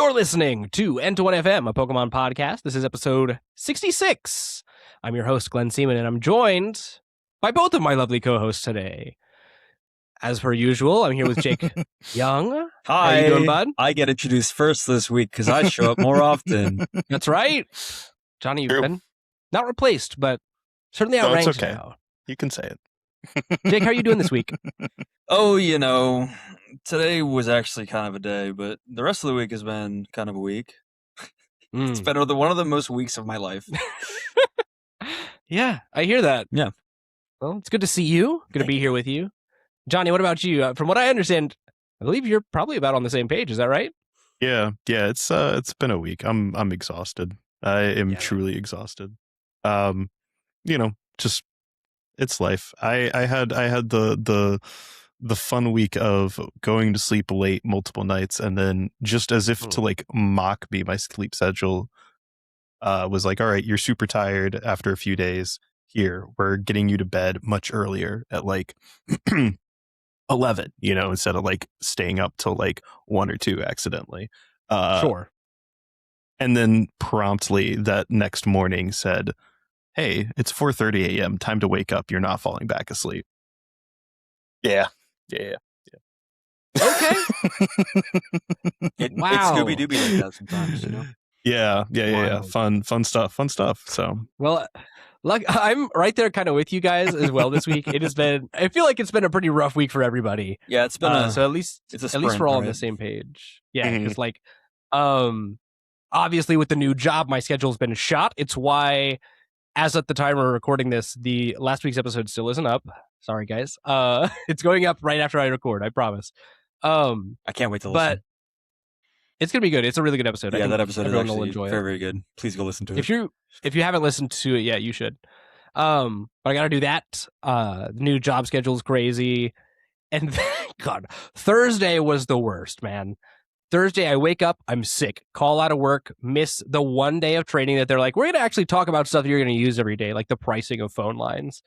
You're listening to N21FM, a Pokemon podcast. This is episode 66. I'm your host, Glenn Seaman, and I'm joined by both of my lovely co-hosts today. As per usual, I'm here with Jake Young. Hi. How you doing, bud? I get introduced first this week because I show up more often. That's right. Johnny, you've been not replaced, but certainly outranked okay. now. You can say it. Jake, how are you doing this week? Oh, you know, today was actually kind of a day, but the rest of the week has been kind of a week. It's been one of the most weeks of my life. Yeah, I hear that. Yeah. Well, it's good to see you. Good to be here with you. Johnny, what about you? From what I understand, I believe you're probably about on the same page. Is that right? Yeah. It's been a week. I'm exhausted. I am truly exhausted. Just it's life. I had the fun week of going to sleep late multiple nights, and then just as if to like mock me, my sleep schedule was like, all right, you're super tired after a few days. Here, we're getting you to bed much earlier at like 11, instead of like staying up till like 1 or 2 accidentally. Sure. And then promptly that next morning said, hey, it's 4:30 a.m. Time to wake up. You're not falling back asleep. Yeah. Okay. Wow. It's Scooby-Dooby like that sometimes, you know? Yeah. Fun stuff. So, well, I'm right there kind of with you guys as well this week. I feel like it's been a pretty rough week for everybody. Yeah, it's been so at least we're all on the same page. Yeah, because obviously with the new job, my schedule's been shot. It's why, as at the time we're recording this, the last week's episode still isn't up. Sorry, guys. It's going up right after I record, I promise. I can't wait to listen. But it's gonna be good. It's a really good episode. Yeah, that episode is actually enjoy very, very good. Please go listen to it. If you haven't listened to it yet, you should. But I gotta do that. The new job schedule is crazy. And God, Thursday was the worst, man. Thursday, I wake up, I'm sick, call out of work, miss the one day of training that they're like, we're going to actually talk about stuff you're going to use every day, like the pricing of phone lines.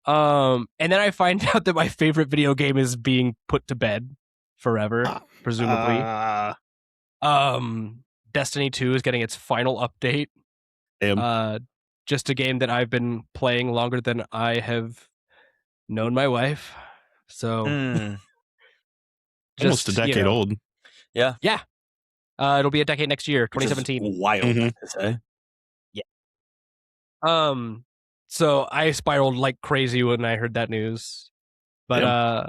And then I find out that my favorite video game is being put to bed forever, presumably. Destiny 2 is getting its final update. Just a game that I've been playing longer than I have known my wife. So almost a decade old. Yeah. It'll be a decade next year, 2017. Wild to say. Yeah. So I spiraled like crazy when I heard that news. But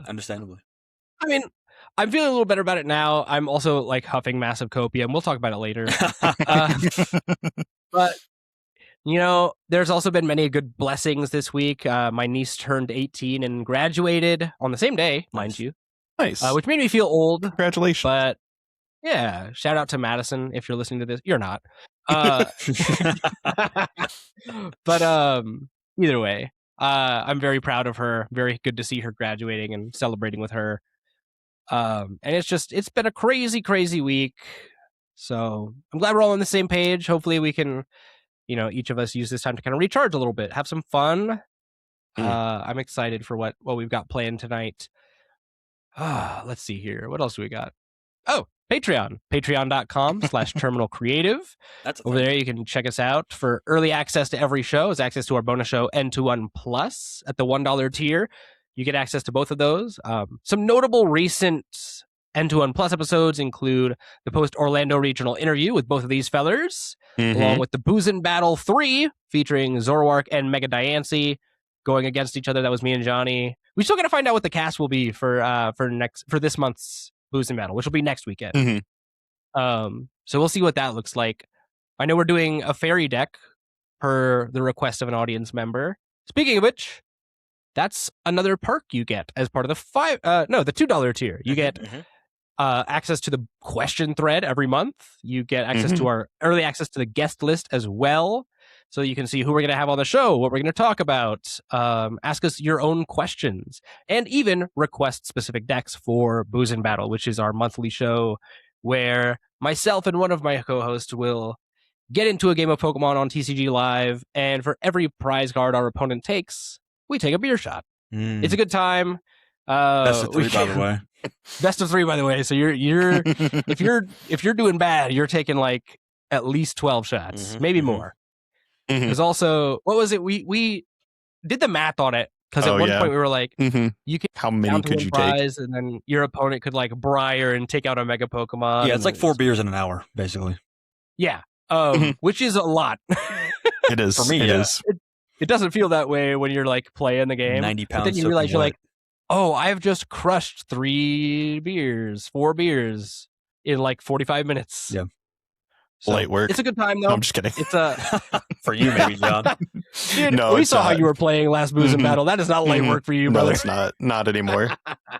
understandably. I mean, I'm feeling a little better about it now. I'm also like huffing massive copium. We'll talk about it later. But there's also been many good blessings this week. My niece turned 18 and graduated on the same day, mind you. Nice. Which made me feel old. Congratulations. But yeah, shout out to Madison if you're listening to this. You're not. But either way, I'm very proud of her. Very good to see her graduating and celebrating with her. And it's been a crazy, crazy week. So I'm glad we're all on the same page. Hopefully we can, each of us use this time to kind of recharge a little bit, have some fun. I'm excited for what we've got planned tonight. Let's see here. What else do we got? Oh, Patreon. Patreon.com/Terminal Creative. Over there, you can check us out for early access to every show. It's access to our bonus show, N21 Plus, at the $1 tier. You get access to both of those. Some notable recent N21 Plus episodes include the post-Orlando regional interview with both of these fellers, along with the Boozin' Battle 3, featuring Zoroark and Mega Diancie going against each other. That was me and Johnny. We still got to find out what the cast will be for this month's Boozin' Battle, which will be next weekend. So we'll see what that looks like. I know we're doing a fairy deck per the request of an audience member. Speaking of which, that's another perk you get as part of the the $2 tier. You get access to the question thread every month. You get access to our early access to the guest list as well. So you can see who we're going to have on the show, what we're going to talk about, ask us your own questions, and even request specific decks for Boozin' Battle, which is our monthly show where myself and one of my co-hosts will get into a game of Pokemon on TCG Live, and for every prize card our opponent takes, we take a beer shot. It's a good time. Best of 3, by the way. Best of 3, by the way. So you're if you're doing bad, you're taking like at least 12 shots, maybe more. Because also, what was it? We did the math on it. Because at one point we were like, you can how many could you prize, and then your opponent could like briar and take out a mega Pokemon. Yeah, it's like 4 beers in an hour, basically. Yeah, which is a lot. It is for me. It yeah. is. It doesn't feel that way when you're like playing the game. 90 pounds. But then you realize you're like, oh, I've just crushed 4 beers in like 45 minutes. Yeah. So, light work. It's a good time though. No, I'm just kidding. It's a for you, maybe, John. Dude, no, we saw how you were playing last Booze and Battle. That is not light work for you, brother. No, it's not anymore.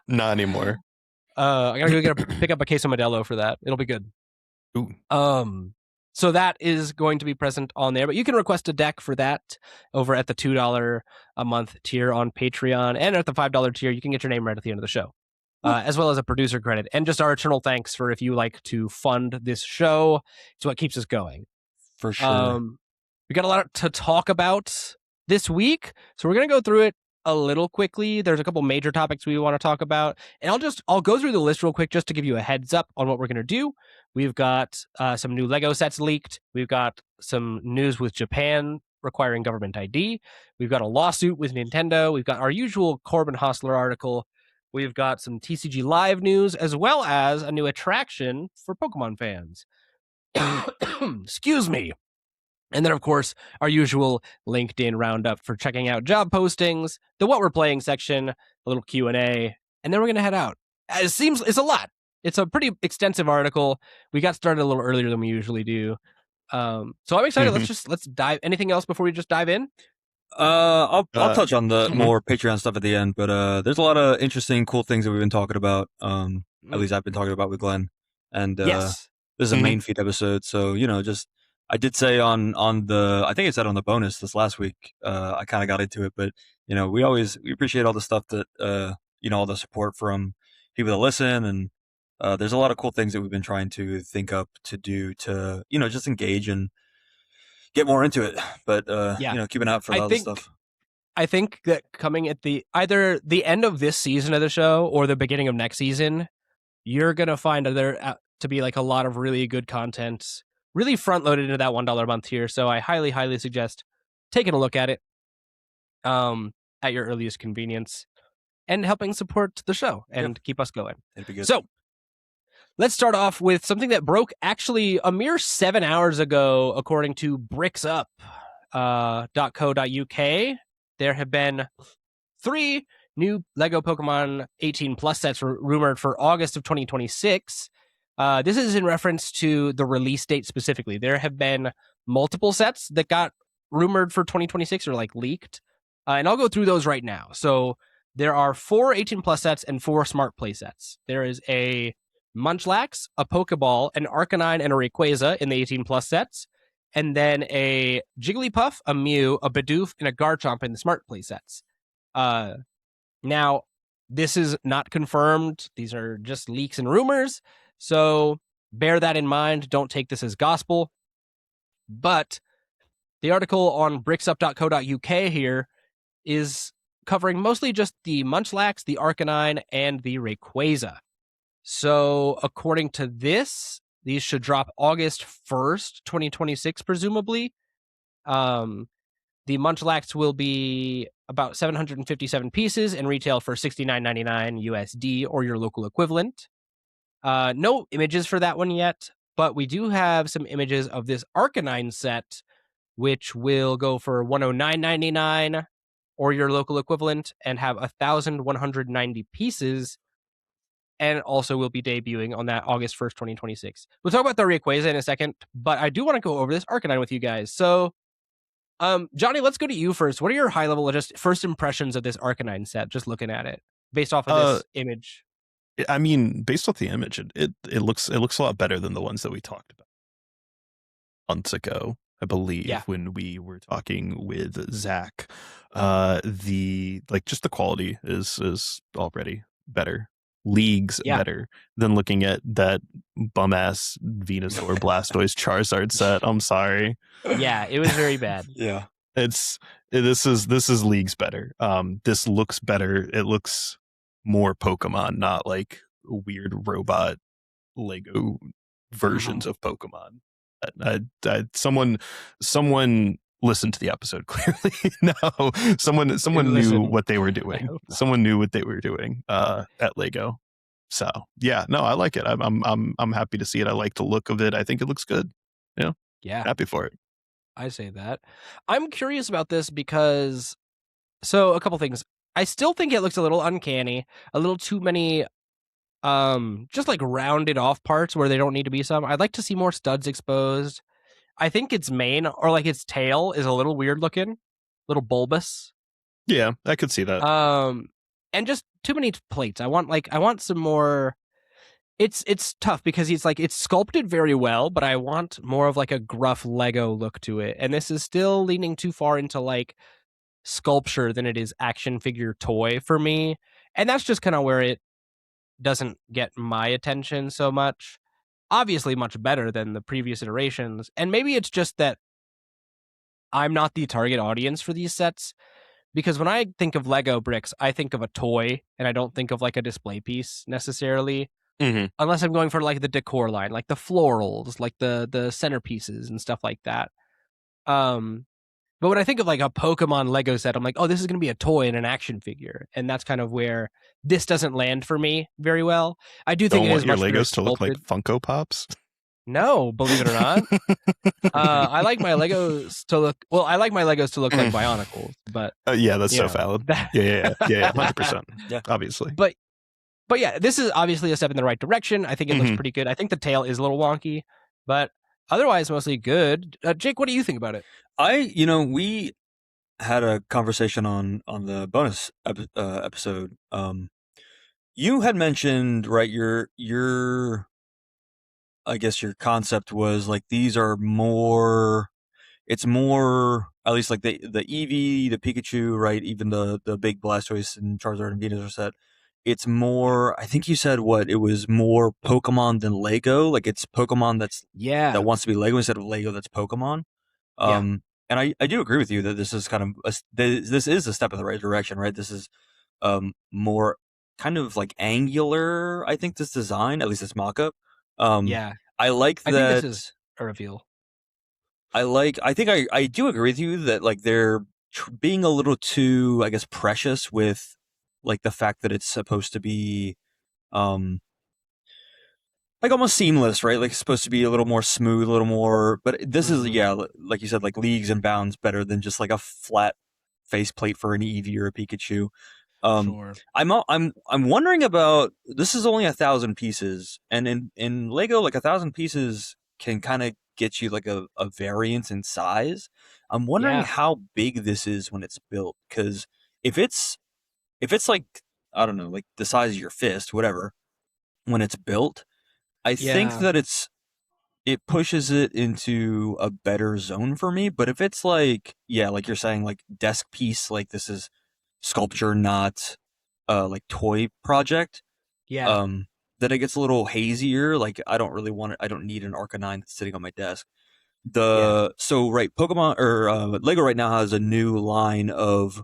Not anymore. I gotta go pick up a case of Modelo for that. It'll be good. Ooh. So that is going to be present on there, but you can request a deck for that over at the $2 a month tier on Patreon, and at the $5 tier, you can get your name right at the end of the show. As well as a producer credit, and just our eternal thanks for if you like to fund this show. It's what keeps us going. For sure. We got a lot to talk about this week, so we're going to go through it a little quickly. There's a couple major topics we want to talk about, and I'll go through the list real quick just to give you a heads up on what we're going to do. We've got some new Lego sets leaked. We've got some news with Japan requiring government ID. We've got a lawsuit with Nintendo. We've got our usual Corbin Hostler article. We've got some TCG Live news, as well as a new attraction for Pokemon fans. Excuse me. And then, of course, our usual LinkedIn roundup for checking out job postings, the What We're Playing section, a little Q&A, and then we're going to head out. It seems it's a lot. It's a pretty extensive article. We got started a little earlier than we usually do. So I'm excited. Let's dive. Anything else before we just dive in? I'll touch on the more Patreon stuff at the end, but there's a lot of interesting, cool things that we've been talking about. At least I've been talking about with Glenn, and yes. This is a main feed episode, so just I did say on the I think I said on the bonus this last week. I kind of got into it, but we appreciate all the stuff that all the support from people that listen, and there's a lot of cool things that we've been trying to think up to do to just engage and get more into it, but keep an eye out for all this stuff. I think that coming at either the end of this season of the show or the beginning of next season, you're gonna find there to be like a lot of really good content, really front loaded into that $1 a month tier. So I highly, highly suggest taking a look at it, at your earliest convenience, and helping support the show and keep us going. It'd be good. So let's start off with something that broke actually a mere 7 hours ago, according to bricksup.co.uk. There have been 3 new Lego Pokemon 18 plus sets rumored for August of 2026. This is in reference to the release date specifically. There have been multiple sets that got rumored for 2026 or like leaked. And I'll go through those right now. So there are 4 18 plus sets and 4 smart play sets. There is a Munchlax, a Pokeball, an Arcanine, and a Rayquaza in the 18 plus sets, and then a Jigglypuff, a Mew, a Bidoof, and a Garchomp in the smart play sets. Now, this is not confirmed. These are just leaks and rumors, so bear that in mind. Don't take this as gospel. But the article on bricksup.co.uk here is covering mostly just the Munchlax, the Arcanine, and the Rayquaza. So according to this, these should drop August 1st, 2026, presumably. The Munchlax will be about 757 pieces and retail for $69.99 USD or your local equivalent. No images for that one yet, but we do have some images of this Arcanine set, which will go for $109.99 or your local equivalent and have 1,190 pieces, and also will be debuting on that August 1st, 2026. We'll talk about the Rayquaza in a second, but I do want to go over this Arcanine with you guys. So, Johnny, let's go to you first. What are your high-level, just first impressions of this Arcanine set, just looking at it, based off of this image? I mean, based off the image, it looks a lot better than the ones that we talked about months ago, I believe, when we were talking with Zach. Just the quality is already better, leagues better than looking at that bum ass Venusaur Blastoise Charizard set. I'm sorry. Yeah, it was very bad. Yeah, this is leagues better. This looks better. It looks more Pokemon, not like weird robot Lego versions of Pokemon. Someone listened to the episode clearly. No, someone knew what they were doing. Someone knew what they were doing at Lego. So yeah, no, I like it. I'm happy to see it. I like the look of it. I think it looks good. Yeah, happy for it. I say that. I'm curious about this because, so a couple things. I still think it looks a little uncanny, a little too many just like rounded off parts where they don't need to be some. I'd like to see more studs exposed. I think its mane or like its tail is a little weird looking, little bulbous. Yeah, I could see that. And just too many plates. I want some more. It's tough because it's sculpted very well, but I want more of like a gruff Lego look to it. And this is still leaning too far into like sculpture than it is action figure toy for me. And that's just kind of where it doesn't get my attention so much. Obviously much better than the previous iterations. And maybe it's just that I'm not the target audience for these sets, because when I think of Lego bricks, I think of a toy and I don't think of like a display piece necessarily. Unless I'm going for like the decor line, like the florals, like the centerpieces and stuff like that. But when I think of like a Pokemon Lego set, I'm like, oh, this is going to be a toy and an action figure. And that's kind of where this doesn't land for me very well. I do think Don't it want is your much better Legos to look like sculpted. Funko Pops. No, believe it or not. I like my Legos to look, well, I like my Legos to look like Bionicles, but yeah, that's so valid. Yeah, 100%. Yeah, obviously. But yeah, this is obviously a step in the right direction. I think it looks pretty good. I think the tail is a little wonky, but otherwise mostly good. Jake, what do you think about it? We had a conversation on the bonus episode. You had mentioned, right, your I guess your concept was like these are more. It's more, at least like the Eevee, the Pikachu, right? Even the big Blastoise and Charizard and Venusaur set. It's more. I think you said what it was more Pokemon than Lego. Like it's Pokemon that wants to be Lego instead of Lego that's Pokemon. And I do agree with you that this is kind of this is a step in the right direction, right? This is more kind of like angular. I think this design, at least this mock-up. I like that. I think this is a reveal. I think I do agree with you that like they're being a little too, I guess, precious with like the fact that it's supposed to be like almost seamless, right? Like it's supposed to be a little more smooth, a little more, but this is, like you said, like leagues and bounds better than just like a flat faceplate for an Eevee or a Pikachu. Sure. I'm wondering about, this is only 1,000 pieces, and in Lego, like 1,000 pieces can kind of get you like a variance in size. I'm wondering how big this is when it's built, because if it's like, I don't know, like the size of your fist, whatever, when it's built, I think that it pushes it into a better zone for me. But if it's like, like you're saying, like desk piece, like this is sculpture, not like toy project, then it gets a little hazier. Like I don't really want it. I don't need an Arcanine that's sitting on my desk. So right, Pokemon or Lego right now has a new line of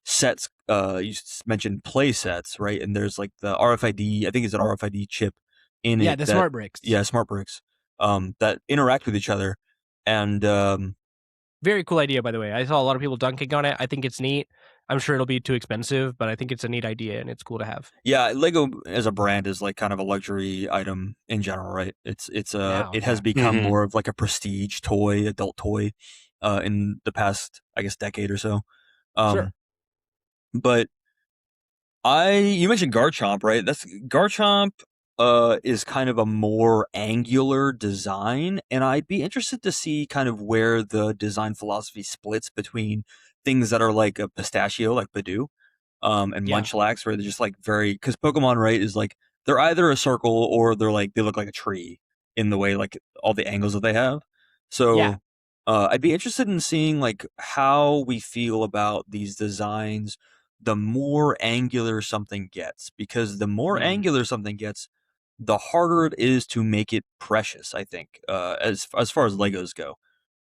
sets. You mentioned play sets, right? And there's like the RFID, I think it's an RFID chip in it. The smart bricks. Yeah, smart bricks that interact with each other. And very cool idea, by the way. I saw a lot of people dunking on it. I think it's neat. I'm sure it'll be too expensive, but I think it's a neat idea and it's cool to have. Yeah, Lego as a brand is like kind of a luxury item in general, right? It has become more of like a prestige toy, adult toy, in the past, I guess, decade or so. Sure. But you mentioned Garchomp, right? Garchomp is kind of a more angular design, and I'd be interested to see kind of where the design philosophy splits between things that are like a pistachio, like Badoo, and Munchlax, where they're just like because Pokemon, right, is like they're either a circle or they look like a tree in the way like all the angles that they have. So I'd be interested in seeing like how we feel about these designs the more angular something gets, because the more angular something gets, the harder it is to make it precious, I think, as far as Legos go.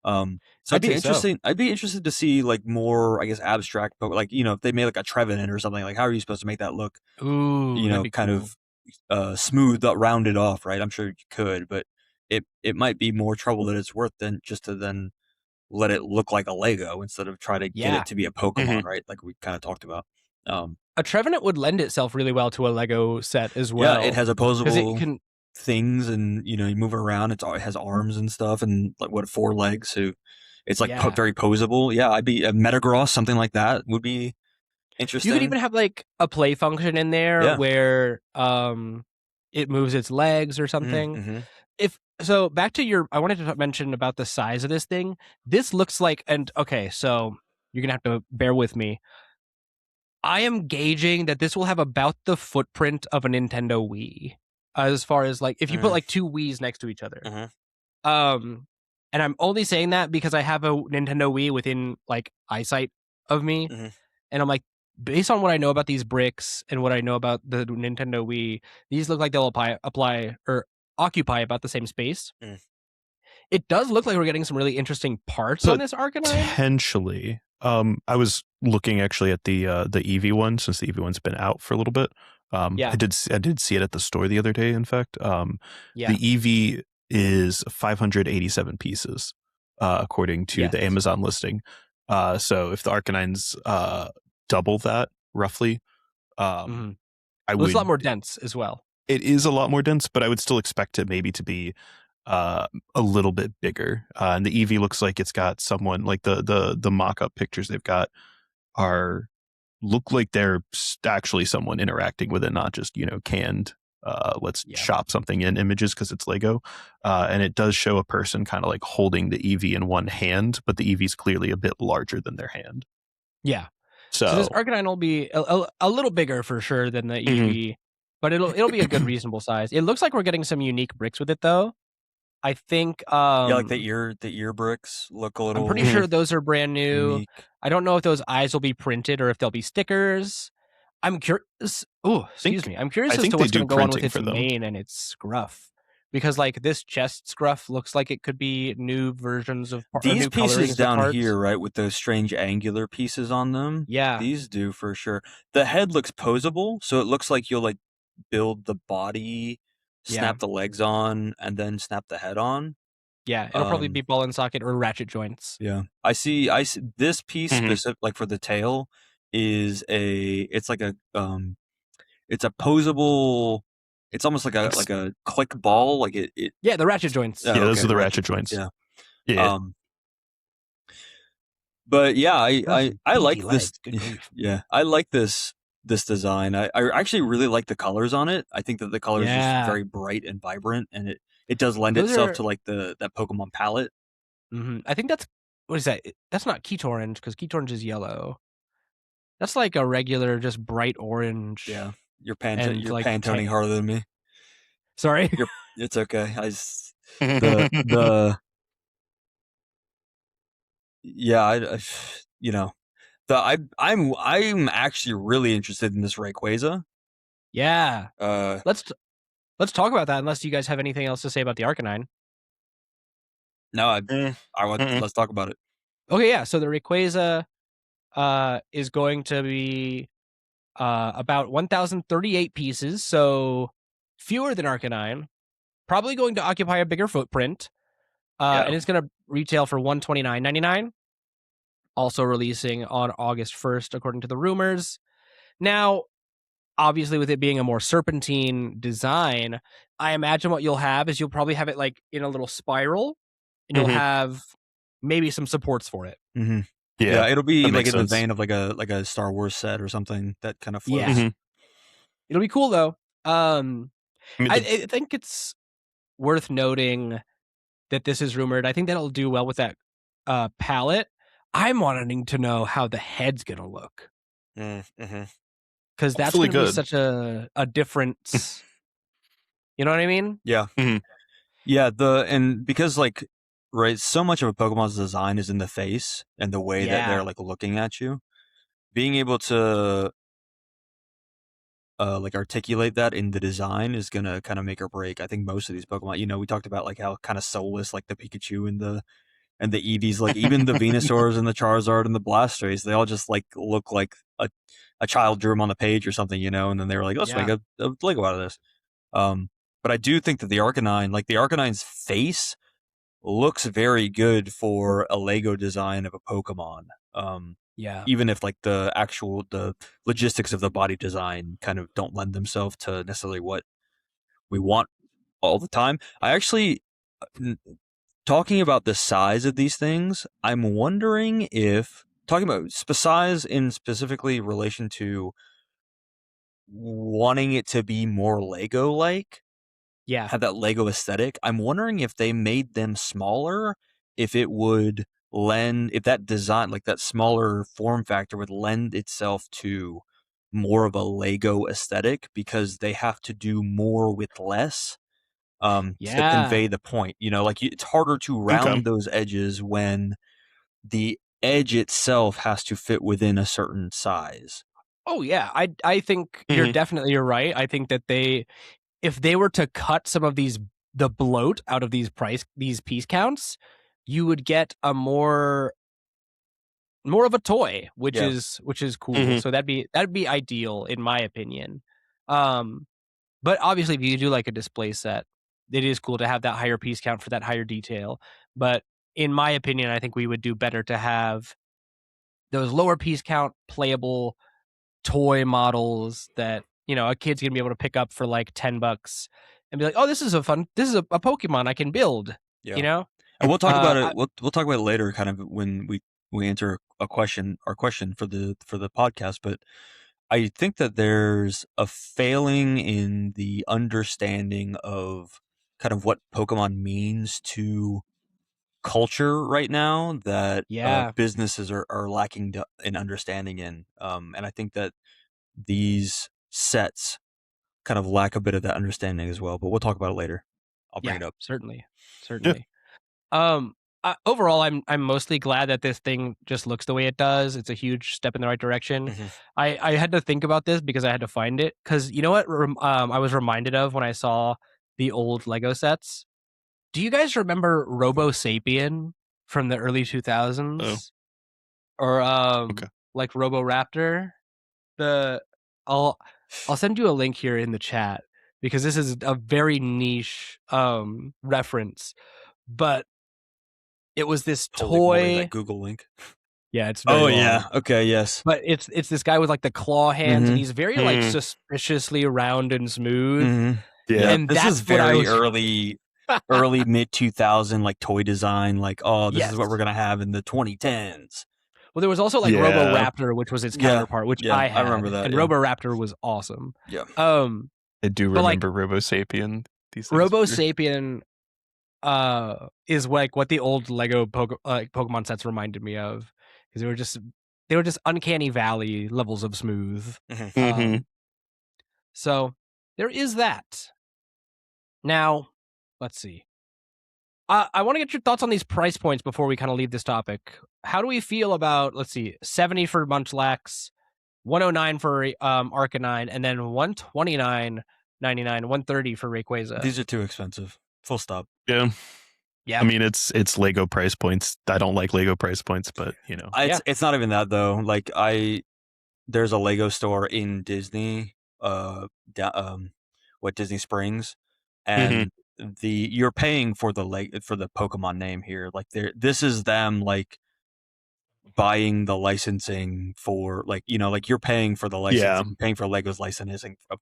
So I'd say so. I'd be interested to see like more, I guess, abstract, but like, you know, if they made like a Trevenant or something, like how are you supposed to make that look, Ooh, you that'd know, be kind cool. of smooth, rounded off, right? I'm sure you could, but it might be more trouble than it's worth than just to then let it look like a Lego instead of try to get Yeah. it to be a Pokemon, right? Like we kind of talked about. A Trevenant would lend itself really well to a Lego set as Yeah, it well. has Because it opposable can, things, and you know, you move it around. It has arms and stuff, and like what 4 legs. So it's like yeah. very posable. Yeah, I'd be a Metagross, something like that would be You could interesting. even have like a play function in there Yeah. where it moves its legs or something. Mm-hmm. If so, back to your, I wanted to mention about the size of this thing. This looks like, and okay, so you're gonna have to bear with me. I am gauging that this will have about the footprint of a Nintendo Wii, as far as like if you put like two Wii's next to each other. Um, and I'm only saying that because I have a Nintendo Wii within like eyesight of me, and I'm like, based on what I know about these bricks and what I know about the Nintendo Wii, these look like they'll apply or occupy about the same space. It does look like we're getting some really interesting parts on this Arcanine. Potentially. I was looking actually at the EV one, since the EV one's been out for a little bit. Yeah. I did see it at the store the other day, in fact. Yeah. The EV is 587 pieces, according to Yes. the Amazon listing. So if the Arcanine's double that roughly, I Well, would. it's a lot more dense as well. It is a lot more dense, but I would still expect it maybe to be a little bit bigger. And the EV looks like it's got someone, like the mock-up pictures they've got look like they're actually someone interacting with it, not just, you know, canned let's shop something in images because it's Lego. And it does show a person kind of like holding the EV in one hand, but the EV is clearly a bit larger than their hand. Yeah. So this Arcanine will be a little bigger for sure than the EV, but it'll be a good reasonable size. It looks like we're getting some unique bricks with it though. I think Yeah, like the ear bricks look a little. I'm pretty sure those are brand new. Unique. I don't know if those eyes will be printed or if they'll be stickers. I'm curious. Oh, excuse me. I'm curious as to what's going to go on with its mane and its scruff, because like this chest scruff looks like it could be new versions of these new pieces down parts. here, right, with those strange angular pieces on them. Yeah, these do for sure. The head looks posable, so it looks like you'll like build the body, snap the legs on, and then snap the head on. Yeah, it'll probably be ball and socket or ratchet joints. Yeah, I see. This piece specific, like for the tail, is it's like a it's a posable. It's almost like a click ball, like it. Yeah, the ratchet joints. Yeah, those are the ratchet joints. Yeah, yeah. But yeah, I like this. Yeah, I like this design. I actually really like the colors on it. I think that the colors are very bright and vibrant, and it does lend itself to like that Pokemon palette. I think that's, what is that? That's not Key Orange, because Key Orange is yellow. That's like a regular, just bright orange. Yeah, you're Pantoning harder than me. Sorry, it's okay. Yeah, you know, I'm actually really interested in this Rayquaza. Yeah. Let's talk about that. Unless you guys have anything else to say about the Arcanine. No, let's talk about it. Okay, yeah. So the Rayquaza is going to be about 1,038 pieces, so fewer than Arcanine. Probably going to occupy a bigger footprint. And it's going to retail for $129.99. Also releasing on August 1st, according to the rumors. Now, obviously, with it being a more serpentine design, I imagine what you'll have is you'll probably have it like in a little spiral, and you'll have maybe some supports for it. Yeah, it'll be like in the vein of like a Star Wars set or something that kind of floats. Yeah. It'll be cool though. I think it's worth noting that this is rumored. I think that'll do well with that palette. I'm wanting to know how the head's gonna look, because that's gonna be such a difference. You know what I mean? Yeah, yeah. And because like, right, so much of a Pokemon's design is in the face and the way that they're like looking at you. Being able to like articulate that in the design is gonna kind of make or break, I think, most of these Pokemon. You know, we talked about like how kind of soulless like the Pikachu in the and the Eevees, like even the Venusaurs and the Charizard and the Blastoise, they all just like look like a child drew them on the page or something, you know. And then they were like, let's make a Lego out of this. But I do think that the Arcanine, like the Arcanine's face, looks very good for a Lego design of a Pokemon. Even if like the logistics of the body design kind of don't lend themselves to necessarily what we want all the time. I actually, talking about the size of these things, I'm wondering if, talking about size in specifically relation to wanting it to be more Lego-like, have that Lego aesthetic, I'm wondering if they made them smaller, if it would if that design, like that smaller form factor would lend itself to more of a Lego aesthetic, because they have to do more with less to convey the point. You know, like it's harder to round those edges when the edge itself has to fit within a certain size. Oh yeah, I think you're right. I think that if they were to cut some of the bloat out of these piece counts, you would get a more of a toy, which is cool. So that'd be ideal in my opinion. But obviously, if you do like a display set, it is cool to have that higher piece count for that higher detail. But in my opinion, I think we would do better to have those lower piece count playable toy models that, you know, a kid's gonna be able to pick up for like $10 and be like, oh, this is a Pokemon I can build. You know? And we'll talk about it. We'll talk about it later, kind of when we answer our question for the podcast. But I think that there's a failing in the understanding of kind of what Pokemon means to culture right now that businesses are lacking in understanding in. And I think that these sets kind of lack a bit of that understanding as well. But we'll talk about it later. I'll bring it up. Certainly. Overall, I'm mostly glad that this thing just looks the way it does. It's a huge step in the right direction. I had to think about this because I had to find it. Because you know what I was reminded of when I saw the old Lego sets? Do you guys remember Robo Sapien from the early 2000s? Or like Robo Raptor? I'll send you a link here in the chat because this is a very niche reference. But it was this toy. That Google link. Yeah, it's very long. Yeah. Okay. Yes. But it's this guy with like the claw hands, and he's very like suspiciously round and smooth. Yeah, and this is very early mid 2000 like toy design. Like, oh, this is what we're gonna have in the 2010s. Well, there was also like Robo Raptor, which was its counterpart, which I had. I remember that. And Robo Raptor was awesome. Yeah. I do remember Robo Sapien. Robo Sapien is like what the old Lego Pokemon sets reminded me of, because they were just uncanny valley levels of smooth. So there is that. Now, let's see. I want to get your thoughts on these price points before we kind of leave this topic. How do we feel about, let's see, $70 for Munchlax, $109 for Arcanine, and then $129.99, $130 for Rayquaza? These are too expensive. Full stop. Yeah. I mean, it's Lego price points. I don't like Lego price points, but you know, it's not even that though. Like there's a Lego store in Disney, Disney Springs, and you're paying for the Pokemon name here. Like this is them like buying the licensing for, like, you know, like you're paying for the licensing, paying for Lego's licensing of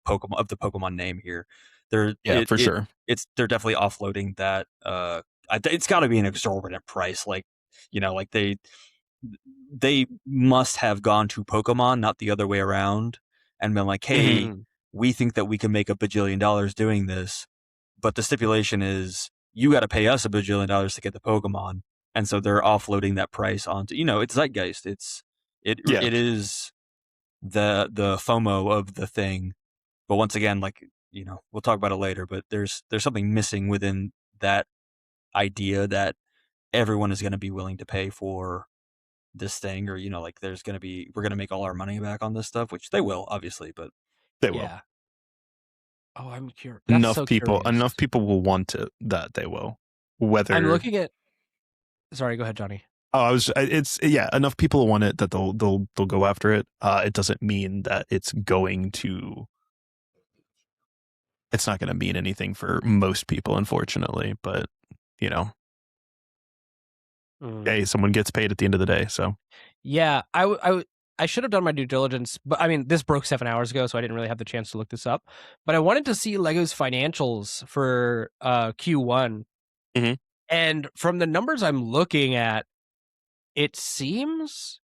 the Pokemon name here. They're sure. They're definitely offloading that. It's got to be an exorbitant price. Like, you know, like they must have gone to Pokemon, not the other way around, and been like, hey, we think that we can make $1 bajillion doing this, but the stipulation is you got to pay us $1 bajillion to get the Pokemon. And so they're offloading that price onto, you know, it's zeitgeist. It is the FOMO of the thing. But once again, like, you know, we'll talk about it later, but there's something missing within that idea that everyone is going to be willing to pay for this thing, or, you know, like we're going to make all our money back on this stuff, which they will, obviously, but they will. Oh, I'm curious. Enough people will want it that they will. Whether I'm looking at Sorry, go ahead, Johnny. Oh, it's enough people want it that they'll go after it. It doesn't mean that it's not going to mean anything for most people, unfortunately. But hey, someone gets paid at the end of the day. So yeah, I should have done my due diligence, but I mean, this broke 7 hours ago, so I didn't really have the chance to look this up. But I wanted to see Lego's financials for Q1, and from the numbers I'm looking at, it seems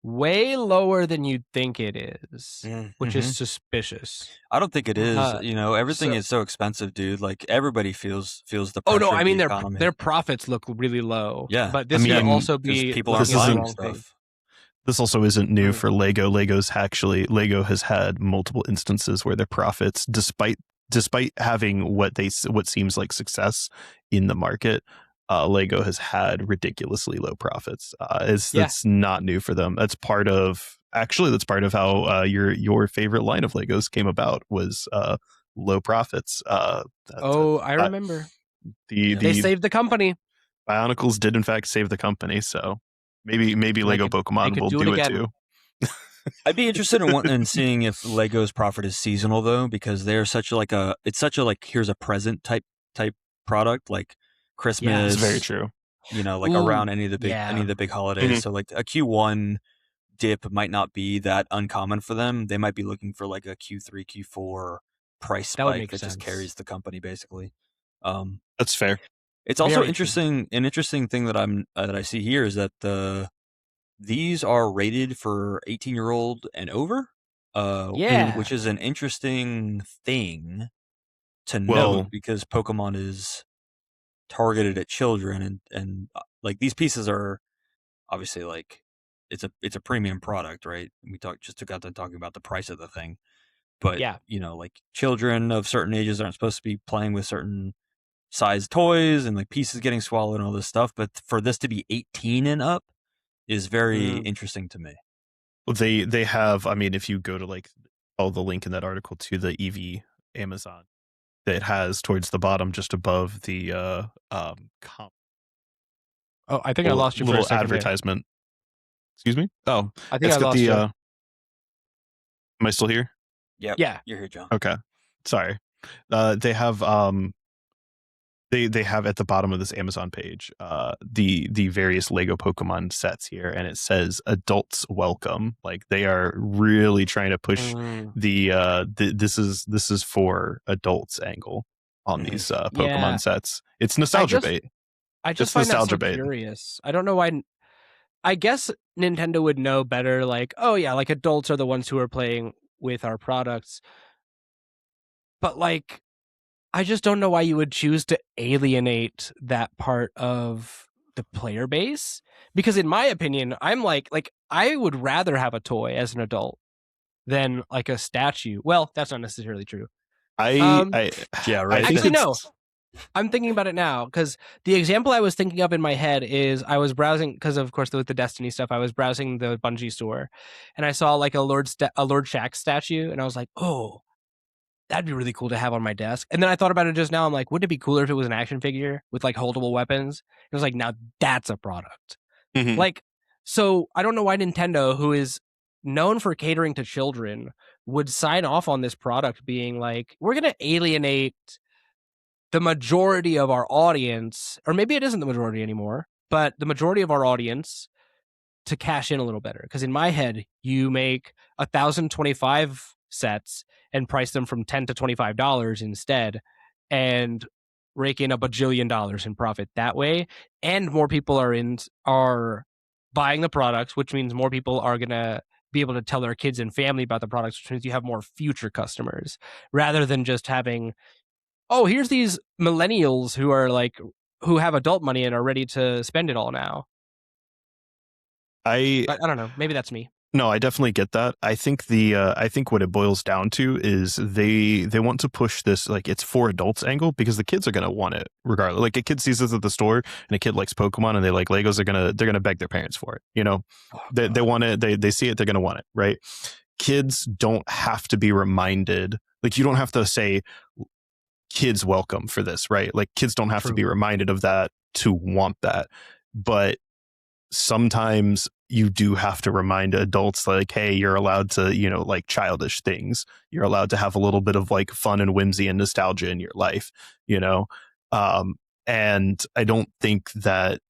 way lower than you'd think it is, which is suspicious. I don't think it is. Everything is so expensive, dude. Like everybody feels the pressure. Oh no, I mean their profits look really low. Yeah, but this could also be people aren't buying stuff. This also isn't new for Lego. Lego has had multiple instances where their profits, despite having what seems like success in the market, Lego has had ridiculously low profits. It's not new for them. That's part of how your favorite line of Legos came about, was low profits. I remember. They saved the company. Bionicles did in fact save the company, so maybe Lego Pokemon will do it too. I'd be interested in seeing if Lego's profit is seasonal though, because they're such a here's a present type product, like Christmas. Yeah, that's very true. Around any of the big holidays. So like a Q1 dip might not be that uncommon for them. They might be looking for like a Q3, Q4 price spike that just carries the company basically. That's fair. It's also interesting. An interesting thing that I see here is that these are rated for 18-year-old and over. Which is an interesting thing to note, because Pokemon is targeted at children, and like these pieces are obviously like it's a premium product, right? We took out to talking about the price of the thing, but like children of certain ages aren't supposed to be playing with certain size toys and like pieces getting swallowed and all this stuff. But for this to be 18 and up is very interesting to me. They have, I mean, if you go to the link in that article to the EV Amazon, that has towards the bottom, just above the I think I lost you for a second. Advertisement. Excuse me? Oh, I think I lost you. Am I still here? Yep. Yeah, you're here, John. Okay, sorry. They have They have at the bottom of this Amazon page the various Lego Pokemon sets here, and it says adults welcome. Like they are really trying to push this is for adults angle on these Pokemon sets. It's nostalgia bait. I just find that so curious. I don't know why. I guess Nintendo would know better. Like, oh yeah, like adults are the ones who are playing with our products. But like, I just don't know why you would choose to alienate that part of the player base. Because in my opinion, I'm like I would rather have a toy as an adult than like a statue. Well, that's not necessarily true. Yeah, right. Actually, no. I'm thinking about it now, because the example I was thinking of in my head is I was browsing, because of course with the Destiny stuff, I was browsing the Bungie store, and I saw like a Lord Shaxx statue, and I was like, oh, that'd be really cool to have on my desk. And then I thought about it just now. I'm like, wouldn't it be cooler if it was an action figure with like holdable weapons? It was like, now that's a product. Like, so I don't know why Nintendo, who is known for catering to children, would sign off on this product being like, we're going to alienate the majority of our audience, or maybe it isn't the majority anymore, but the majority of our audience, to cash in a little better. Because in my head, you make 1,025 sets and price them from $10 to $25 instead, and rake in $1 bajillion in profit that way. And more people are buying the products, which means more people are gonna be able to tell their kids and family about the products, which means you have more future customers, rather than just having, oh, here's these millennials who have adult money and are ready to spend it all now. I don't know. Maybe that's me. No, I definitely get that. I think I think what it boils down to is they want to push this like it's for adults angle, because the kids are gonna want it regardless. Like a kid sees this at the store and a kid likes Pokemon and they like Legos, they're gonna beg their parents for it. You know, they want it. They see it. They're gonna want it, right? Kids don't have to be reminded. Like you don't have to say kids welcome for this, right? Like kids don't have to be reminded of that to want that. but sometimes you do have to remind adults like, hey, you're allowed to, like childish things. You're allowed to have a little bit of like fun and whimsy and nostalgia in your life, and I don't think that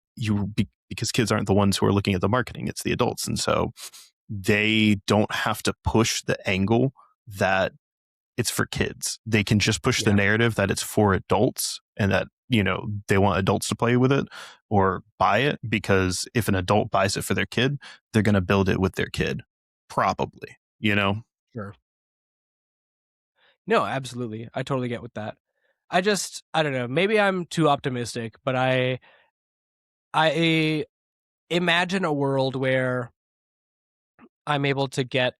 because kids aren't the ones who are looking at the marketing, it's the adults. And so they don't have to push the angle that it's for kids. They can just push the narrative that it's for adults and that, they want adults to play with it or buy it, because if an adult buys it for their kid, they're going to build it with their kid, probably, Sure. No, absolutely. I totally get with that. I don't know. Maybe I'm too optimistic, but I imagine a world where I'm able to get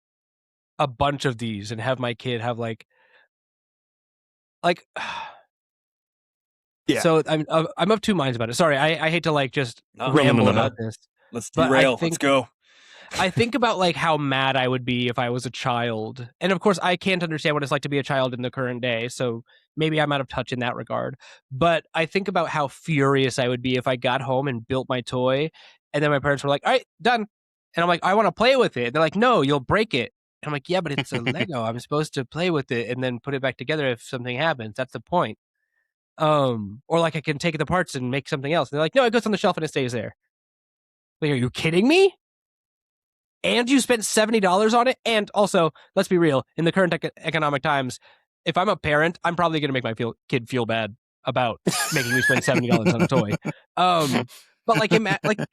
a bunch of these and have my kid have like Yeah. So I'm of two minds about it. Sorry, I hate to like just ramble about this. Let's but derail. Let's go. I think about like how mad I would be if I was a child. And of course, I can't understand what it's like to be a child in the current day. So maybe I'm out of touch in that regard. But I think about how furious I would be if I got home and built my toy and then my parents were like, all right, done. And I'm like, I want to play with it. And they're like, no, you'll break it. And I'm like, yeah, but it's a Lego. I'm supposed to play with it and then put it back together if something happens. That's the point. Or like I can take the parts and make something else. And they're like, no, it goes on the shelf and it stays there. Like, are you kidding me? And you spent $70 on it? And also, let's be real, in the current economic times, if I'm a parent, I'm probably going to make my kid feel bad about making me spend $70 on a toy. But like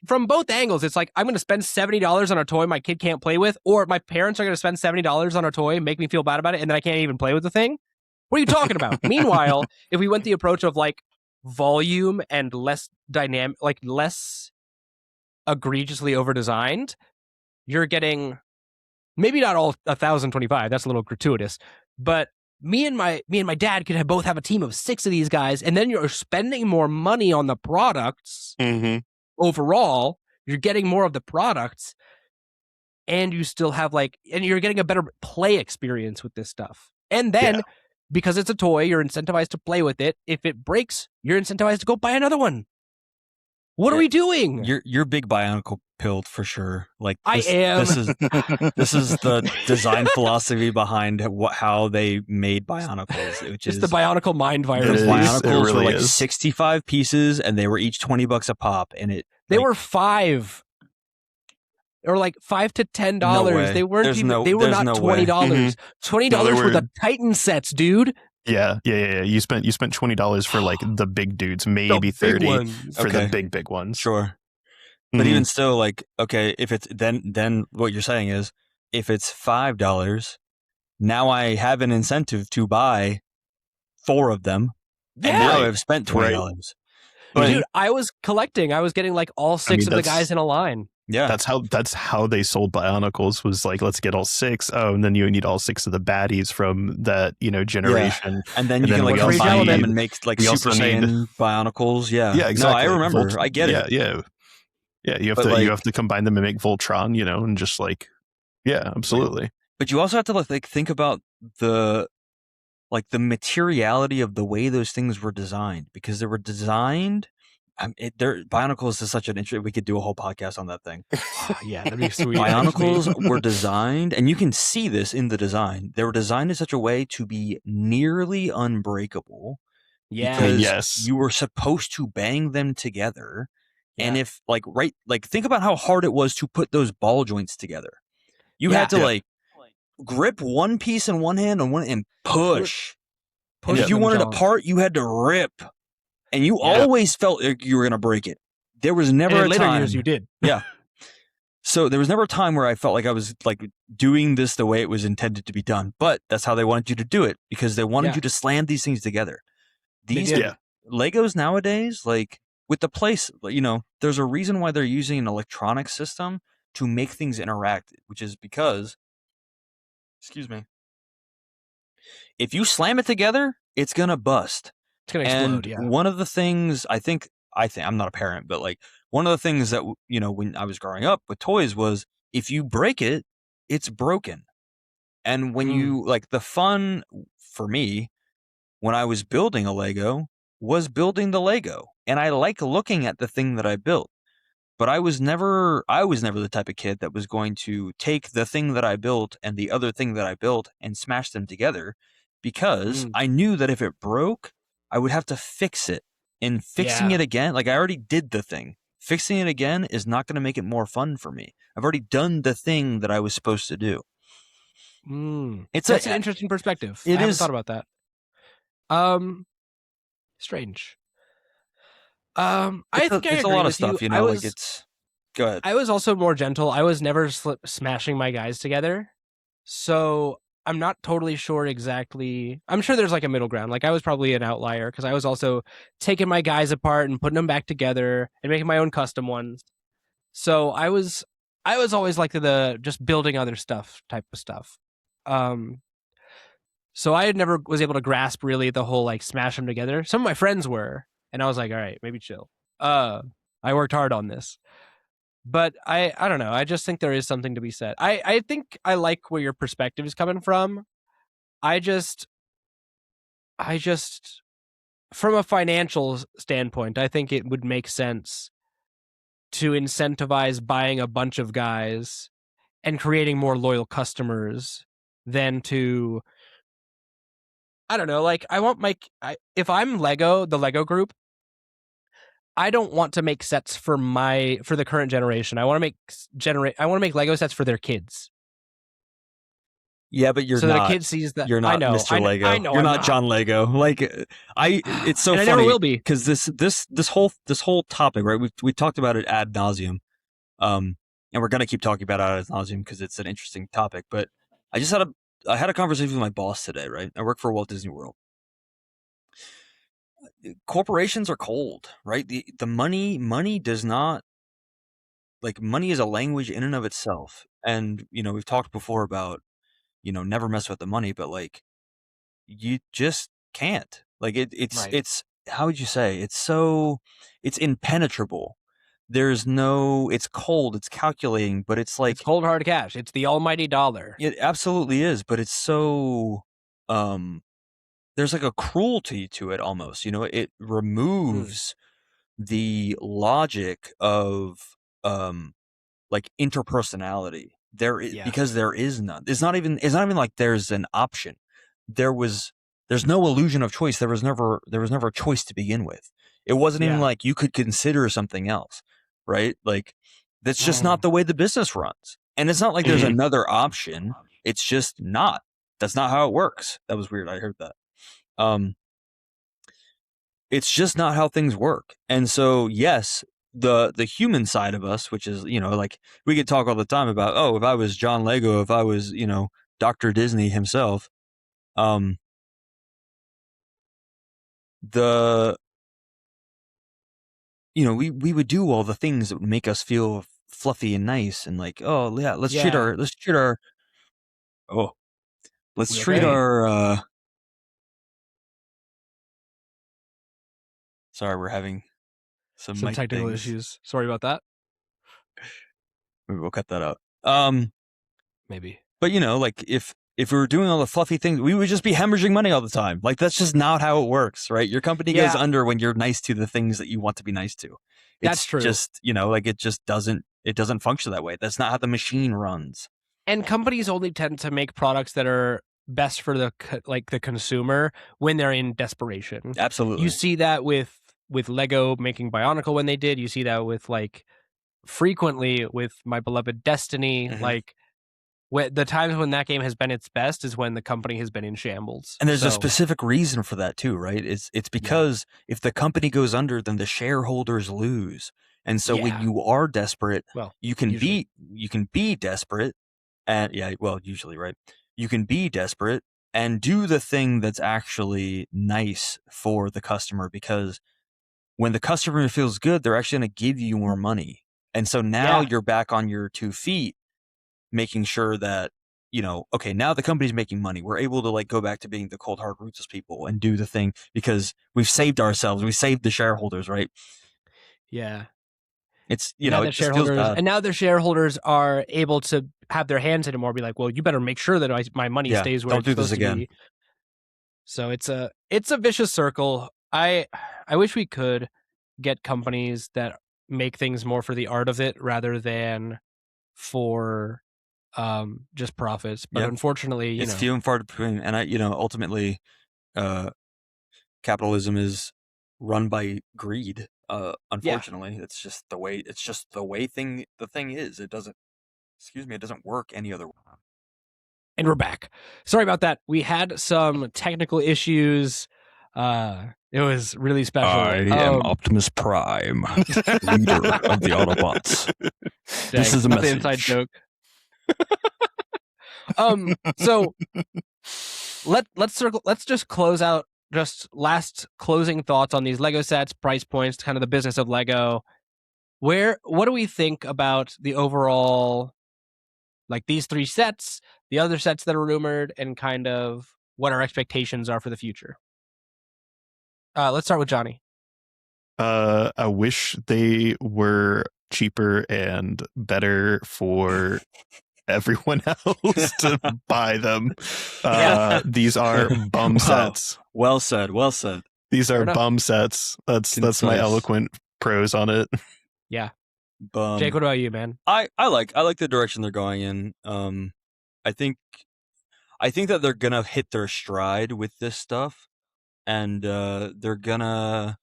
from both angles, it's like I'm going to spend $70 on a toy my kid can't play with, or my parents are going to spend $70 on a toy, make me feel bad about it, and then I can't even play with the thing. What are you talking about? Meanwhile, if we went the approach of like volume and less dynamic, like less egregiously over-designed, you're getting maybe not all 1,025. That's a little gratuitous, but me and my dad could both have a team of 6 of these guys, and then you're spending more money on the products overall. You're getting more of the products, and you still have and you're getting a better play experience with this stuff. And then because it's a toy, you're incentivized to play with it. If it breaks, you're incentivized to go buy another one. What are we doing? You're big Bionicle pilled for sure. Like I am. This is the design philosophy behind how they made Bionicles, which is the Bionicle mind virus. The Bionicles really were like is. 65 pieces, and they were each $20 a pop, and they were $5. Or like $5 to $10. No they weren't even. They were not $20. $20 for the Titan sets, dude. Yeah. You spent $20 for like the big dudes, maybe 30 for the big ones. Sure. But even still, like, okay, if it's then what you're saying is, if it's $5, now I have an incentive to buy 4 of them, and now I've spent $20. But dude, I was collecting. I was getting like all 6 of the guys in a line. Yeah, that's how they sold Bionicles, was like, let's get all 6. Oh, and then you need all 6 of the baddies from that generation. Yeah. And then you can like combine them and make like Super Saiyan Bionicles. Yeah, exactly. No, I remember. I get it. Yeah. You have to combine them and make Voltron, and just like, absolutely. But you also have to like think about the materiality of the way those things were designed, because they were designed. Bionicles is such an interesting. We could do a whole podcast on that thing. Yeah, that'd be sweet. Bionicles were designed, and you can see this in the design. They were designed in such a way to be nearly unbreakable. Yeah. Because you were supposed to bang them together, and if think about how hard it was to put those ball joints together. You had to grip one piece in one hand and push. And if you wanted it apart, you had to rip. And you always felt like you were going to break it. There was never a later time. Years you did. Yeah. So there was never a time where I felt like I was like doing this the way it was intended to be done. But that's how they wanted you to do it, because they wanted you to slam these things together. These Legos nowadays, like with the place, there's a reason why they're using an electronic system to make things interact, which is because, excuse me, if you slam it together, it's going to bust. It's going to explode, and one of the things I think I'm not a parent, but like one of the things that, when I was growing up with toys was, if you break it, it's broken. And when you like, the fun for me when I was building a Lego was building the Lego. And I like looking at the thing that I built. but I was never the type of kid that was going to take the thing that I built and the other thing that I built and smash them together, because I knew that if it broke, I would have to fix it. And fixing it again, like I already did the thing. Fixing it again is not going to make it more fun for me. I've already done the thing that I was supposed to do. That's an interesting perspective. I haven't thought about that. Strange. I think I agree it's a lot of with stuff, you. like it's. Go ahead. I was also more gentle. I was never smashing my guys together, so I'm not totally sure exactly. I'm sure there's like a middle ground. Like I was probably an outlier because I was also taking my guys apart and putting them back together and making my own custom ones. So I was always like the just building other stuff type of stuff. So I never was able to grasp really the whole like smash them together. Some of my friends were, and I was like, all right, maybe chill. I worked hard on this. But I don't know. I just think there is something to be said. I think I like where your perspective is coming from. I just from a financial standpoint, I think it would make sense to incentivize buying a bunch of guys and creating more loyal customers than to, I don't know, like I want if I'm Lego, the Lego group, I don't want to make sets for the current generation. I want to make Lego sets for their kids. Yeah, but you're so not. So the kid sees that. You're not I know, Mr. Lego. I know you're I'm not John Lego. Like it's so and funny. I never will be, because this whole topic, right? We talked about it ad nauseum, and we're gonna keep talking about it ad nauseum because it's an interesting topic. But I had a conversation with my boss today. Right, I work for Walt Disney World. Corporations are cold, right? The money does not, like, money is a language in and of itself. And we've talked before about never mess with the money, but like you just can't. Like it's how would you say, it's impenetrable. It's cold, it's calculating, but it's like it's cold hard cash. It's the almighty dollar. It absolutely is, but it's so there's like a cruelty to it almost. It removes the logic of like interpersonality. Because there is none. It's not even like there's an option. There's no illusion of choice. There was never a choice to begin with. It wasn't even like you could consider something else, right? Like that's just not the way the business runs. And it's not like there's another option. It's just not. That's not how it works. That was weird. I heard that. It's just not how things work. And so, yes, the human side of us, which is, like we could talk all the time about, oh, if I was John Lego, if I was, Dr. Disney himself, we would do all the things that would make us feel fluffy and nice and like, oh yeah, let's treat our sorry, we're having some technical issues. Sorry about that. Maybe we'll cut that out. Maybe. But like if we were doing all the fluffy things, we would just be hemorrhaging money all the time. Like that's just not how it works, right? Your company goes under when you're nice to the things that you want to be nice to. That's true. Just, like it just doesn't function that way. That's not how the machine runs. And companies only tend to make products that are best for the consumer when they're in desperation. Absolutely. You see that with Lego making Bionicle when they did. You see that with frequently with my beloved Destiny. Like the times when that game has been its best is when the company has been in shambles. And there's a specific reason for that too, right? It's because if the company goes under, then the shareholders lose. And so when you are desperate, you can be desperate, and usually, right? You can be desperate and do the thing that's actually nice for the customer, because when the customer feels good, they're actually going to give you more money. And so now you're back on your 2 feet, making sure that, okay, now the company's making money. We're able to go back to being the cold, hard, ruthless people and do the thing because we've saved ourselves. We saved the shareholders, right? Yeah. It's, it just feels bad. And now the shareholders are able to have their hands in it more, be like, well, you better make sure that my money stays where it's supposed to be. So it's a vicious circle. I wish we could get companies that make things more for the art of it rather than for just profits. But unfortunately, it's few and far between. And ultimately, capitalism is run by greed. Unfortunately, it's just the way the thing is. It doesn't work any other way. And we're back. Sorry about that. We had some technical issues. It was really special. I am Optimus Prime, leader of the Autobots. This is a message. The inside joke. So let's just close out. Just last closing thoughts on these Lego sets, price points, kind of the business of Lego. What do we think about the overall, like these 3 sets, the other sets that are rumored, and kind of what our expectations are for the future? Let's start with Johnny. I wish they were cheaper and better for everyone else to buy them. These are bum sets. Well said. These are bum sets. That's my eloquent prose on it. Yeah. Bum. Jake, what about you, man? I like the direction they're going in. I think that they're gonna hit their stride with this stuff, and they're gonna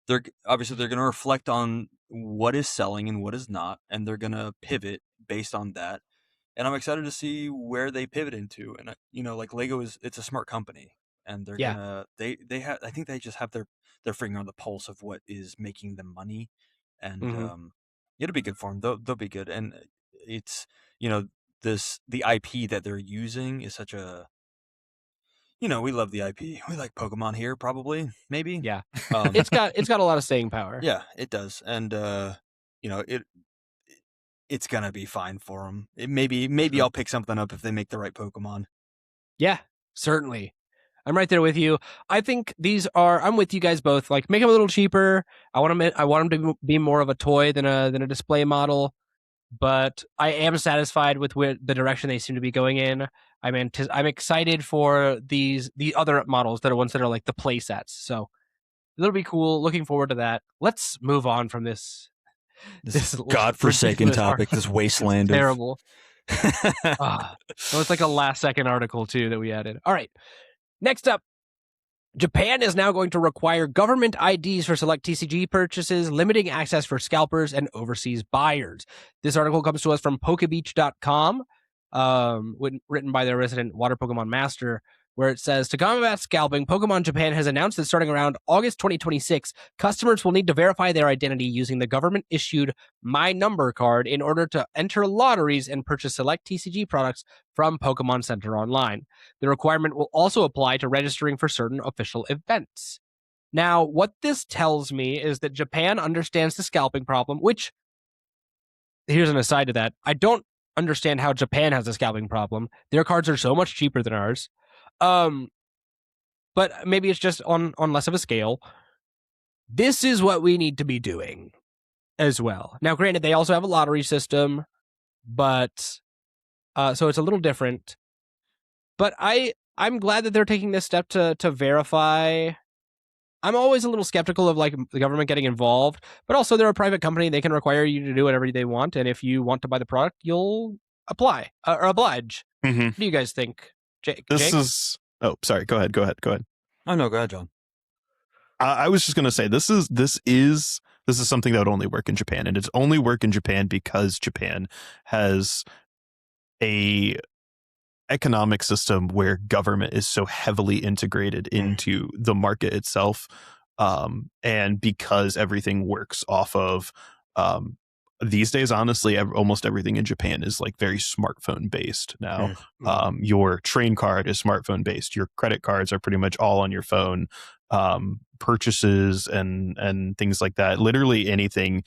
reflect on what is selling and what is not, and they're gonna pivot based on that. And I'm excited to see where they pivot into. And like Lego it's a smart company, and they're gonna I think they just have their finger on the pulse of what is making them money, and it'll be good for them. They'll be good, and it's the IP that they're using is such a we love the IP. We like Pokemon here, probably, maybe. Yeah, it's got a lot of staying power. Yeah, it does, and it's gonna be fine for them. Maybe I'll pick something up if they make the right Pokemon. Yeah, certainly. I'm right there with you. I think I'm with you guys both. Like, make them a little cheaper. I want them to be more of a toy than a display model. But I am satisfied with the direction they seem to be going in. I'm excited for the other models that are ones that are like the play sets. So it'll be cool. Looking forward to that. Let's move on from this godforsaken topic, this wasteland. Terrible. It's like a last second article too that we added. All right. Next up, Japan is now going to require government IDs for select TCG purchases, limiting access for scalpers and overseas buyers. This article comes to us from Pokebeach.com, written by their resident water Pokemon master, where it says, to combat scalping, Pokemon Japan has announced that starting around August 2026, customers will need to verify their identity using the government-issued My Number card in order to enter lotteries and purchase select TCG products from Pokemon Center Online. The requirement will also apply to registering for certain official events. Now, what this tells me is that Japan understands the scalping problem, which, here's an aside to that, I don't understand how Japan has a scalping problem. Their cards are so much cheaper than ours. But maybe it's just on less of a scale. This is what we need to be doing as well. Now, granted, they also have a lottery system, but so it's a little different. But I'm glad that they're taking this step to verify. I'm always a little skeptical of like the government getting involved, but also they're a private company. They can require you to do whatever they want, and if you want to buy the product, you'll apply or oblige. Mm-hmm. What do you guys think? Jake? Oh, sorry. Go ahead. Oh no, go ahead, John. I was just going to say this is something that would only work in Japan, and it's only work in Japan because Japan has a economic system where government is so heavily integrated into the market itself, and because everything works off of these days, honestly, almost everything in Japan is like very smartphone based now. Your train card is smartphone based. Your credit cards are pretty much all on your phone. Purchases and things like that. Literally anything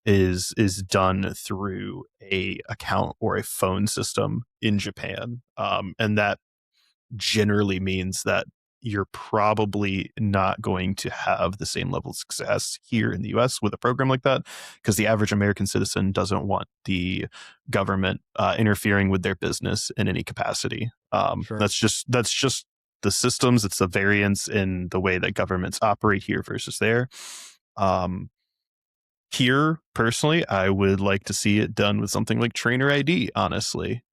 is done through a account or a phone system in Japan, and that generally means that you're probably not going to have the same level of success here in the US with a program like that, because the average American citizen doesn't want the government interfering with their business in any capacity. Sure. That's just the systems. It's the variance in the way that governments operate here versus there. Here, personally, I would like to see it done with something like Trainer ID, honestly.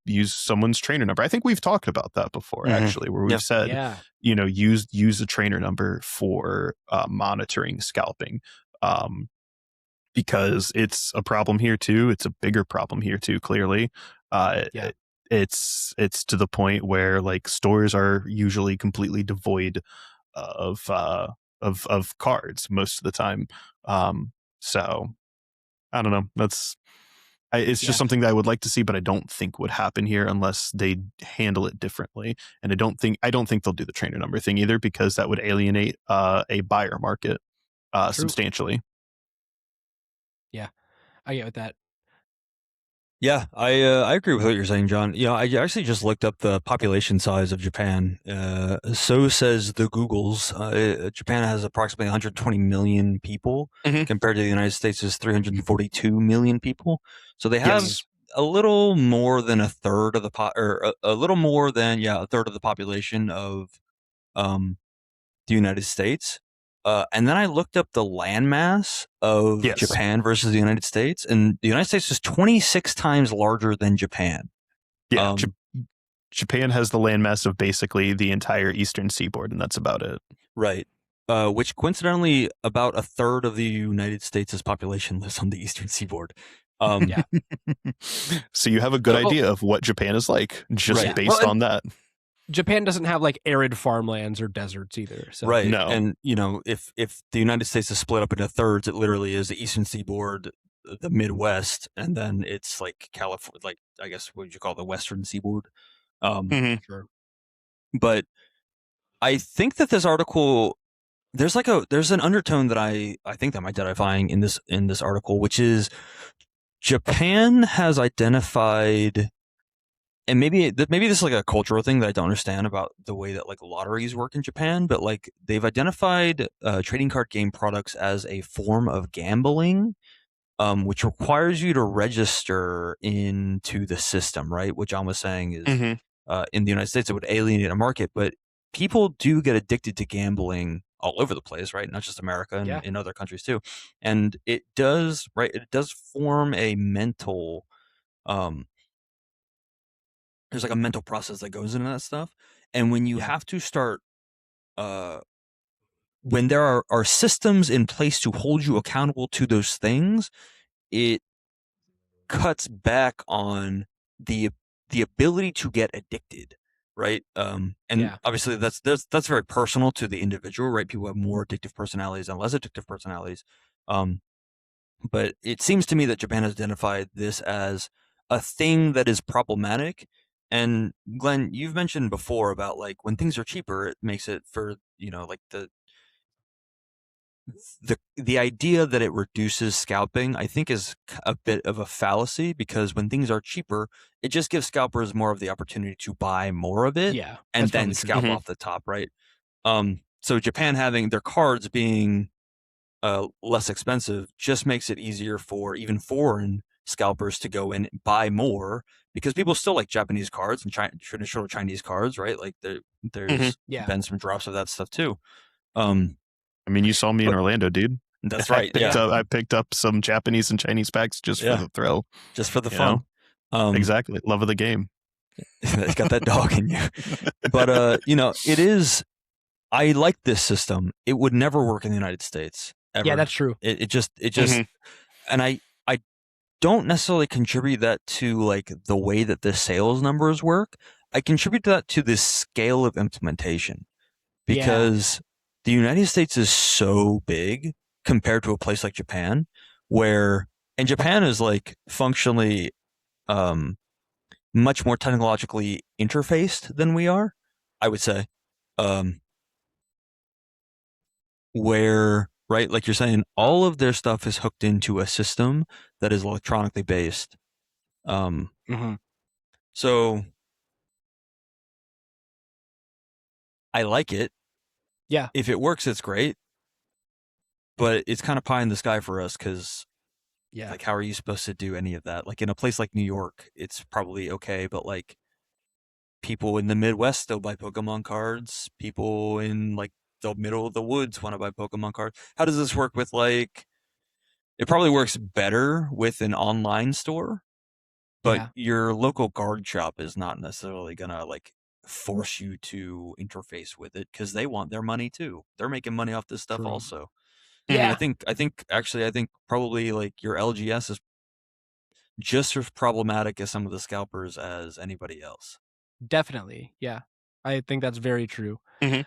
Use someone's trainer number. I think we've talked about that before, actually, where we've said, Yeah. use a trainer number for monitoring scalping. Because it's a problem here too. It's a bigger problem here too, clearly. Yeah. It's to the point where like stores are usually completely devoid of cards most of the time. So I don't know. It's Yeah. just something that I would like to see, but I don't think would happen here unless they handle it differently. And I don't think they'll do the trainer number thing either, because that would alienate a buyer market substantially. Yeah. I get with that. Yeah, I agree with what you're saying, John. I actually just looked up the population size of Japan. So says the Googles. Japan has approximately 120 million people, compared to the United States' 342 million people. So they have a little more than a third of the a little more than a third of the population of the United States. And then I looked up the landmass of Japan versus the United States, and the United States is 26 times larger than Japan. Yeah, Japan has the landmass of basically the entire eastern seaboard, and that's about it. Right. Which coincidentally, about a third of the United States' population lives on the eastern seaboard. Yeah. So you have a good idea of what Japan is like, just based on that. Japan doesn't have like arid farmlands or deserts either. So. Right. No. And, if the United States is split up into thirds, it literally is the eastern seaboard, the Midwest, and then it's like California, like, I guess, what would you call it, the western seaboard? Sure. But I think that this article, there's an undertone that I think that I'm identifying in this article, which is Japan has identified, and maybe this is like a cultural thing that I don't understand about the way that like lotteries work in Japan, but like they've identified trading card game products as a form of gambling, which requires you to register into the system, right? Which John was saying is in the United States, it would alienate a market, but people do get addicted to gambling all over the place, right? Not just America, and in other countries too. And it does form a mental, there's like a mental process that goes into that stuff. And when you have to start, when there are systems in place to hold you accountable to those things, it cuts back on the ability to get addicted, right? And obviously that's very personal to the individual, right? People have more addictive personalities and less addictive personalities. But it seems to me that Japan has identified this as a thing that is problematic. And Glenn, you've mentioned before about like when things are cheaper, it makes it for, like the idea that it reduces scalping, I think, is a bit of a fallacy, because when things are cheaper, it just gives scalpers more of the opportunity to buy more of it, and then scalp off the top, right? So Japan having their cards being less expensive just makes it easier for even foreign scalpers to go in and buy more, because people still like Japanese cards and traditional Chinese cards, right? Like there's been some drops of that stuff too. I mean, you saw me in Orlando, dude. That's right. I picked up some Japanese and Chinese packs just for the thrill, just for the fun. Exactly, love of the game. It's got that dog in you. But it is. I like this system. It would never work in the United States. Ever. Yeah, that's true. It just, and I don't necessarily contribute that to like the way that the sales numbers work. I contribute that to the scale of implementation, because the United States is so big compared to a place like Japan, and Japan is like functionally much more technologically interfaced than we are, I would say. Where, right, like you're saying, all of their stuff is hooked into a system that is electronically based. So I like it. Yeah. If it works, it's great. But it's kind of pie in the sky for us, because like, how are you supposed to do any of that? Like in a place like New York, it's probably okay, but like people in the Midwest still buy Pokemon cards. People in like the middle of the woods want to buy Pokemon cards. How does this work with like it probably works better with an online store, but Yeah. your local card shop is not necessarily gonna like force you to interface with it because they want their money too. They're making money off this stuff True. also. Yeah. I think probably like your LGS is just as problematic as some of the scalpers as anybody else. Definitely. Yeah. I think that's very true. Mhm.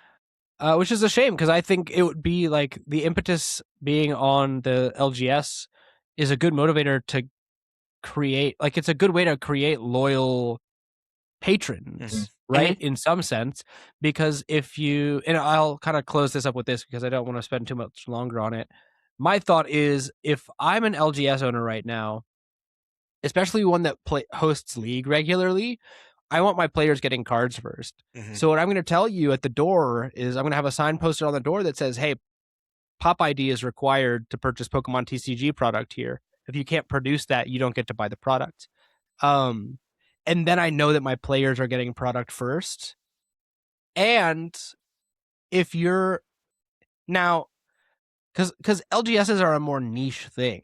Which is a shame because I think it would be like the impetus being on the LGS is a good motivator to create, like, it's a good way to create loyal patrons, right? In some sense, because if you, and I'll kind of close this up with this because I don't want to spend too much longer on it. My thought is if I'm an LGS owner right now, especially one that hosts League regularly, I want my players getting cards first. So what I'm going to tell you at the door is I'm going to have a sign posted on the door that says, hey, Pop ID is required to purchase Pokemon TCG product here. If you can't produce that, you don't get to buy the product. And then I know that my players are getting product first. And if you're now, because LGSs are a more niche thing,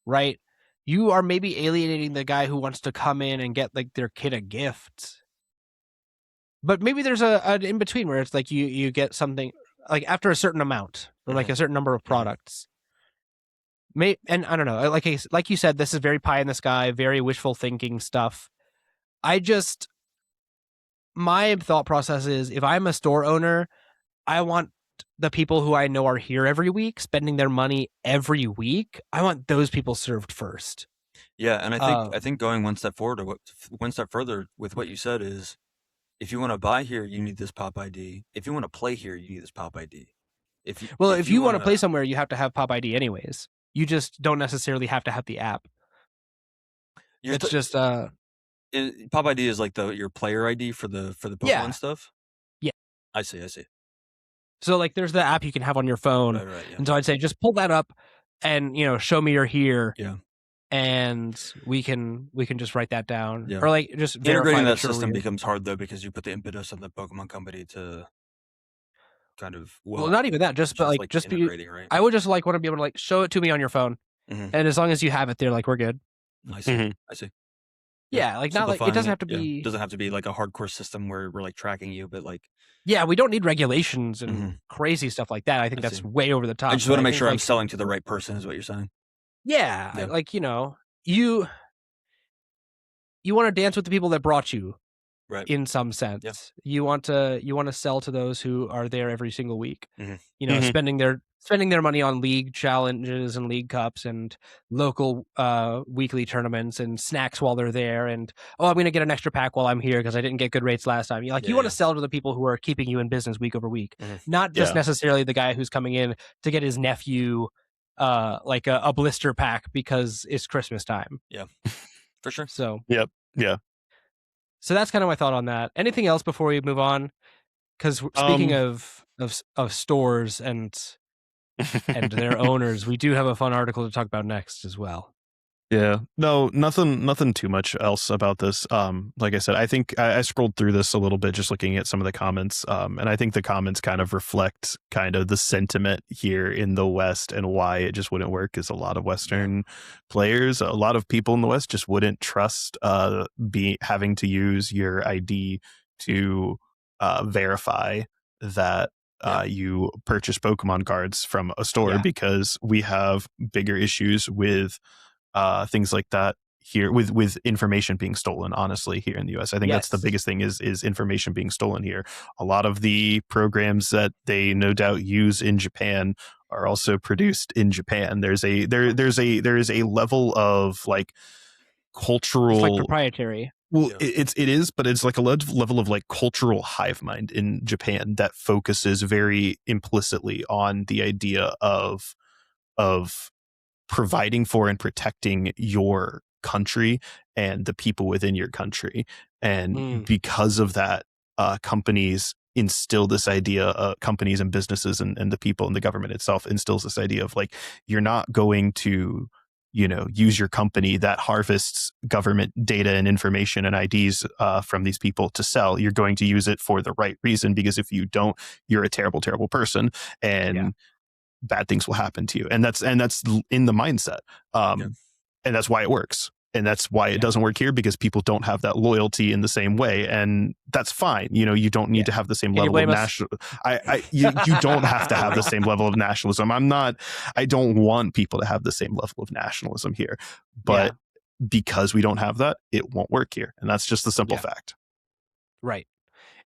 right? You are maybe alienating the guy who wants to come in and get like their kid a gift. But maybe there's an in between where it's like you get something like after a certain amount or like a certain number of products. And I don't know, like you said, this is very pie in the sky, very wishful thinking stuff. My thought process is if I'm a store owner, I want the people who I know are here every week, spending their money every week. I want those people served first. Yeah, and I think going one step further with what you said is, if you want to buy here, you need this Pop ID. If you want to play here, you need this Pop ID. If you want to play somewhere, you have to have Pop ID anyways. You just don't necessarily have to have the app. It's just Pop ID is like your player ID for the Pokemon stuff. Yeah, I see. So like, there's the app you can have on your phone, right, yeah. And so I'd say just pull that up, and show me you're here. Yeah. And we can just write that down, yeah. or like just integrating that system becomes hard though because you put the impetus on the Pokemon company to kind of well not even that, just integrating, right? I would just want to be able to like show it to me on your phone, and as long as you have it there, like we're good. I see. I see. Yeah, like not like it doesn't have to be. It doesn't have to be like a hardcore system where we're like tracking you, but like. Yeah, we don't need regulations and crazy stuff like that. I think that's way over the top. I just want to make sure I'm selling to the right person, is what you're saying. Yeah, like you want to dance with the people that brought you, right? In some sense, you want to sell to those who are there every single week. Spending their money on league challenges and league cups and local weekly tournaments and snacks while they're there. And I'm going to get an extra pack while I'm here because I didn't get good rates last time. You want to sell to the people who are keeping you in business week over week, not just necessarily the guy who's coming in to get his nephew like a blister pack because it's Christmas time. Yeah, for sure. So yeah. So that's kind of my thought on that. Anything else before we move on? Because speaking of stores and their owners, we do have a fun article to talk about next as well. Yeah, no, nothing too much else about this. Like I said, I think I scrolled through this a little bit, just looking at some of the comments. And I think the comments kind of reflect kind of the sentiment here in the West and why it just wouldn't work. Is a lot of Western players, a lot of people in the West just wouldn't trust having to use your ID to verify that you purchase Pokemon cards from a store, because we have bigger issues with things like that here with information being stolen. Honestly, here in the US, I think that's the biggest thing is information being stolen here. A lot of the programs that they no doubt use in Japan are also produced in Japan. There is a level of like cultural, it's like proprietary. Well, it is, but it's like a level of like cultural hive mind in Japan that focuses very implicitly on the idea of providing for and protecting your country and the people within your country. And because of that, companies instill this idea, companies and businesses and the people and the government itself instills this idea of like, you're not going to, use your company that harvests government data and information and IDs from these people to sell. You're going to use it for the right reason, because if you don't, you're a terrible, terrible person. And bad things will happen to you. And that's in the mindset. And that's why it works. And that's why it doesn't work here, because people don't have that loyalty in the same way. And that's fine. You don't need to have the same level of national. You don't have to have the same level of nationalism. I don't want people to have the same level of nationalism here, but because we don't have that, it won't work here. And that's just the simple fact. Right.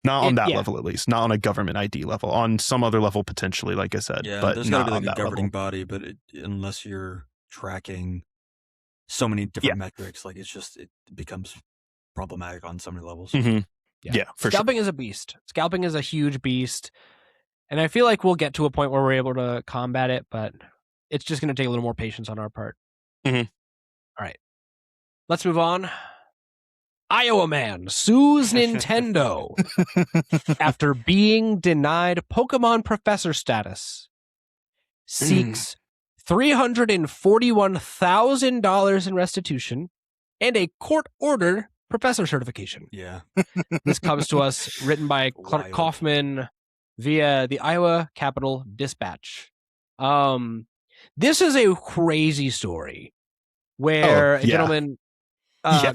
Not on that level, at least. Not on a government ID level. On some other level, potentially, like I said. Yeah, but there's got to be like a governing body, but unless you're tracking so many different metrics, like it becomes problematic on so many levels. Mm-hmm. Yeah, for Scalping is a beast. Scalping is a huge beast. And I feel like we'll get to a point where we're able to combat it, but it's just going to take a little more patience on our part. Mm-hmm. All right. Let's move on. Iowa man sues Nintendo after being denied Pokemon professor status. Seeks $341,000 in restitution and a court-ordered professor certification. Yeah. This comes to us written by Clark Kaufman via the Iowa Capitol Dispatch. This is a crazy story where a gentleman,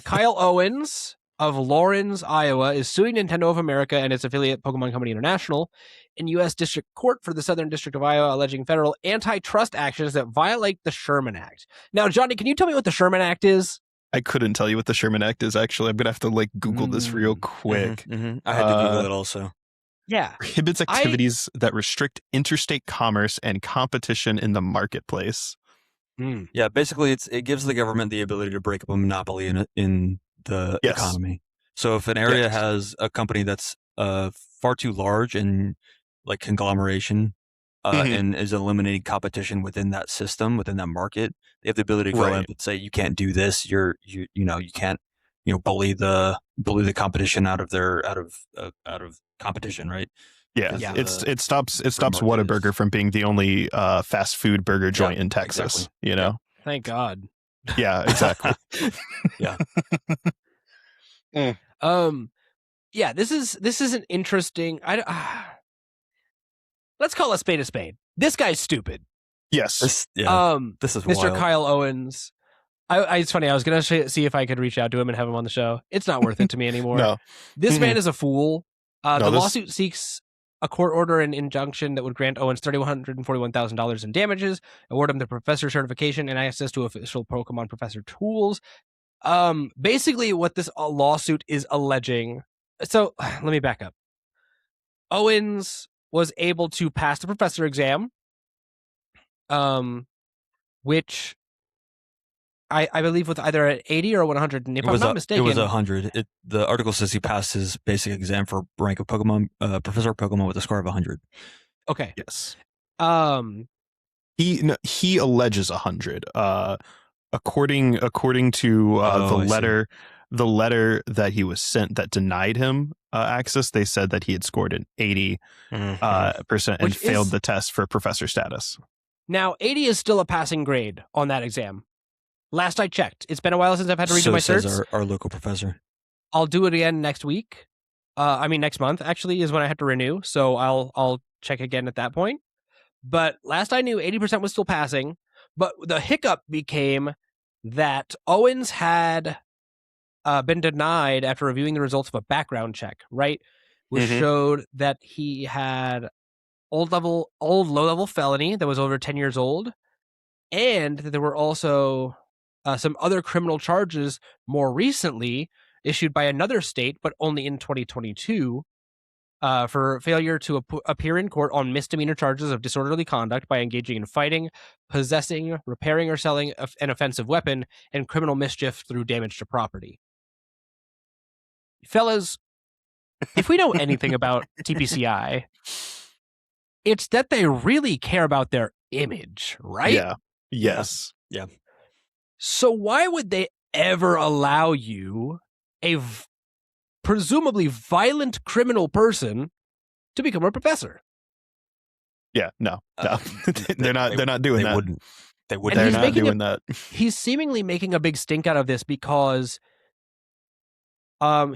Kyle Owens of Lawrence, Iowa, is suing Nintendo of America and its affiliate Pokemon Company International in U.S. District Court for the Southern District of Iowa, alleging federal antitrust actions that violate the Sherman Act. Now, Johnny, can you tell me what the Sherman Act is? I couldn't tell you what the Sherman Act is, actually. I'm going to have to Google this real quick. I had to Google it also. Yeah. Prohibits activities that restrict interstate commerce and competition in the marketplace. Yeah, basically it gives the government the ability to break up a monopoly in the economy. So if an area has a company that's far too large and conglomeration and is eliminating competition within that system, within that market, they have the ability to go in and say, you can't do this. You can't bully the competition out of competition, right? Yeah. It stops Whataburger from being the only fast food burger joint in Texas. Exactly. Thank God. Yeah, exactly. Yeah. Yeah, this is an interesting. Let's call a spade. This guy's stupid. Yes. This is Mr. wild. Kyle Owens. It's funny. I was gonna see if I could reach out to him and have him on the show. It's not worth it to me anymore. No. This man is a fool. The lawsuit seeks a court order and injunction that would grant Owens $341,000 in damages, award him the professor certification and access to official Pokemon professor tools. Basically, what this lawsuit is alleging. So let me back up. Owens was able to pass the professor exam, which I believe with either an 80 or 100. And if I'm not mistaken, it was 100. The article says he passed his basic exam for rank of Pokemon, professor of Pokemon with a score of 100. Okay. Yes. He alleges 100. According to the letter that he was sent that denied him access, they said that he had scored an 80% and failed the test for professor status. Now, 80 is still a passing grade on that exam. Last I checked. It's been a while since I've had to redo my certs. Says our local professor. I'll do it again next week. Next month actually is when I have to renew. So I'll check again at that point. But last I knew, 80% was still passing. But the hiccup became that Owens had been denied after reviewing the results of a background check, right? Which showed that he had low-level felony that was over 10 years old. And that there were also some other criminal charges more recently issued by another state, but only in 2022, for failure to appear in court on misdemeanor charges of disorderly conduct by engaging in fighting, possessing, repairing, or selling an offensive weapon, and criminal mischief through damage to property. Fellas, if we know anything about TPCI, it's that they really care about their image, right? Yeah. Yes. Yeah. So why would they ever allow you, a presumably violent criminal person, to become a professor? Yeah, no. They're not doing that. They wouldn't. They're not doing that. He's seemingly making a big stink out of this because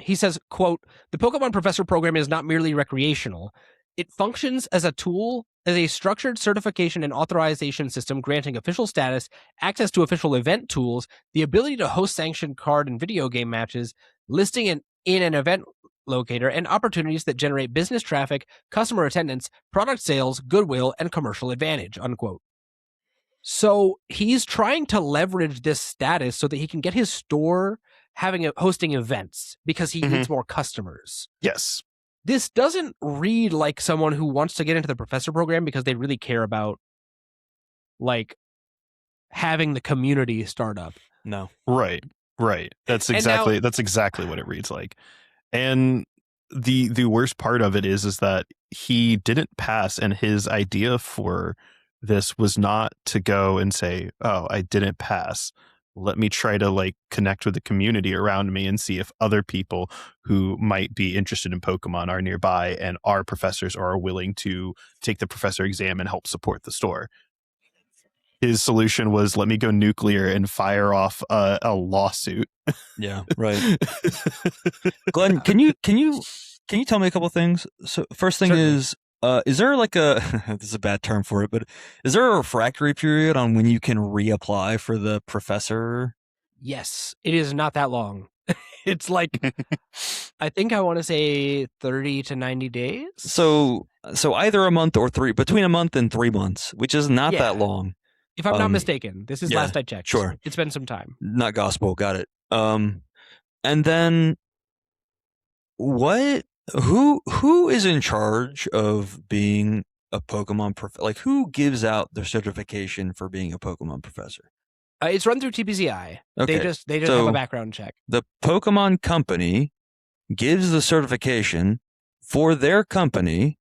he says, quote, "The Pokemon Professor program is not merely recreational. It functions as a tool, as a structured certification and authorization system granting official status, access to official event tools, the ability to host sanctioned card and video game matches, listing in an event locator, and opportunities that generate business traffic, customer attendance, product sales, goodwill, and commercial advantage, unquote. So he's trying to leverage this status so that he can get his store hosting events because he needs more customers. Yes. This doesn't read like someone who wants to get into the professor program because they really care about like having the community start up. No. Right. That's exactly what it reads like. And the worst part of it is that he didn't pass, and his idea for this was not to go and say, "Oh, I didn't pass. Let me try to like connect with the community around me and see if other people who might be interested in Pokemon are nearby and are professors or are willing to take the professor exam and help support the store." His solution was, let me go nuclear and fire off a lawsuit. Yeah, right. Glenn, can you tell me a couple things? So first thing is there like a this is a bad term for it, but is there a refractory period on when you can reapply for the professor? Yes, it is not that long. It's like I think I want to say 30 to 90 days. So either a month or between a month and 3 months, which is not that long. If I'm not mistaken, this is last I checked. Sure. It's been some time. Not gospel, got it. And then who is in charge of being a Pokemon professor? Like, who gives out the certification for being a Pokemon professor? It's run through TPCI. Okay. They just have a background check. The Pokemon company gives the certification for their company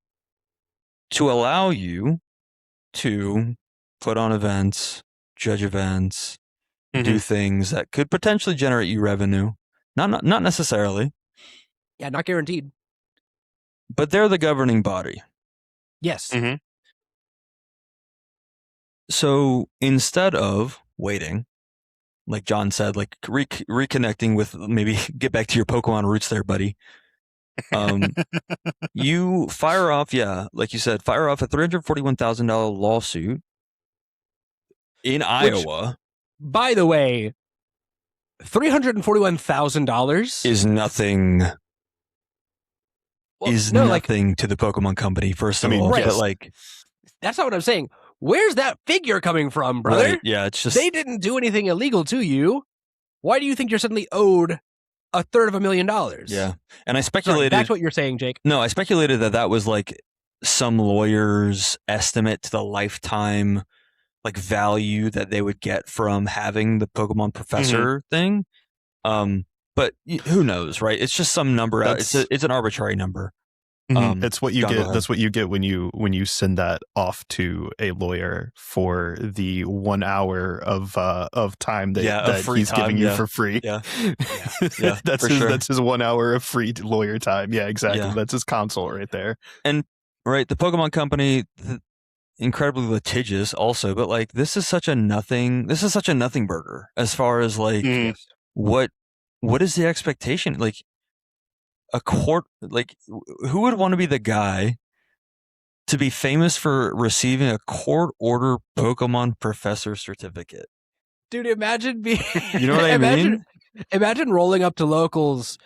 to allow you to put on events, judge events, do things that could potentially generate you revenue. Not necessarily. Yeah, not guaranteed. But they're the governing body. Yes. So instead of waiting, like John said, like reconnecting with, maybe get back to your Pokemon roots there, buddy. You fire off, like you said, a $341,000 lawsuit in Iowa. By the way, $341,000 is nothing. Well, nothing to the Pokemon company, first of all. right. But like, that's not what I'm saying. Where's that figure coming from, brother? Right, yeah, it's just they didn't do anything illegal to you. Why do you think you're suddenly owed $350,000? Yeah, and I speculated. Sorry, that's what you're saying, Jake. No, I speculated that was like some lawyer's estimate to the lifetime like value that they would get from having the Pokemon professor thing. But who knows, right? It's just some number. It's an arbitrary number. It's what you get. That's what you get when you send that off to a lawyer for the 1 hour of time that he's giving you for free. Yeah, that's his 1 hour of free lawyer time. Yeah, exactly. Yeah. That's his consult right there. And right, the Pokemon company, incredibly litigious, also, but like this is such a nothing burger as far as like what is the expectation? Like a court, like who would want to be the guy to be famous for receiving a court order Pokemon professor certificate? Dude, imagine being you know what I mean? Imagine rolling up to locals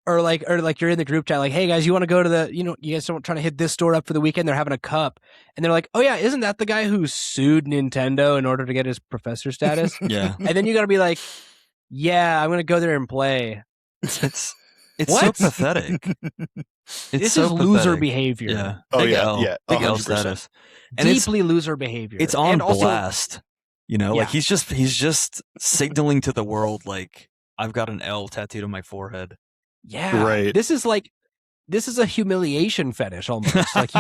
or like you're in the group chat, like, hey guys, you want to go to you guys don't trying to hit this store up for the weekend? They're having a cup, and they're like, oh yeah, isn't that the guy who sued Nintendo in order to get his professor status? Yeah. And then you got to be like, yeah, I'm gonna go there and play. It's so pathetic. This is loser behavior. Yeah. Big L status. And deeply loser behavior. It's on and blast. Like he's just signaling to the world, like, I've got an L tattooed on my forehead. Yeah. Right. This is a humiliation fetish almost. Like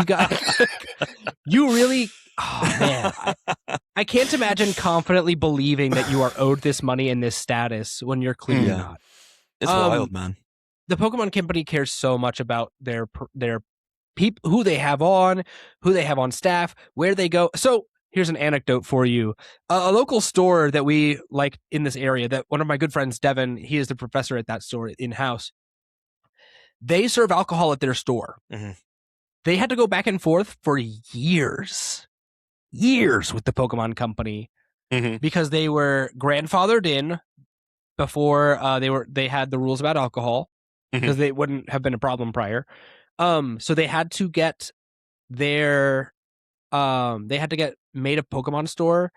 you really, oh man. I can't imagine confidently believing that you are owed this money and this status when you're clearly not. It's wild, man. The Pokemon company cares so much about their people, who they have on staff, where they go. So here's an anecdote for you. A local store that we like in this area, that one of my good friends, Devin, he is the professor at that store in-house. They serve alcohol at their store. they had to go back and forth for years with the Pokemon Company because they were grandfathered in before they had the rules about alcohol because they wouldn't have been a problem prior. So they had to get their made a Pokemon store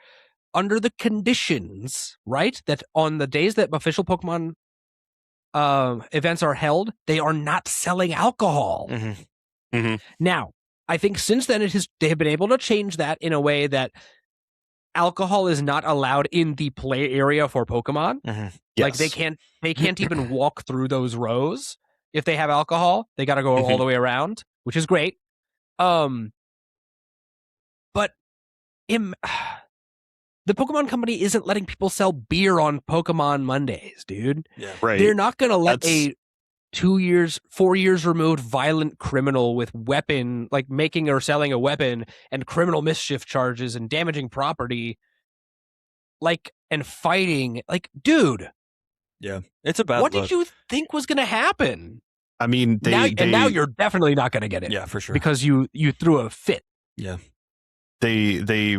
under the conditions, right? That on the days that official Pokemon events are held, they are not selling alcohol. Now, I think since then they have been able to change that in a way that alcohol is not allowed in the play area for Pokemon. Like they can't even walk through those rows if they have alcohol. They got to go all the way around, which is great. But the Pokemon Company isn't letting people sell beer on Pokemon Mondays, dude. Yeah, right. They're not going to let a 4 years removed violent criminal with weapon, like making or selling a weapon and criminal mischief charges and damaging property, like, and fighting. Like, dude. Yeah, it's a bad What look. did you think was going to happen? I mean, now you're definitely not going to get it. Yeah, for sure. Because you threw a fit. Yeah. They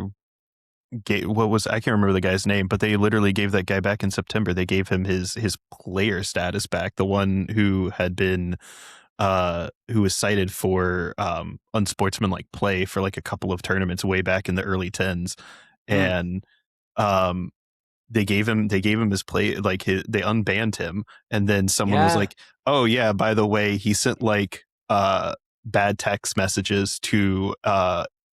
gave, I can't remember the guy's name, but they literally gave that guy back in September. They gave him his player status back. The one who had been who was cited for unsportsmanlike play for like a couple of tournaments way back in the early 10s. And they gave him his play, like they unbanned him, and then someone was like, oh yeah, by the way, he sent like bad text messages to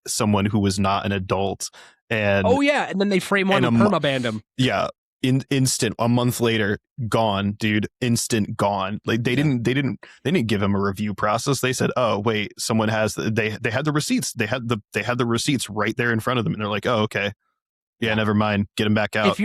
someone who was not an adult. And and then they frame one and permabanned him. Yeah, instant. A month later, gone, dude. Instant gone. Like they didn't give him a review process. They said, oh wait, someone has they had the receipts. They had the receipts right there in front of them, and they're like, oh okay, yeah, never mind, get him back out.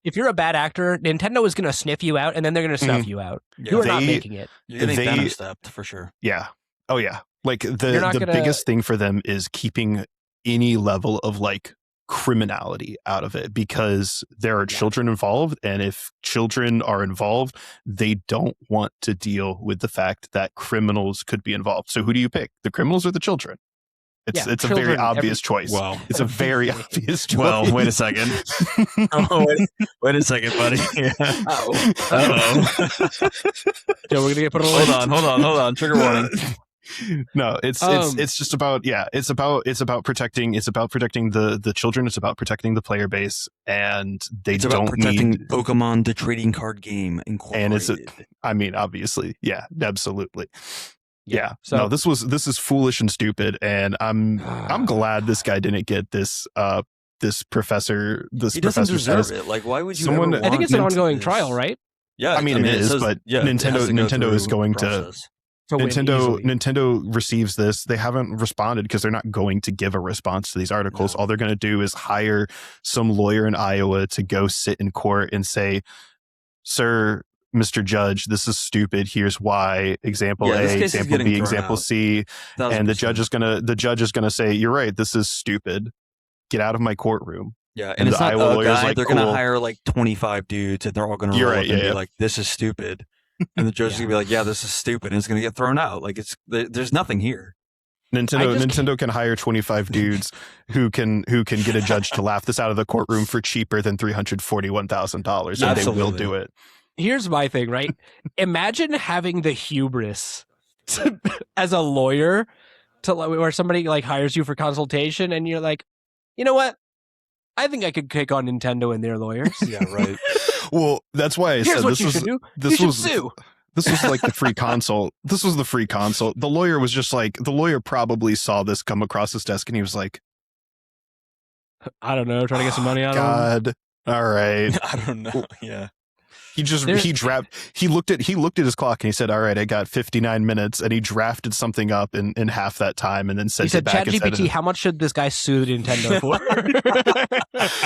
If you're a bad actor, Nintendo is going to sniff you out, and then they're going to snuff you out. Yeah. You are not making it. You're getting venom stepped for sure. Yeah. Oh yeah. Like the biggest thing for them is keeping any level of like criminality out of it, because there are children involved, and if children are involved, they don't want to deal with the fact that criminals could be involved. So who do you pick, the criminals or the children? It's a very obvious choice. Wow. It's a very obvious choice. Well, wait a second. Wait a second, buddy. Yeah. Uh-oh. Joe, we're gonna get put on. Hold on. Trigger warning. No, it's just about it's about protecting the children. It's about protecting the player base, and it's about protecting Pokemon the trading card game Incorporated. And obviously, yeah, absolutely. Yeah. So no, this is foolish and stupid, and I'm glad this guy didn't get this professor. He doesn't deserve it. Like, why would you? I think it's an ongoing trial, right? Yeah, I mean it is, but Nintendo is going to. Nintendo receives this. They haven't responded because they're not going to give a response to these articles. No. All they're going to do is hire some lawyer in Iowa to go sit in court and say, "Sir, Mr. Judge, this is stupid. Here's why. Example A, example B, example C." 1,000%. And the judge is gonna say, "You're right. This is stupid. Get out of my courtroom." Yeah, and it's not Iowa lawyers like, they're gonna hire like 25 dudes, and they're all gonna roll up and be like, "This is stupid." And the judge is gonna be like, "Yeah, this is stupid," and it's gonna get thrown out. Like there's nothing here. Nintendo can hire 25 dudes who can get a judge to laugh this out of the courtroom for cheaper than $341,000, and they will do it. Here's my thing, right? Imagine having the hubris as a lawyer where somebody like hires you for consultation, and you're like, you know what? I think I could kick on Nintendo and their lawyers. Yeah, right. Well, that's why I said this was sue. This was like the free consult. This was the free consult. The lawyer was just like, the lawyer probably saw this come across his desk, and he was like, I don't know, trying to get some money out of him. All right. I don't know. Yeah. He looked at his clock and he said, all right, I got 59 minutes, and he drafted something up in half that time, and then sent it back. He said, ChatGPT, how much should this guy sue Nintendo for?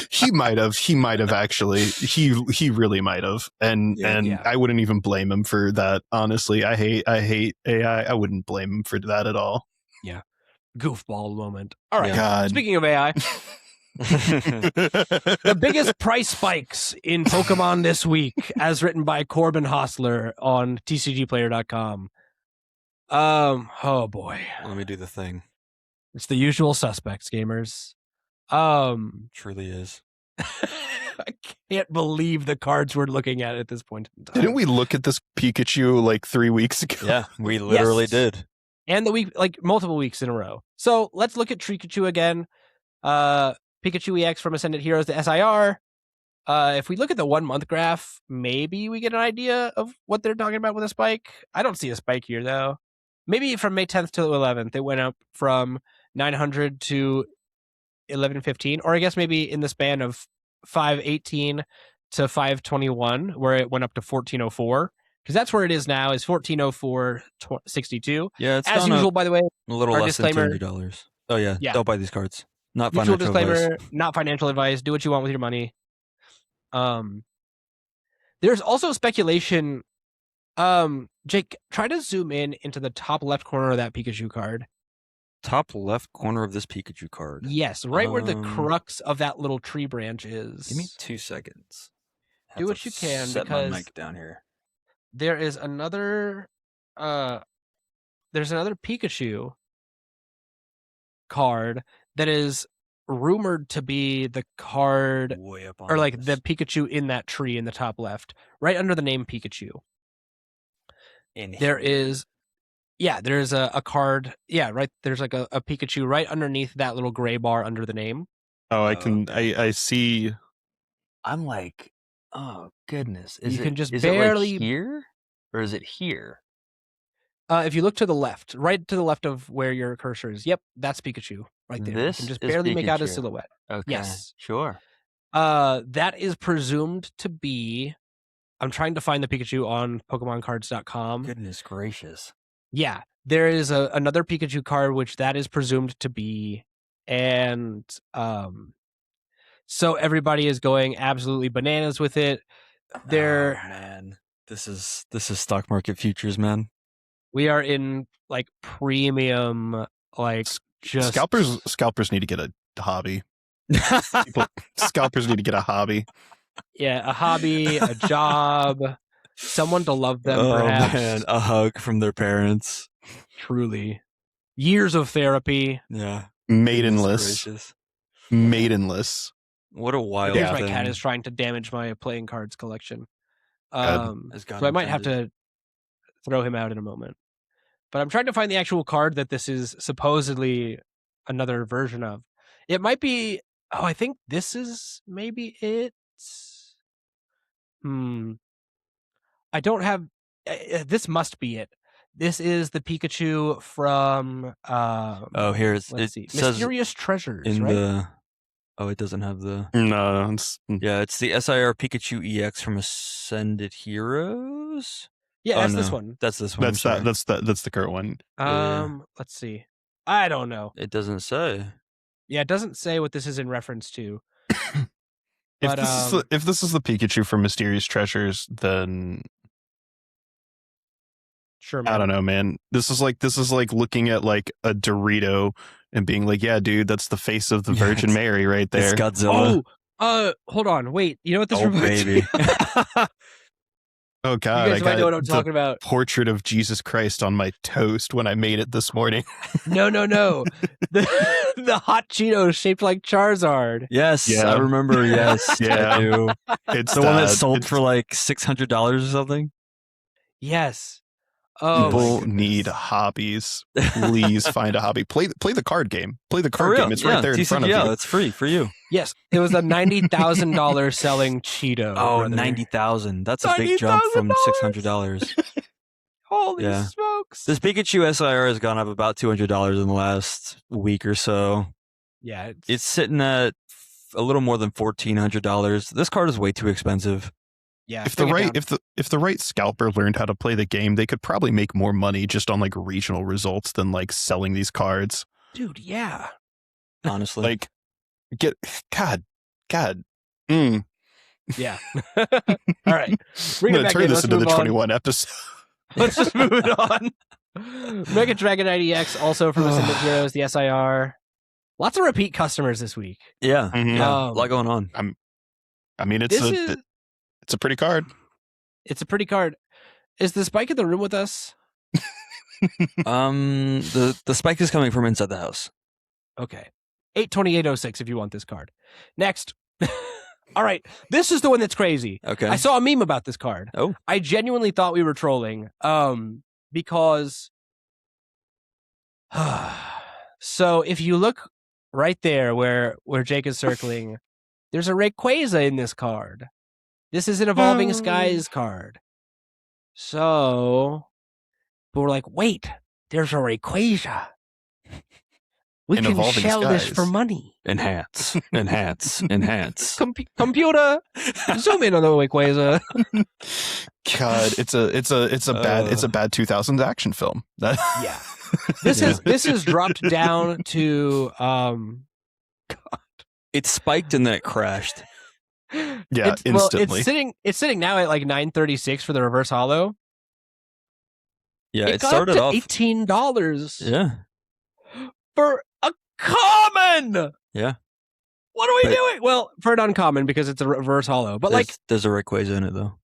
He might have actually. He really might have. And I wouldn't even blame him for that. Honestly, I hate AI. I wouldn't blame him for that at all. Yeah. Goofball moment. All right. God. Speaking of AI, the biggest price spikes in Pokemon this week, as written by Corbin Hostler on tcgplayer.com. Oh boy. Let me do the thing. It's the usual suspects, gamers. Truly is. I can't believe the cards we're looking at this point in time. Didn't we look at this Pikachu like 3 weeks ago? Yeah, we literally Yes. did. And the week, like multiple weeks in a row. So let's look at Pikachu again. Pikachu EX from Ascended Heroes to SIR. If we look at the 1 month graph, maybe we get an idea of what they're talking about with a spike. I don't see a spike here though. Maybe from May 10th to 11th, it went up from 900 to 1115, or I guess maybe in the span of 518 to 521, where it went up to 1404. Because that's where it is now, is 1404.62. Yeah, it's As gone usual, up by the way, a little our less disclaimer- than $200. Oh yeah, Yeah. don't buy these cards. Not mutual financial disclaimer, advice. not financial advice. Do what you want with your money. There's also speculation. Jake, try to zoom in into the top left corner of that Pikachu card. Top left corner of this Pikachu card. Yes, right where the Um, crux of that little tree branch is. Give me 2 seconds. Do Have what to you can, set because my mic down here. there is another there's another Pikachu card that is rumored to be the card, Way up on or like the this. Pikachu in that tree in the top left, right under the name Pikachu. In There here. is, yeah, there's a card, yeah, right, there's like a Pikachu right underneath that little gray bar under the name. Oh, I Oh, can. okay. I see. I'm like, oh goodness. You can just is barely- it like here? Or is it here? If you look to the left, right to the left of where your cursor is, yep, that's Pikachu right there. This you can just is barely make out his Pikachu. silhouette. Okay. Yes. Sure. That is presumed to be, I'm trying to find the Pikachu on PokemonCards.com. Goodness gracious. Yeah, there is another Pikachu card which that is presumed to be, and so everybody is going absolutely bananas with it. There, Oh, man. This is stock market futures, man. we are in like premium, like just Scalpers need to get a hobby. Scalpers need to get a hobby. yeah, a hobby, a job, someone to love them. Oh Perhaps man, a hug from their parents. truly, years of therapy. Yeah. Maidenless. Gracious. Maidenless. What a wild There's thing. my cat is trying to damage my playing cards collection. As God So I might have intended. to throw him out in a moment. But I'm trying to find the actual card that this is supposedly another version of. It might be. Oh, I think this is maybe it. I don't have. This must be it. This is the Pikachu from. Oh, here Let's it see. says Mysterious Treasures, in right? the. Oh, it doesn't have the. No, it's Yeah, it's the SIR Pikachu EX from Ascended Heroes. Yeah, Oh, that's this no. one. That's this one. that's sorry. that's the current one. Yeah. Let's see. I don't know. It doesn't say. Yeah, it doesn't say what this is in reference to. If But, this is the Pikachu from Mysterious Treasures, then Sure, man. I don't know, man. This is like looking at like a Dorito and being like, yeah, dude, that's the face of the Yeah, Virgin it's- Mary right there. It's Godzilla. Hold on. Wait, you know what this Oh, reminds me baby. of? Oh You god, guys I might got know what I'm the talking about. portrait of Jesus Christ on my toast when I made it this morning. No. The hot Cheetos shaped like Charizard. Yes, Yeah. I remember. Yes, Yeah. I do. It's The one that uh, sold it's- for like $600 or something. Yes. Oh, my people goodness. need hobbies. Please find a hobby. Play the card game. Play the For card real, game. It's right there in front of TCGL, you. it's free for you. Yes, it was a $90,000 selling Cheeto. Oh, brother. 90,000. That's a big jump from $90,000. $600. Holy Yeah. smokes! This Pikachu SIR has gone up about $200 in the last week or so. Yeah, It's sitting at a little more than $1,400. This card is way too expensive. yeah. If the bring it right down. if the right scalper learned how to play the game, they could probably make more money just on like regional results than like selling these cards. Dude, yeah. Honestly, Like get God. Mm. Yeah. All right. Bring I'm it gonna back turn in. this Let's into the move on. 21 episode. Let's just move it on. Mega Dragon IDX, also from Ascendant Heroes, the SIR. Lots of repeat customers this week. yeah, Mhm. yeah, a lot going on. I mean, This is it's a pretty card. it's a pretty card. Is the Spike in the room with us? The spike is coming from inside the house. Okay. 82806 if you want this card. Next. All right. This is the one that's crazy. Okay. I saw a meme about this card. Oh. I genuinely thought we were trolling. Because so if you look right there where Jake is circling, there's a Rayquaza in this card. This is an Evolving Skies card. So, but we're like, wait, there's a Rayquaza. We In can Evolving sell this Skies. for money. Enhance. Computer, zoom in on the Rayquaza. God, it's a bad 2000s action film. That Yeah, this is dropped down to It spiked and then it crashed. Yeah, instantly. It's sitting now at like $9.36 for the reverse hollow. Yeah, it got started up to off $18 Yeah. for a common. Yeah. What are we But- doing? Well, for an uncommon because it's a reverse hollow. But There's a Rayquaza in it though.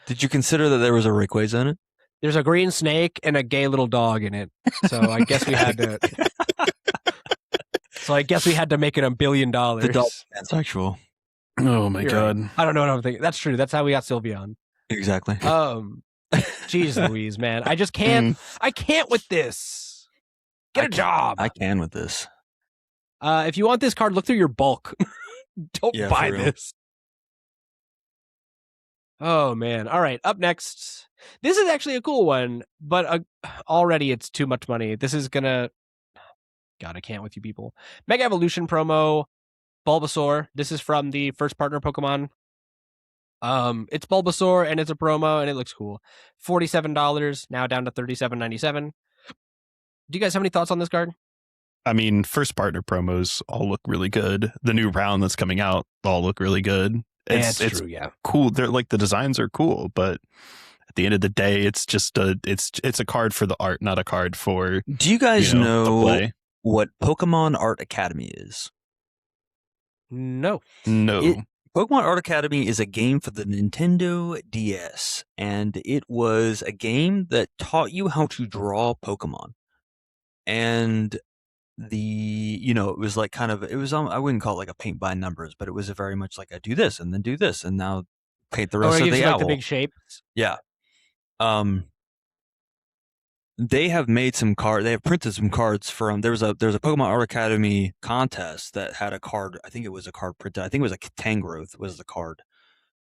Did you consider that there was a Rayquaza in it? there's a green snake and a gay little dog in it. So I guess we had to. So I guess we had to make it $1 billion. The dog pansexual. Oh my You're God. I don't know what I'm thinking. That's true. That's how we got Sylveon. Exactly. Jeez Louise, man. I just can't. I can't with this. Get a job. I can with this. If you want this card, look through your bulk. Don't Yeah, buy for real. this. Oh man. All right. Up next. This is actually a cool one, but already it's too much money. This is gonna. God, I can't with you people. Mega Evolution promo. Bulbasaur. This is from the first partner Pokemon. It's Bulbasaur and it's a promo and it looks cool. $47 now down to $37.97. Do you guys have any thoughts on this card? I mean, first partner promos all look really good. The new round that's coming out all look really good. It's true. Yeah. cool. They're like the designs are cool, but at the end of the day, it's just it's a card for the art, not a card for Do you guys the know play. what Pokemon Art Academy is? No. No. Pokemon Art Academy is a game for the Nintendo DS, and it was a game that taught you how to draw Pokemon. And it was like I wouldn't call it like a paint by numbers, but it was a very much like I do this and then do this and now paint the rest it of gives the you, owl. like the big shapes. Yeah. They have made some They have printed some cards from. There's a Pokemon Art Academy contest that had a card. I think it was a card printed. I think it was a Tangrowth was the card.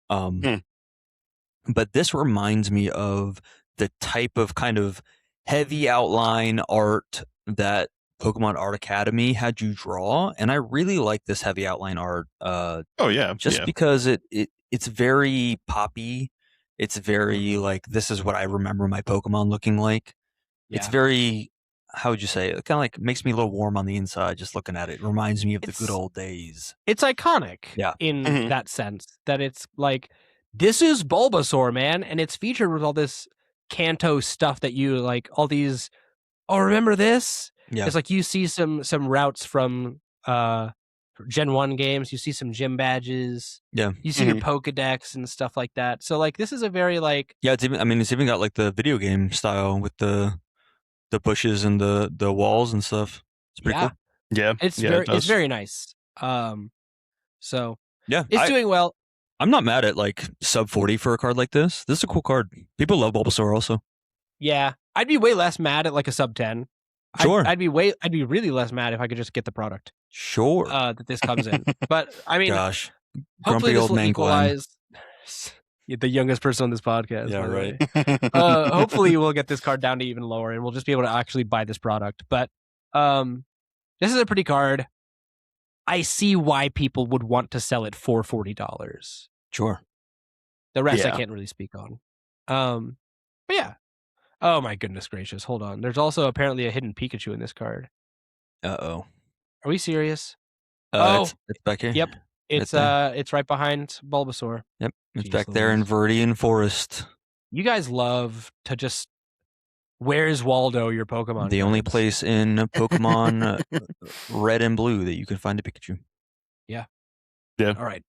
But this reminds me of the type of kind of heavy outline art that Pokemon Art Academy had you draw, and I really like this heavy outline art. Because it's very poppy. It's very like this is what I remember my Pokemon looking like. Yeah. It's very, how would you say it? Kind of like makes me a little warm on the inside just looking at it. It reminds me of the good old days. It's iconic. Yeah. In Mhm. that sense that it's like this is Bulbasaur, man, and it's featured with all this Kanto stuff that you like. All these. Oh, remember this? Yeah. It's like you see some routes from Gen 1 games. You see some gym badges. Yeah. You see your Pokedex and stuff like that. So like this is a very like Yeah, it's even got like the video game style with the bushes and the walls and stuff. It's pretty cool. Yeah. it's yeah, very it does. it's very nice. So Yeah. it's doing well. I'm not mad at like sub 40 for a card like this. This is a cool card. People love Bulbasaur also. Yeah, I'd be way less mad at like a sub 10. Sure. I'd be really less mad if I could just get the product Sure. that this comes in. But I mean, Gosh. hopefully Grumpy this old will man Glenn. equalize. You're the youngest person on this podcast. Yeah, by the right. way. Hopefully we'll get this card down to even lower, and we'll just be able to actually buy this product. But this is a pretty card. I see why people would want to sell it for $40. Sure. The rest I Yeah. can't really speak on. But yeah. Oh my goodness gracious! Hold on. There's also apparently a hidden Pikachu in this card. Uh-oh. Are we serious? It's back here. Yep. It's right behind Bulbasaur. Yep. It's Jeez back there in Louise. Viridian Forest. You guys love to just. Where's Waldo? Your Pokemon. The only cards? place in Pokemon Red and Blue that you can find a Pikachu. All right.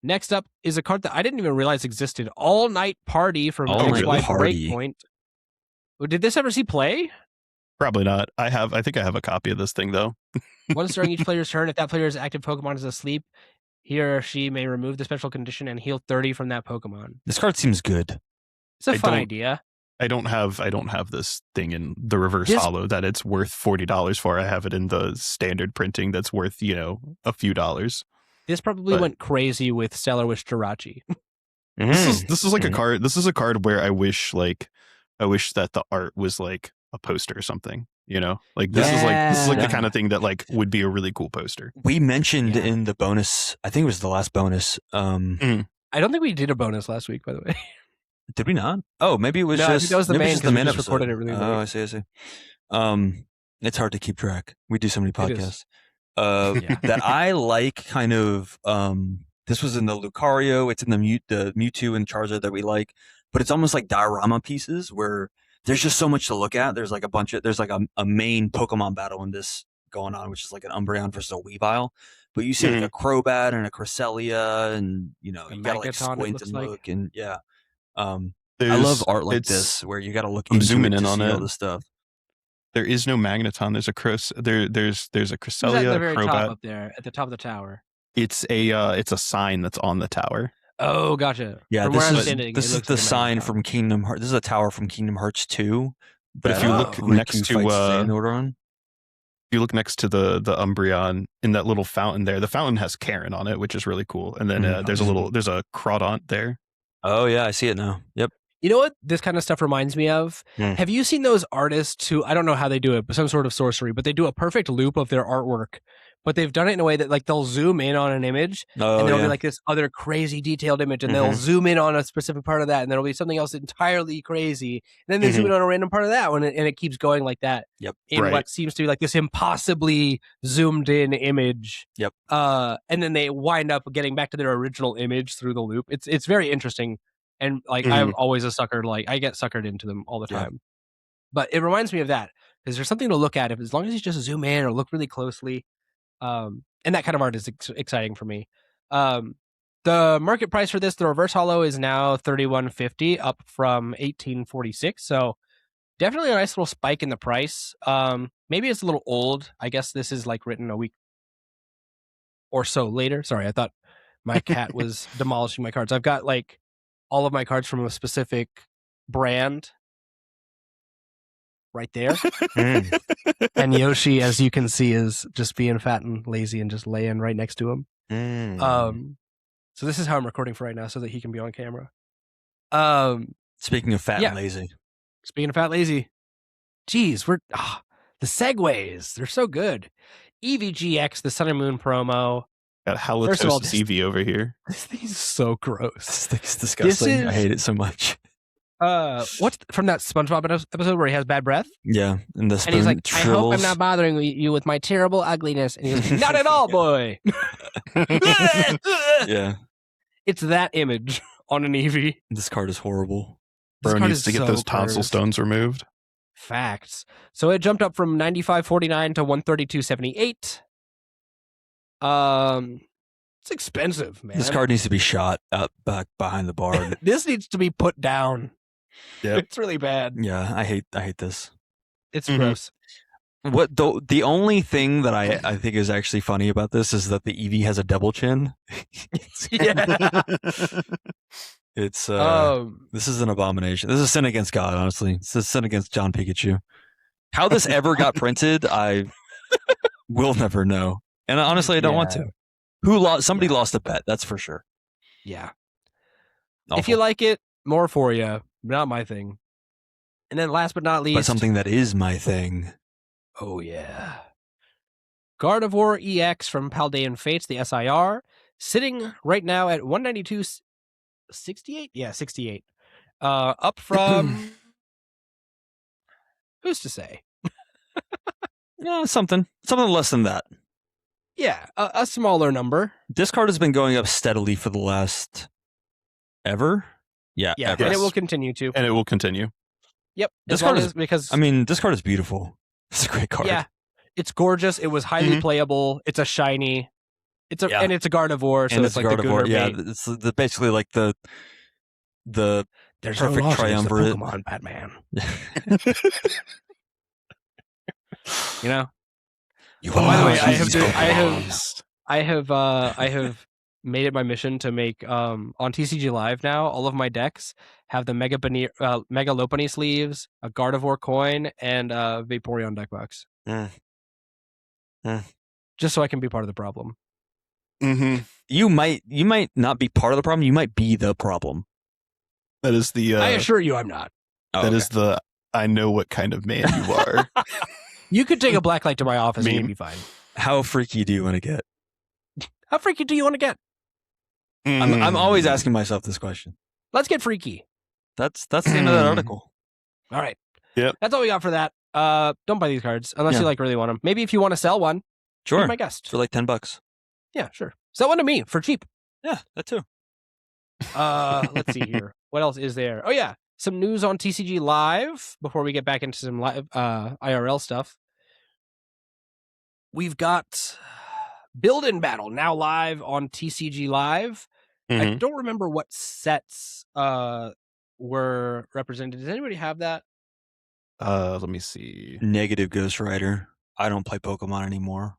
Next up is a card that I didn't even realize existed. All Night Party from All Night XY Party. Breakpoint. Did this ever see play? Probably not. I think I have a copy of this thing though. Once during each player's turn, if that player's active Pokemon is asleep, he or she may remove the special condition and heal 30 from that Pokemon. This card seems good. It's a fun idea. I don't have this thing in the reverse holo that it's worth $40 for. I have it in the standard printing that's worth, a few dollars. This probably went crazy with Stellar Wish Jirachi. This is like a card. This is a card where I wish that the art was like a poster or something. This is like the kind of thing that like would be a really cool poster. We mentioned in the bonus, I think it was the last bonus. I don't think we did a bonus last week, by the way. Did we not? Oh, maybe it was I think that was the main, the main episode. episode. Recorded it really late. Oh, I see. It's hard to keep track. We do so many podcasts. That I like kind of. This was in the Lucario. It's in the Mewtwo and Charizard that we like, but it's almost like diorama pieces where there's just so much to look at. There's like there's like a main Pokemon battle in this going on, which is like an Umbreon versus a Weavile. But you see like a Crobat and a Cresselia, and you gotta like squint and look, and I love art like this where you gotta look. I'm zooming in on all it. this stuff. There is no Magneton. There's a there's a Cresselia, at the very Crobat. top up there, at the top of the tower. It's a sign that's on the tower. Oh, gotcha. Yeah, from this is the sign from Kingdom Hearts. This is a tower from Kingdom Hearts 2. But if you look next to Xehanort, if you look next to the Umbreon in that little fountain there, the fountain has Karen on it, which is really cool. And then there's a Crawdaunt there. Oh yeah, I see it now. Yep. You know what this kind of stuff reminds me of? Have you seen those artists who, I don't know how they do it, but some sort of sorcery, but they do a perfect loop of their artwork, but they've done it in a way that like they'll zoom in on an image and there'll be like this other crazy detailed image and they'll zoom in on a specific part of that and there'll be something else entirely crazy. And then they zoom in on a random part of that one and it keeps going like that. Yep. In what seems to be like this impossibly zoomed in image. Yep. And then they wind up getting back to their original image through the loop. It's very interesting. And like I'm always a sucker, like I get suckered into them all the time. But it reminds me of that because there's something to look at as long as you just zoom in or look really closely. And that kind of art is exciting for me. The market price for this, the reverse holo, is now $31.50, up from $18.46. So definitely a nice little spike in the price. Maybe it's a little old. I guess this is like written a week or so later. Sorry, I thought my cat was demolishing my cards. I've got like all of my cards from a specific brand right there. And Yoshi, as you can see, is just being fat and lazy and just laying right next to him. So this is how I'm recording for right now so that he can be on camera. Speaking of fat and lazy. Speaking of fat lazy. Geez, the segues, they're so good. EVGX, the Sun and Moon promo. Got halitosis Eevee over here. This thing's so gross. This thing's disgusting. I hate it so much. What's from that SpongeBob episode where he has bad breath? Yeah, and he's like, I hope I'm not bothering you with my terrible ugliness. And he's like, not at all, boy. Yeah, it's that image on an Eevee. This card is horrible. Bro needs to get those tonsil stones removed. Facts. So it jumped up from $95.49 to $132.78. It's expensive, man. This card needs to be shot out back behind the bar. This needs to be put down. Yeah, it's really bad. Yeah, I hate this. It's gross. What the only thing that I think is actually funny about this is that the Eevee has a double chin. Yeah. It's this is an abomination. This is a sin against God, honestly. It's a sin against John Pikachu. How this ever got printed, I will never know. And honestly, I don't want to. Who lost? Somebody lost a bet. That's for sure. Yeah. Awful. If you like it, more for you. Not my thing. And then last but not least, but something that is my thing. Oh yeah. Gardevoir EX from Paldean Fates, the SIR, sitting right now at 192.68. Yeah, 68. Up from who's to say? Yeah, something less than that. Yeah, a smaller number. This card has been going up steadily for the last ever. Yeah, ever. And it will continue to. And it will continue. Yep. This card is because this card is beautiful. It's a great card. Yeah, it's gorgeous. It was highly playable. It's a shiny. And it's a Gardevoir, so and it's like Gardevoir. the Yeah, it's basically like the There's Perfect no laws against the triumvirate. Pokemon, Batman. You know. By the way, I have made it my mission to make on TCG Live now. All of my decks have the Mega Lopunny sleeves, a Gardevoir coin, and a Vaporeon deck box. Just so I can be part of the problem. Mm-hmm. You might not be part of the problem. You might be the problem. That is the. I assure you, I'm not. That is the. I know what kind of man you are. You could take a blacklight to my office and Meme. you'd be fine. How freaky do you want to get? How freaky do you want to get? I'm always asking myself this question. Let's get freaky. That's the end of that article. All right. Yep. That's all we got for that. Don't buy these cards unless you really want them. Maybe if you want to sell one, Sure. be my guest. For like $10. Yeah, sure. Sell one to me for cheap. Yeah, that too. Let's see here. What else is there? Oh yeah, some news on TCG Live before we get back into some live IRL stuff. We've got Build and Battle now live on TCG Live. I don't remember what sets were represented. Does anybody have that? Let me see. Negative Ghost Rider. I don't play Pokemon anymore.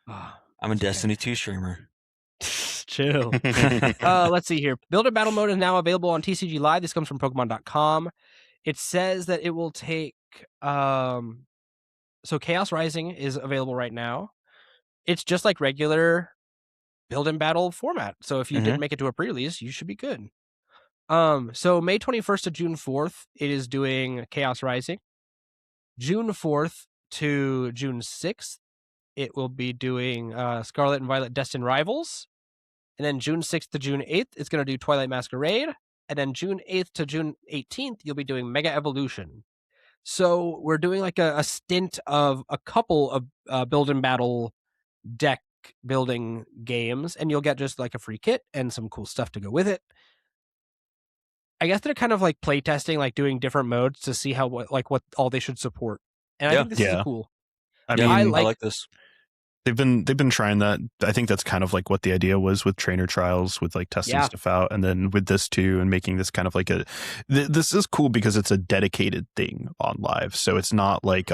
I'm a Destiny 2 streamer. Chill. Let's see here. Build and Battle mode is now available on TCG Live. This comes from Pokemon.com. It says that it will take so Chaos Rising is available right now. It's just like regular Build and Battle format. So if you didn't make it to a pre-release, you should be good. So May 21st to June 4th, it is doing Chaos Rising. June 4th to June 6th, it will be doing Scarlet and Violet Destined Rivals. And then June 6th to June 8th, it's going to do Twilight Masquerade. And then June 8th to June 18th, you'll be doing Mega Evolution. So we're doing like a stint of a couple of Build and Battle deck building games, and you'll get just like a free kit and some cool stuff to go with it. I guess they're kind of like play testing, like doing different modes to see what all they should support. And I think this is cool. I mean, I like this. They've been trying that. I think that's kind of like what the idea was with trainer trials, with like testing stuff out, and then with this too, and making this kind of like this is cool because it's a dedicated thing on live. So it's not like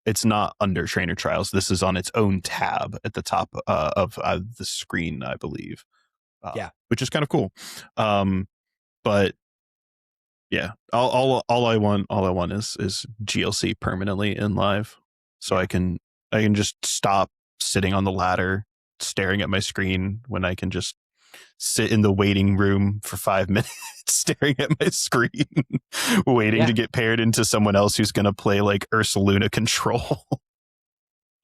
it's not under trainer trials. This is on its own tab at the top of the screen, I believe. Which is kind of cool. But yeah, all I want is GLC permanently in live, so I can just stop sitting on the ladder staring at my screen when I can just sit in the waiting room for 5 minutes staring at my screen waiting to get paired into someone else who's going to play like Ursaluna Control.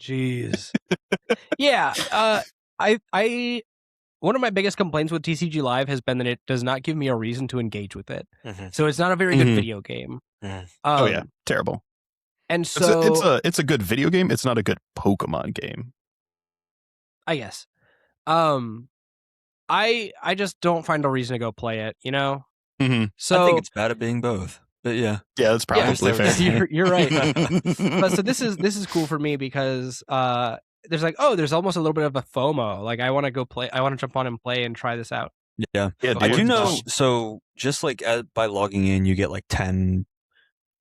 Jeez. Yeah. I one of my biggest complaints with TCG Live has been that it does not give me a reason to engage with it. So it's not a very good video game. Oh yeah, terrible. And so it's a good video game. It's not a good Pokemon game, I guess. I just don't find a reason to go play it, you know? So I think it's bad at being both. But yeah, that's probably fair. You're right. But so this is cool for me because there's like, there's almost a little bit of a FOMO. Like I want to go play. I want to jump on and play and try this out. Yeah. I do know. So just like by logging in, you get like 10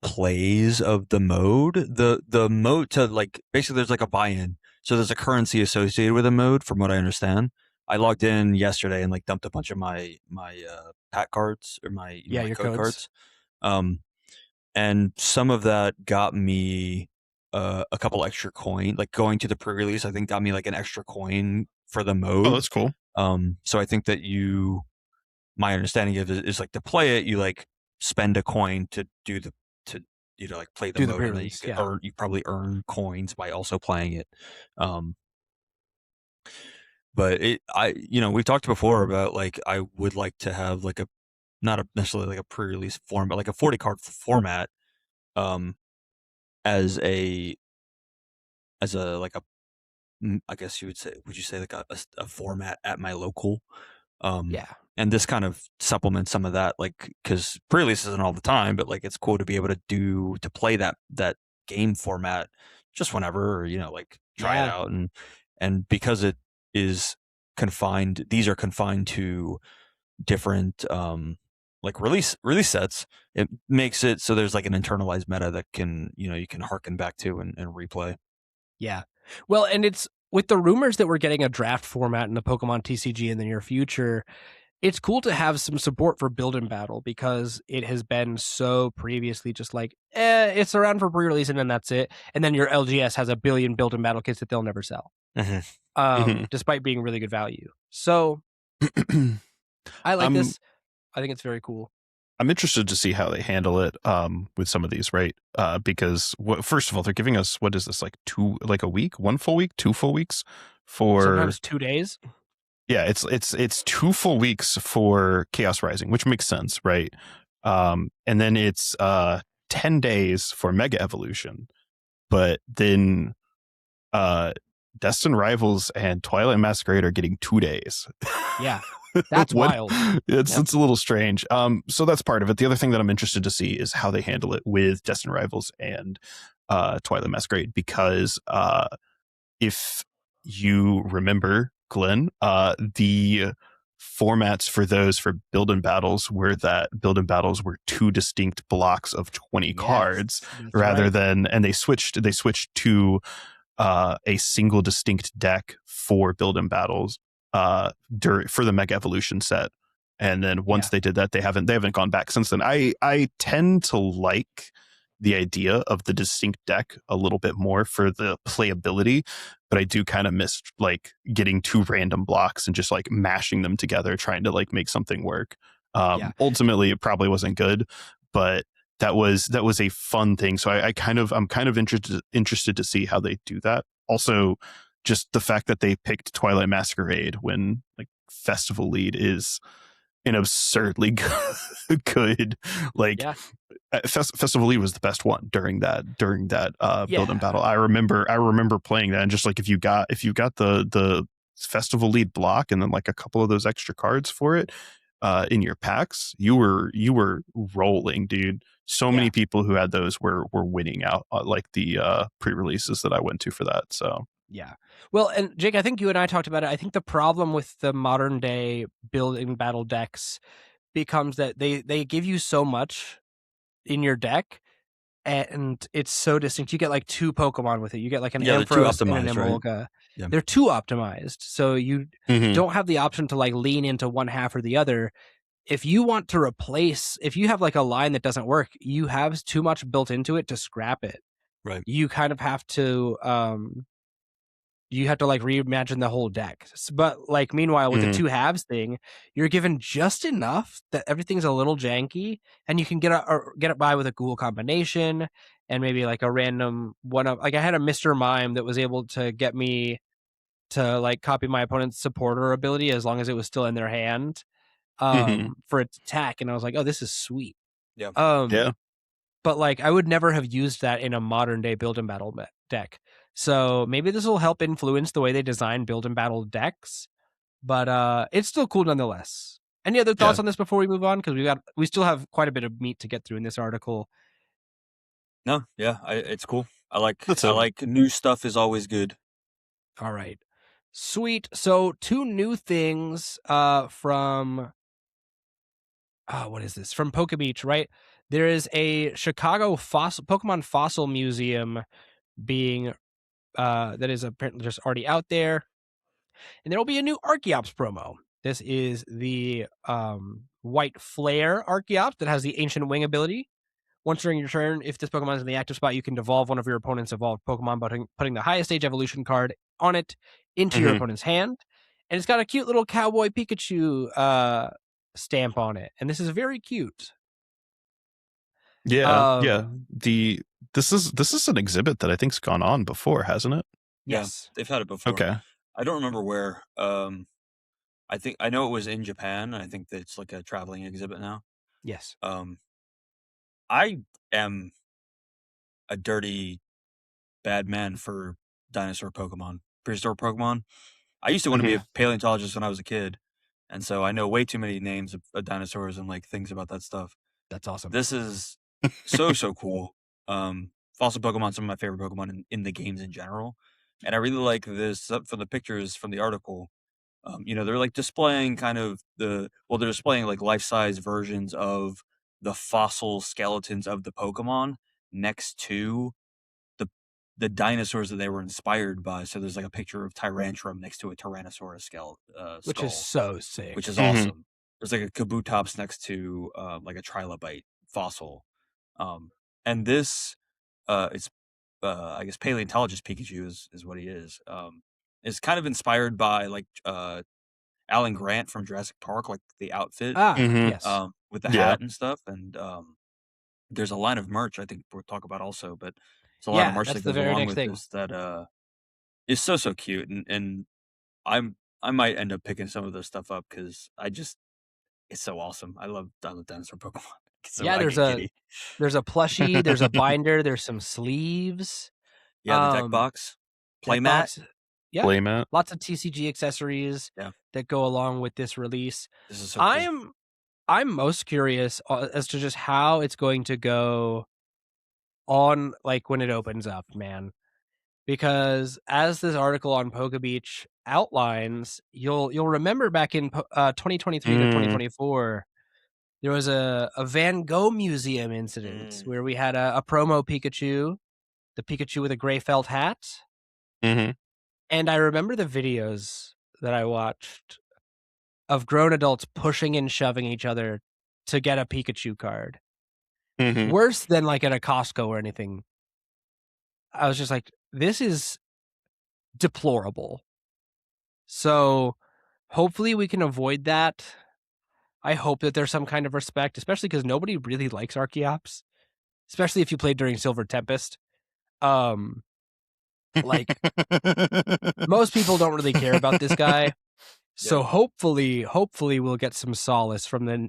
plays of the mode. The mode to like basically there's like a buy-in. So there's a currency associated with a mode, from what I understand. I logged in yesterday and like dumped a bunch of my pack cards or my your code codes. cards. And some of that got me a couple extra coin. Like going to the pre-release, I think got me like an extra coin for the mode. Oh, that's cool. So I think that my understanding of it is like to play it, you like spend a coin to do like play the mode, and then you probably earn coins by also playing it. But we've talked before about like I would like to have like not necessarily like a pre-release form, but like a 40 card format, as a like a, I guess would you say like a format at my local, and this kind of supplements some of that, like because pre-release isn't all the time, but like it's cool to be able to play that game format just whenever, or like try it out, and because it is confined, these are confined to different like release sets, it makes it so there's like an internalized meta that can, you can harken back to and replay. Yeah. Well, and it's with the rumors that we're getting a draft format in the Pokemon TCG in the near future, it's cool to have some support for build and battle because it has been so previously just like, it's around for pre-release and then that's it. And then your LGS has a billion build and battle kits that they'll never sell, despite being really good value. So I like this. I think it's very cool. I'm interested to see how they handle it with some of these, right? Because first of all, they're giving us, what is this, like a week, 1 full week, 2 full weeks for sometimes 2 days. Yeah, it's 2 full weeks for Chaos Rising, which makes sense, right? And then it's 10 days for Mega Evolution, but then Destined Rivals and Twilight Masquerade are getting 2 days. Yeah. That's wild. It's a little strange. So that's part of it. The other thing that I'm interested to see is how they handle it with Destined Rivals and Twilight Masquerade, because if you remember, Glenn, the formats for those for build and battles were that build and battles were 2 distinct blocks of 20 cards rather than, and they switched to a single distinct deck for build and battles for the Mega Evolution set. And then once they did that, they haven't gone back since then. I tend to like the idea of the distinct deck a little bit more for the playability, but I do kind of miss like getting 2 random blocks and just like mashing them together, trying to like make something work. Ultimately, it probably wasn't good, but that was a fun thing. So I'm kind of interested to see how they do that. Also, just the fact that they picked Twilight Masquerade when like Festival Lead is an absurdly good like Festival Lead was the best one during that build and battle. I remember playing that, and just like if you got the Festival Lead block and then like a couple of those extra cards for it in your packs, you were rolling, dude. So many people who had those were winning out like the pre-releases that I went to for that. So yeah. Well, and Jake, I think you and I talked about it. I think the problem with the modern day building battle decks becomes that they give you so much in your deck, and it's so distinct. You get like 2 Pokemon with it. You get like an Ampharos and an Emolga. Right? They're too optimized, so you don't have the option to like lean into one half or the other. If you want to replace, if you have like a line that doesn't work, you have too much built into it to scrap it. Right. You kind of have to like reimagine the whole deck. But like meanwhile with the 2 halves thing, you're given just enough that everything's a little janky, and you can get it by with a ghoul combination and maybe like a random one of, like I had a Mr. Mime that was able to get me to like copy my opponent's supporter ability as long as it was still in their hand for its attack, and I was like, oh, this is sweet. But like I would never have used that in a modern day build and battle deck. So maybe this will help influence the way they design build and battle decks, but it's still cool nonetheless. Any other thoughts on this before we move on? Because we still have quite a bit of meat to get through in this article. No, it's cool. I like new stuff is always good. All right, sweet. So 2 new things from what is this? From Pokebeach, right? There is a Chicago Pokemon Fossil Museum being that is apparently just already out there, and there will be a new Archeops promo. This is the White Flare Archeops that has the Ancient Wing ability. Once during your turn, if this Pokemon is in the active spot, you can devolve one of your opponent's evolved Pokemon by putting the highest stage evolution card on it into your opponent's hand. And it's got a cute little Cowboy Pikachu stamp on it, and this is very cute. This is an exhibit that I think's gone on before, hasn't it? Yes, they've had it before. Okay, I don't remember where. I know it was in Japan. I think that it's like a traveling exhibit now. Yes. I am a dirty bad man for dinosaur Pokemon, prehistoric Pokemon. I used to want to be a paleontologist when I was a kid, and so I know way too many names of dinosaurs and like things about that stuff. That's awesome. This is so cool. Fossil Pokemon, some of my favorite Pokemon in the games in general, and I really like this from the pictures from the article. They're like displaying they're displaying like life-size versions of the fossil skeletons of the Pokemon next to the dinosaurs that they were inspired by. So there's like a picture of Tyrantrum next to a Tyrannosaurus which is skull, so sick. which is Mhm. awesome. There's like a Kabutops next to like a Trilobite fossil, and this it's I guess paleontologist Pikachu is what he is kind of inspired by like Alan Grant from Jurassic Park, like the outfit Mhm. Yes. with the Yeah. hat and stuff, and there's a line of merch I think we'll talk about also, but there's a line of Yeah, merch that's that the goes very along next with thing. this that is so cute, and I might end up picking some of this stuff up because it's so awesome. I love dinosaur Pokemon. So Yeah, I get giddy. there's a plushie, there's a binder, there's some sleeves, Yeah, the deck box, deck playmat. box. Yeah, Playmat. lots of TCG accessories Yeah, that go along with this release. this is so cool. I'm most curious as to just how it's going to go on, like when it opens up, man. Because as this article on Poke Beach outlines, you'll remember back in 2023 to Mm. 2024, there was a Van Gogh museum incident where we had a promo Pikachu, the Pikachu with a gray felt hat. Mhm. And I remember the videos that I watched of grown adults pushing and shoving each other to get a Pikachu card. Mhm. Worse than like at a Costco or anything. I was just like, this is deplorable. So hopefully we can avoid that. I hope that there's some kind of respect, especially because nobody really likes Archeops, especially if you played during Silver Tempest. Like most people don't really care about this guy. So hopefully we'll get some solace from the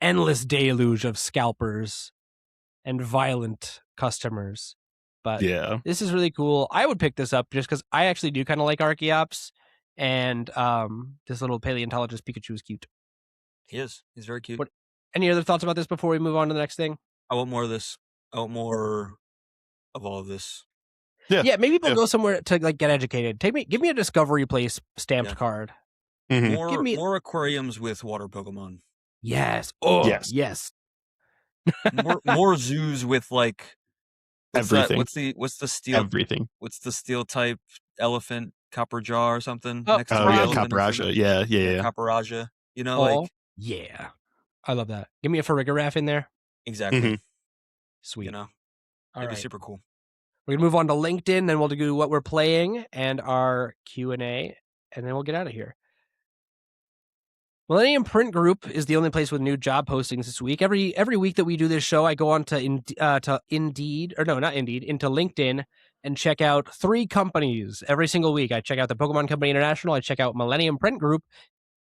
endless deluge of scalpers and violent customers. But Yeah. this is really cool. I would pick this up just because I actually do kind of like Archeops, and this little paleontologist Pikachu is cute. He is. He's very cute. What? Any other thoughts about this before we move on to the next thing? I want more of this. I want more of all of this. Yeah, maybe people Yeah. go somewhere to like get educated. Give me a Discovery Place stamped Yeah. card. Mhm. Give me More aquariums with water Pokemon. yes. Oh Yes. yes. More zoos with like Everything. What's the steel Everything. what's the steel type elephant copper jaw or something Oh, next to Oh the yeah, elephant? Capraja. Yeah. Capparaja. Oh yeah. I love that. Give me a Farigiraf in there. Exactly. Mhm. Sweet. All All right. right. Super cool. We're gonna move on to LinkedIn, then we'll do what we're playing and our Q&A, and then we'll get out of here. Millennium Print Group is the only place with new job postings this week. Every week that we do this show, I go on to Indeed, or no, not Indeed, into LinkedIn and check out 3 companies every single week. I check out the Pokemon Company International. I check out Millennium Print Group,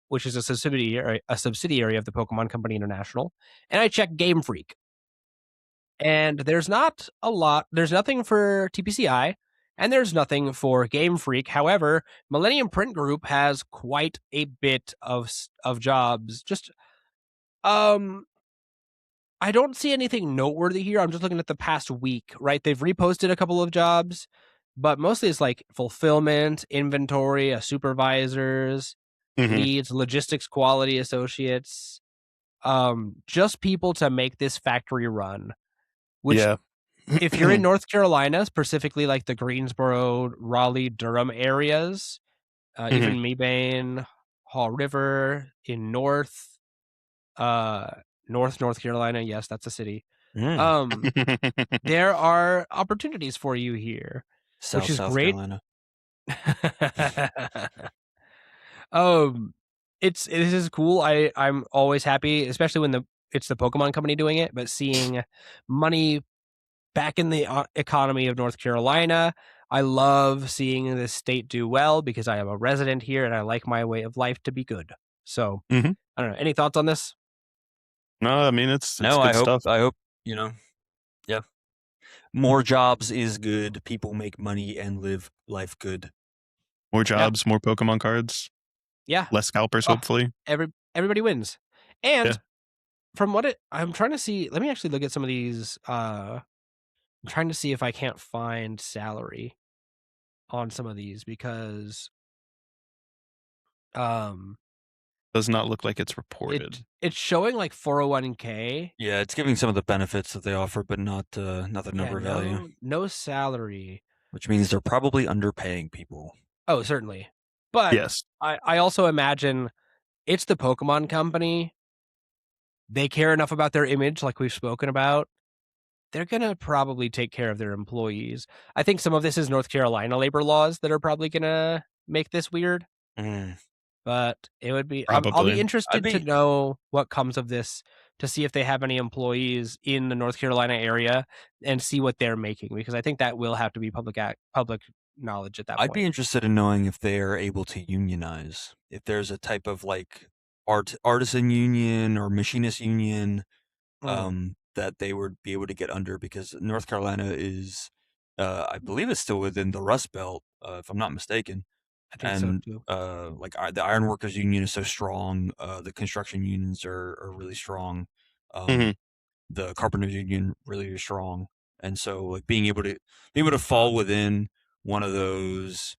which is a subsidiary of the Pokemon Company International, and I check Game Freak. And there's nothing for TPCI, and there's nothing for Game Freak. However, Millennium Print Group has quite a bit of jobs. Just I don't see anything noteworthy here. I'm just looking at the past week, right? They've reposted a couple of jobs, but mostly it's like fulfillment, inventory, supervisors, Mhm. leads, logistics, quality associates, just people to make this factory run. Which, Yeah. if you're in North Carolina, specifically like the Greensboro, Raleigh, Durham areas, even Mebane, Haw River in North Carolina, yes, that's a city. There are opportunities for you here, which is South great. Carolina. This is cool. I'm always happy, especially when it's the Pokemon Company doing it, but seeing money back in the economy of North Carolina. I love seeing this state do well because I am a resident here and I like my way of life to be good. So, Mhm. I don't know. Any thoughts on this? No, I mean it's No, good stuff. I hope yeah. More jobs is good. People make money and live life good. More jobs, more Pokemon cards, Yeah. less scalpers, Oh, hopefully. Everybody wins. And Yeah. from I'm trying to see, let me actually look at some of these. I'm trying to see if I can't find salary on some of these because Does not look like it's reported. It's showing like 401k. Yeah, it's giving some of the benefits that they offer, but not the number value, no salary. which means they're probably underpaying people. Oh, certainly. But Yes. I also imagine it's the Pokemon company. They care enough about their image, like we've spoken about. They're going to probably take care of their employees. I think some of this is North Carolina labor laws that are probably going to make this weird. But it would be, I'll Probably. be interested to know what comes of this, to see if they have any employees in the North Carolina area and see what they're making, because I think that will have to be public knowledge at that point. I'd be interested in knowing if they are able to unionize, if there's a type of like artisan union or machinist union that they would be able to get under, because North Carolina is, I believe it's still within the Rust Belt, if I'm not mistaken. I think so too. Like the ironworkers union is so strong. The construction unions are really strong. The carpenters union really is strong. And so like being able to fall within one of those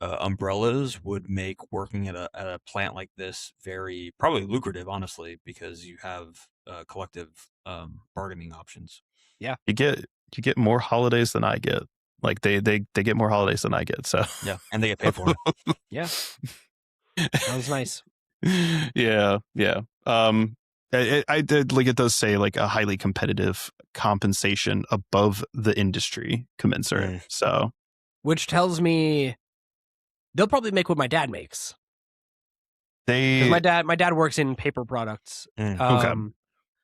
umbrellas would make working at a plant like this very probably lucrative, honestly, because you have collective bargaining options. Yeah, you get more holidays than I get. Like they get more holidays than I get. So yeah, and they get paid for them. Yeah, sounds nice. Yeah. I did like, it does say like a highly competitive compensation above the industry commensurate. So, which tells me they'll probably make what my dad makes. My dad works in paper products. Okay.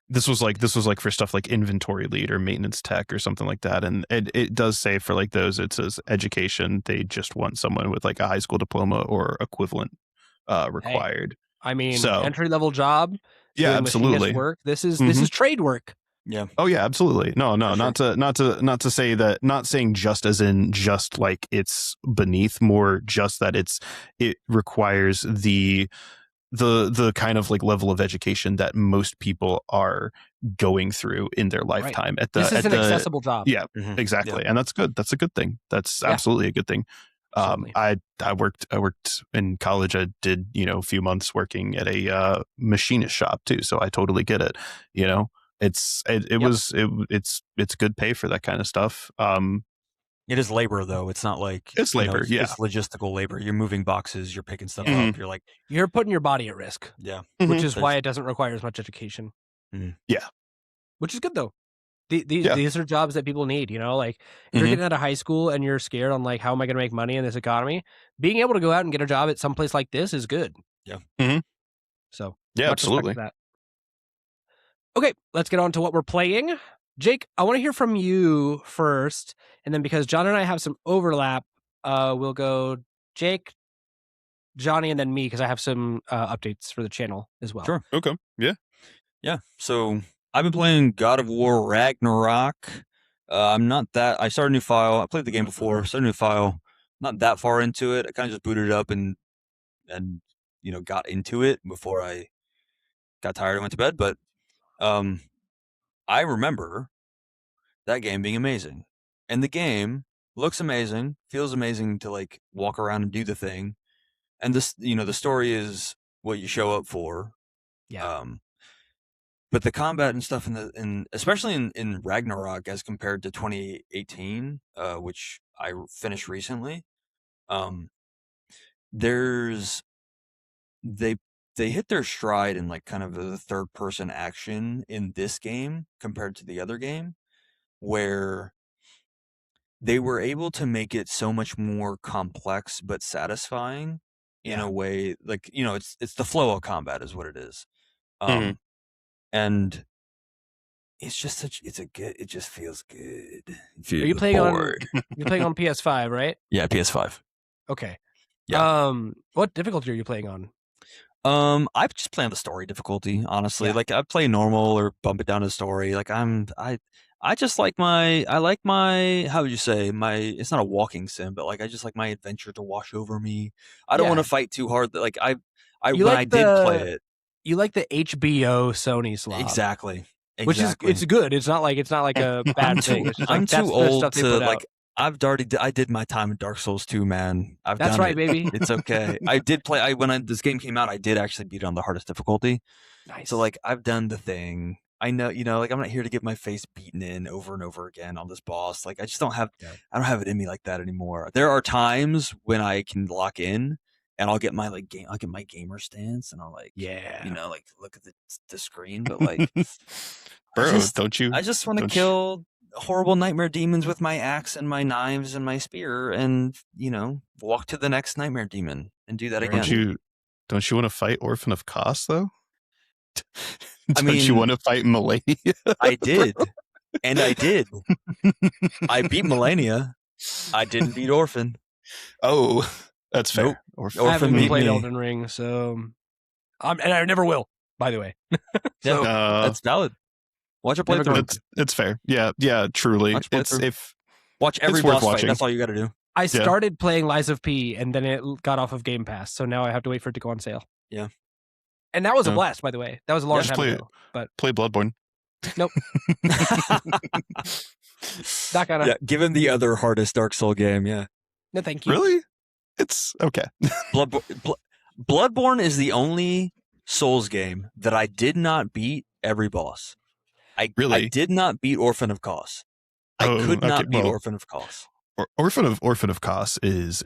This was like for stuff like inventory lead or maintenance tech or something like that. And it does say for like those, it says education. They just want someone with like a high school diploma or equivalent required. Hey, I mean, entry level job. Yeah, absolutely. Work. This is trade work. Yeah. Oh yeah, absolutely. No, sure. not to say that, not saying just as in just like it's beneath, more just that it requires the kind of like level of education that most people are going through in their lifetime. Right. This is an accessible job. Yeah, exactly. Yeah. And that's good. That's a good thing. That's absolutely a good thing. I worked in college. I did, a few months working at a machinist shop too. So I totally get it. It's good pay for that kind of stuff. It is labor though. It's not like it's labor. It's logistical labor. You're moving boxes. You're picking stuff up. You're putting your body at risk. Yeah. Which is why it doesn't require as much education. Yeah. Which is good though. These are jobs that people need, like if you're getting out of high school and you're scared on like, how am I going to make money in this economy? Being able to go out and get a job at some place like this is good. Yeah. So yeah, absolutely. That. Okay, let's get on to what we're playing. Jake, I want to hear from you first, and then because John and I have some overlap, we'll go Jake, Johnny, and then me, because I have some updates for the channel as well. Sure. Okay. Yeah. Yeah. So I've been playing God of War Ragnarok. I started a new file. I played the game before, started a new file. Not that far into it. I kind of just booted it up and got into it before I got tired and went to bed. But I remember that game being amazing. And the game looks amazing, feels amazing to like walk around and do the thing. And this, the story is what you show up for. Yeah. But the combat and stuff especially in Ragnarok as compared to 2018, which I finished recently, they hit their stride in like kind of the third person action in this game compared to the other game, where they were able to make it so much more complex but satisfying in a way, like, it's the flow of combat is what it is. And it's just it just feels good. Are you playing you're playing on PS5, right? Yeah, PS5. Okay. Yeah. What difficulty are you playing on? I just play on the story difficulty, honestly. Like I play normal or bump it down to story. Like I just like how would you say, it's not a walking sim, but like I just like my adventure to wash over me. I don't want to fight too hard. Like I did play it. You like the HBO Sony slot. Exactly. Which is, it's good. It's not like a bad thing. It's just like, I'm too old to like, I did my time in Dark Souls 2, man. That's done right, it. baby. It's okay. I did play. This game came out, I did actually beat it on the hardest difficulty. Nice. So like I've done the thing. I know, like I'm not here to get my face beaten in over and over again on this boss. Like I just don't have. Yeah. I don't have it in me like that anymore. There are times when I can lock in, and I'll get my I'll get my gamer stance, and I'll like like look at the screen. But like, bro, I just want to kill horrible nightmare demons with my axe and my knives and my spear, and walk to the next nightmare demon and do that again. Don't you want to fight Orphan of Kos though? Don't you want to fight Melania? I did, and I did. I beat Melania. I didn't beat Orphan. Oh, that's fair. Nope. I haven't beat played me. Elden Ring, so and I never will. By the way, So that's valid. Watch a playthrough. It's fair. Yeah, truly. Watch every it's worth boss fight. watching. That's all you got to do. I started playing Lies of P, and then it got off of Game Pass, so now I have to wait for it to go on sale. Yeah. And that was a blast, by the way. That was a long time ago. But play Bloodborne. Nope. Not gonna. Yeah, given the other hardest Dark Soul game, yeah. No, thank you. Really? It's okay. Bloodborne is the only Souls game that I did not beat every boss. I did not beat Orphan of Kos. I could not beat Orphan of Kos. Orphan of Kos is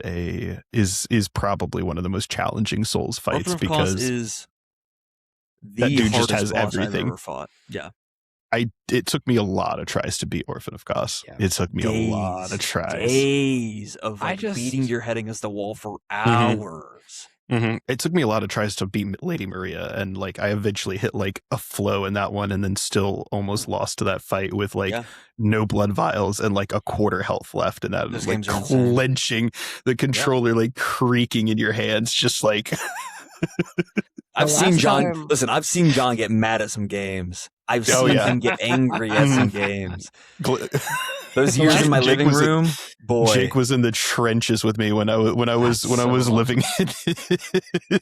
probably one of the most challenging Souls fights Orphan of because Kos is the that dude just hardest has boss I've everything. ever fought. Yeah. It took me a lot of tries to beat Orphan of Kos. Yeah. It took me a lot of tries. Days of beating your head against the wall for hours. Mm-hmm. It took me a lot of tries to beat Lady Maria, and like I eventually hit like a flow in that one, and then still almost lost to that fight with no blood vials and like a quarter health left, and that was like clenching the controller, like creaking in your hands, just like. I've seen John. Listen, I've seen John get mad at some games. I've seen him get angry at some games. Those years in my living room, boy. Jake was in the trenches with me when I was living in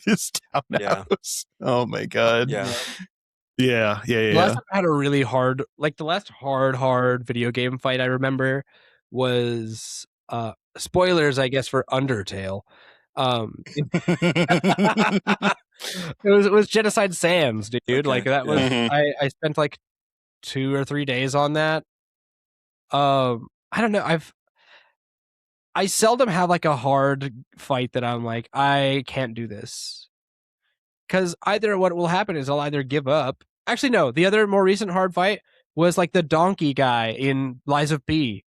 his townhouse. Oh my god. Yeah. Yeah. Last time I had a really hard, the last hard video game fight I remember was spoilers, I guess, for Undertale. It was Genocide Sans, dude. Okay. Like that was I spent like 2 or 3 days on that. I don't know. I seldom have like a hard fight that I'm like, I can't do this. Because either what will happen is I'll either give up. Actually, no. The other more recent hard fight was like the donkey guy in Lies of P.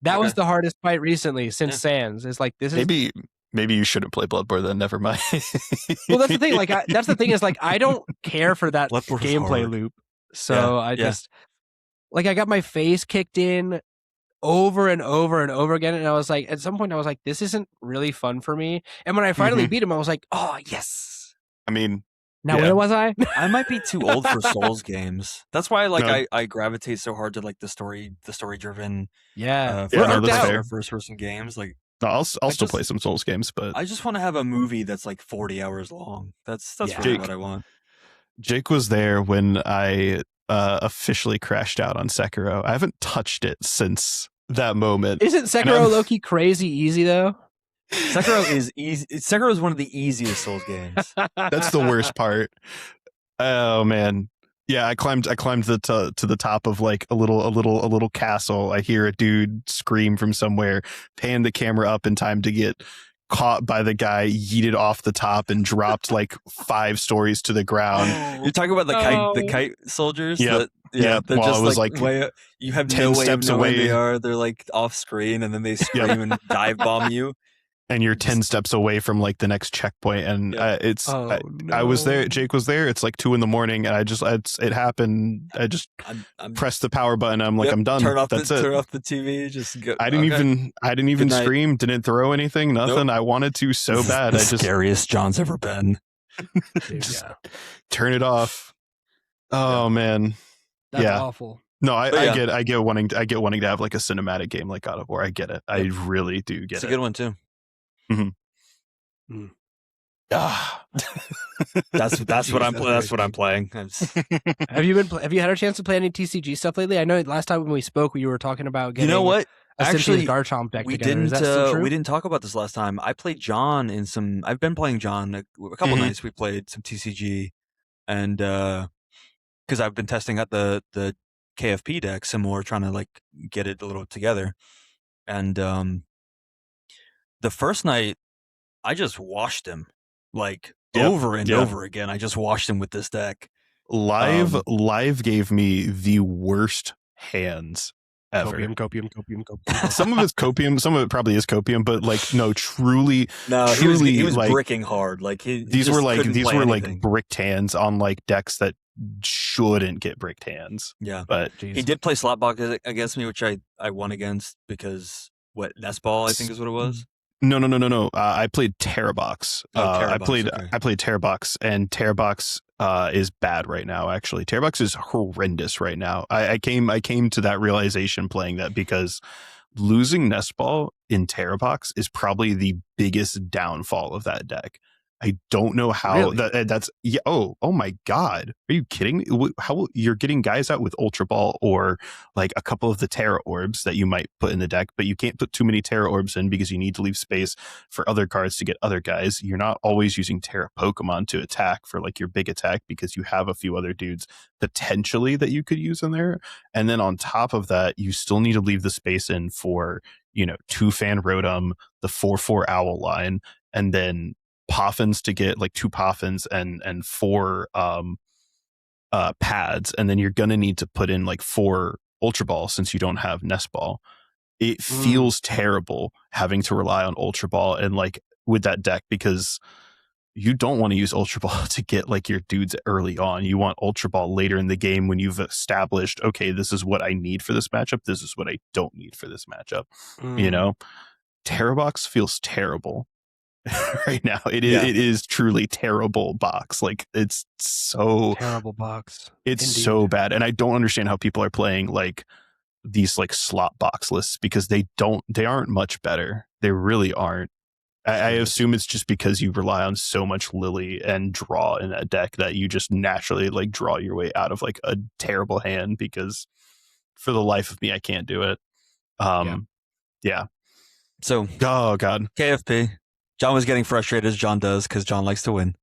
That was the hardest fight recently since Sans. It's like this is maybe you shouldn't play Bloodborne then. Never mind. Well, that's the thing. Like that's the thing is like I don't care for that gameplay loop. So I just like I got my face kicked in over and over and over again, and I was like, at some point, I was like, this isn't really fun for me. And when I finally beat him, I was like, oh yes. I mean, now where was I? I might be too old for Souls games. That's why I gravitate so hard to like the story driven first person games. Like no, I'll still play some Souls games, but I just want to have a movie that's like 40 hours long. That's really what I want. Jake was there when I officially crashed out on Sekiro. I haven't touched it since that moment. Isn't Sekiro low-key crazy easy though? Sekiro is easy. Sekiro is one of the easiest Souls games. That's the worst part. Oh man. Yeah, I climbed to the top of like a little castle. I hear a dude scream from somewhere, pan the camera up in time to get caught by the guy, yeeted off the top and dropped like 5 stories to the ground. You're talking about the kite soldiers? Yeah. They're just like way, you have 10 no way steps of knowing away. they are. They're like off screen and then they scream and dive bomb you. And you're 10 steps away from like the next checkpoint. And I was there. Jake was there. It's like 2 a.m. and it happened. I just pressed the power button. I'm like, I'm done. Turn off That's the it. TV. Just go. I didn't even scream. Didn't throw anything. Nothing. Nope. I wanted to so bad. The scariest John's ever been. Just turn it off. Oh man. That's awful. No, I get wanting to have like a cinematic game like God of War. I get it. I really do get it. It's a good one too. Mm-hmm. That's what I'm playing. Have you had a chance to play any TCG stuff lately? I know last time when we spoke, you were talking about getting. You know what? Actually, Cynthia's Garchomp deck we together. Is didn't that still true? we didn't talk about this last time. I played John in some. I've been playing John a couple nights. We played some TCG, and because I've been testing out the KFP deck some more, trying to like get it a little together. And the first night, I just washed him like over and over again. I just washed him with this deck. Live gave me the worst hands ever. Copium. Some of it's copium, some of it probably is copium, but like no, truly, he was like, bricking hard. Like these were like bricked hands on like decks that shouldn't get bricked hands. Yeah, but he did play Slotbox against me, which I won against because Nest Ball I think is what it was. No. I played Terrabox. Terrabox, I played Terrabox, and Terrabox is bad right now. Actually, Terrabox is horrendous right now. I came to that realization playing that because losing Nest Ball in Terrabox is probably the biggest downfall of that deck. I don't know how that's. Yeah. Oh my God. Are you kidding me? How you're getting guys out with Ultra Ball or like a couple of the Terra Orbs that you might put in the deck, but you can't put too many Terra Orbs in because you need to leave space for other cards to get other guys. You're not always using Terra Pokemon to attack for like your big attack because you have a few other dudes potentially that you could use in there. And then on top of that, you still need to leave the space in for, 2-Fan Rotom, the 4/4 Owl line, and then Poffins to get like 2 Poffins and 4 pads, and then you're gonna need to put in like 4 Ultra Ball since you don't have Nest Ball. It feels terrible having to rely on Ultra Ball and like with that deck because you don't want to use Ultra Ball to get like your dudes early on. You want Ultra Ball later in the game when you've established, okay, this is what I need for this matchup. This is what I don't need for this matchup. Terrabox feels terrible. Right now it is truly terrible box. Like it's so terrible box. It's Indeed. So bad, and I don't understand how people are playing like these like slot box lists because they aren't much better. They really aren't. I assume it's just because you rely on so much Lily and draw in that deck that you just naturally like draw your way out of like a terrible hand because for the life of me I can't do it. Yeah. So oh God, KFP. John was getting frustrated as John does because John likes to win.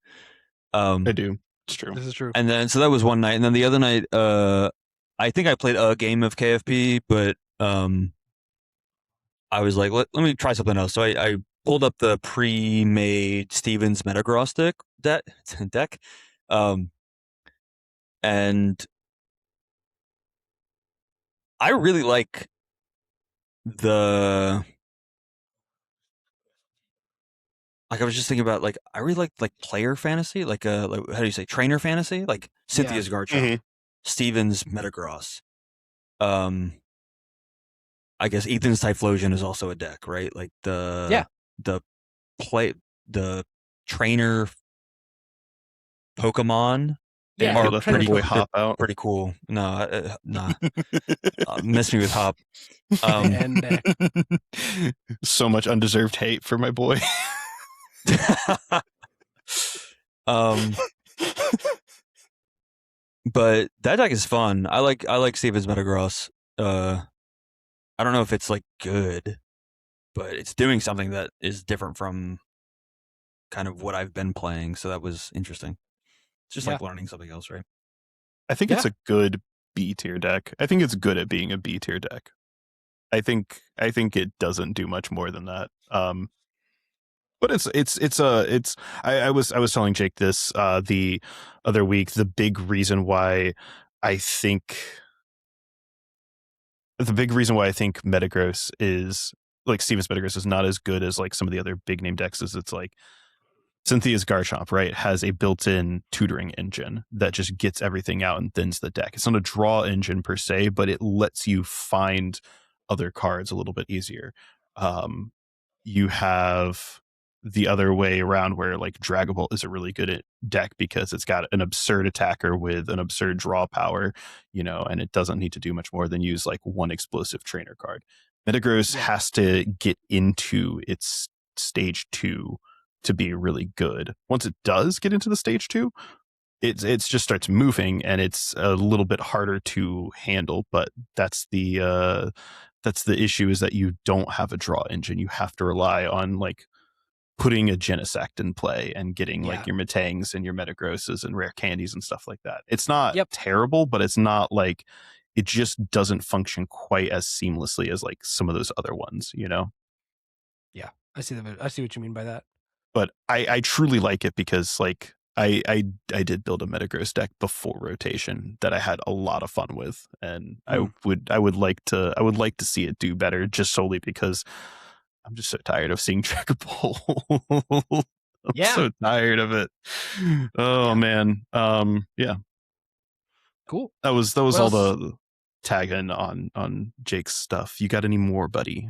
I do. It's true. This is true. And then so that was one night, and then the other night, I think I played a game of KFP, but I was like, let me try something else. So I pulled up the pre-made Stevens Metagross deck, and I really like the. Like I was just thinking about like I really like player fantasy, like how do you say trainer fantasy, like Cynthia's Garchomp, Stevens Metagross. I guess Ethan's Typhlosion is also a deck, right? Like the trainer Pokemon. Yeah, are pretty cool. No, nah. Miss me with Hop. And so much undeserved hate for my boy. But that deck is fun. I like Stevens Metagross. I don't know if it's like good, but it's doing something that is different from kind of what I've been playing. So that was interesting. It's just like learning something else, right? I think it's a good B tier deck. I think it's good at being a B tier deck. I think it doesn't do much more than that. But I was telling Jake this the other week. The big reason why I think Metagross is like Stevens Metagross is not as good as like some of the other big name decks is it's like Cynthia's Garchomp, right, has a built-in tutoring engine that just gets everything out and thins the deck. It's not a draw engine per se, but it lets you find other cards a little bit easier. You have the other way around where like Dragapult is a really good deck because it's got an absurd attacker with an absurd draw power, and it doesn't need to do much more than use like one explosive trainer card. Metagross has to get into its stage 2 to be really good. Once it does get into the stage 2, it just starts moving and it's a little bit harder to handle, but that's the the issue, is that you don't have a draw engine. You have to rely on like putting a Genesect in play and getting like your Metangs and your Metagrosses and rare candies and stuff like that. It's not terrible, but it's not like, it just doesn't function quite as seamlessly as like some of those other ones, you know? Yeah, I see what you mean by that. But I truly like it because like I did build a Metagross deck before rotation that I had a lot of fun with, and I would like to see it do better, just solely because I'm just so tired of seeing trackable. I'm so tired of it. Oh man. Yeah. Cool. That was all the tag in on Jake's stuff. You got any more, buddy?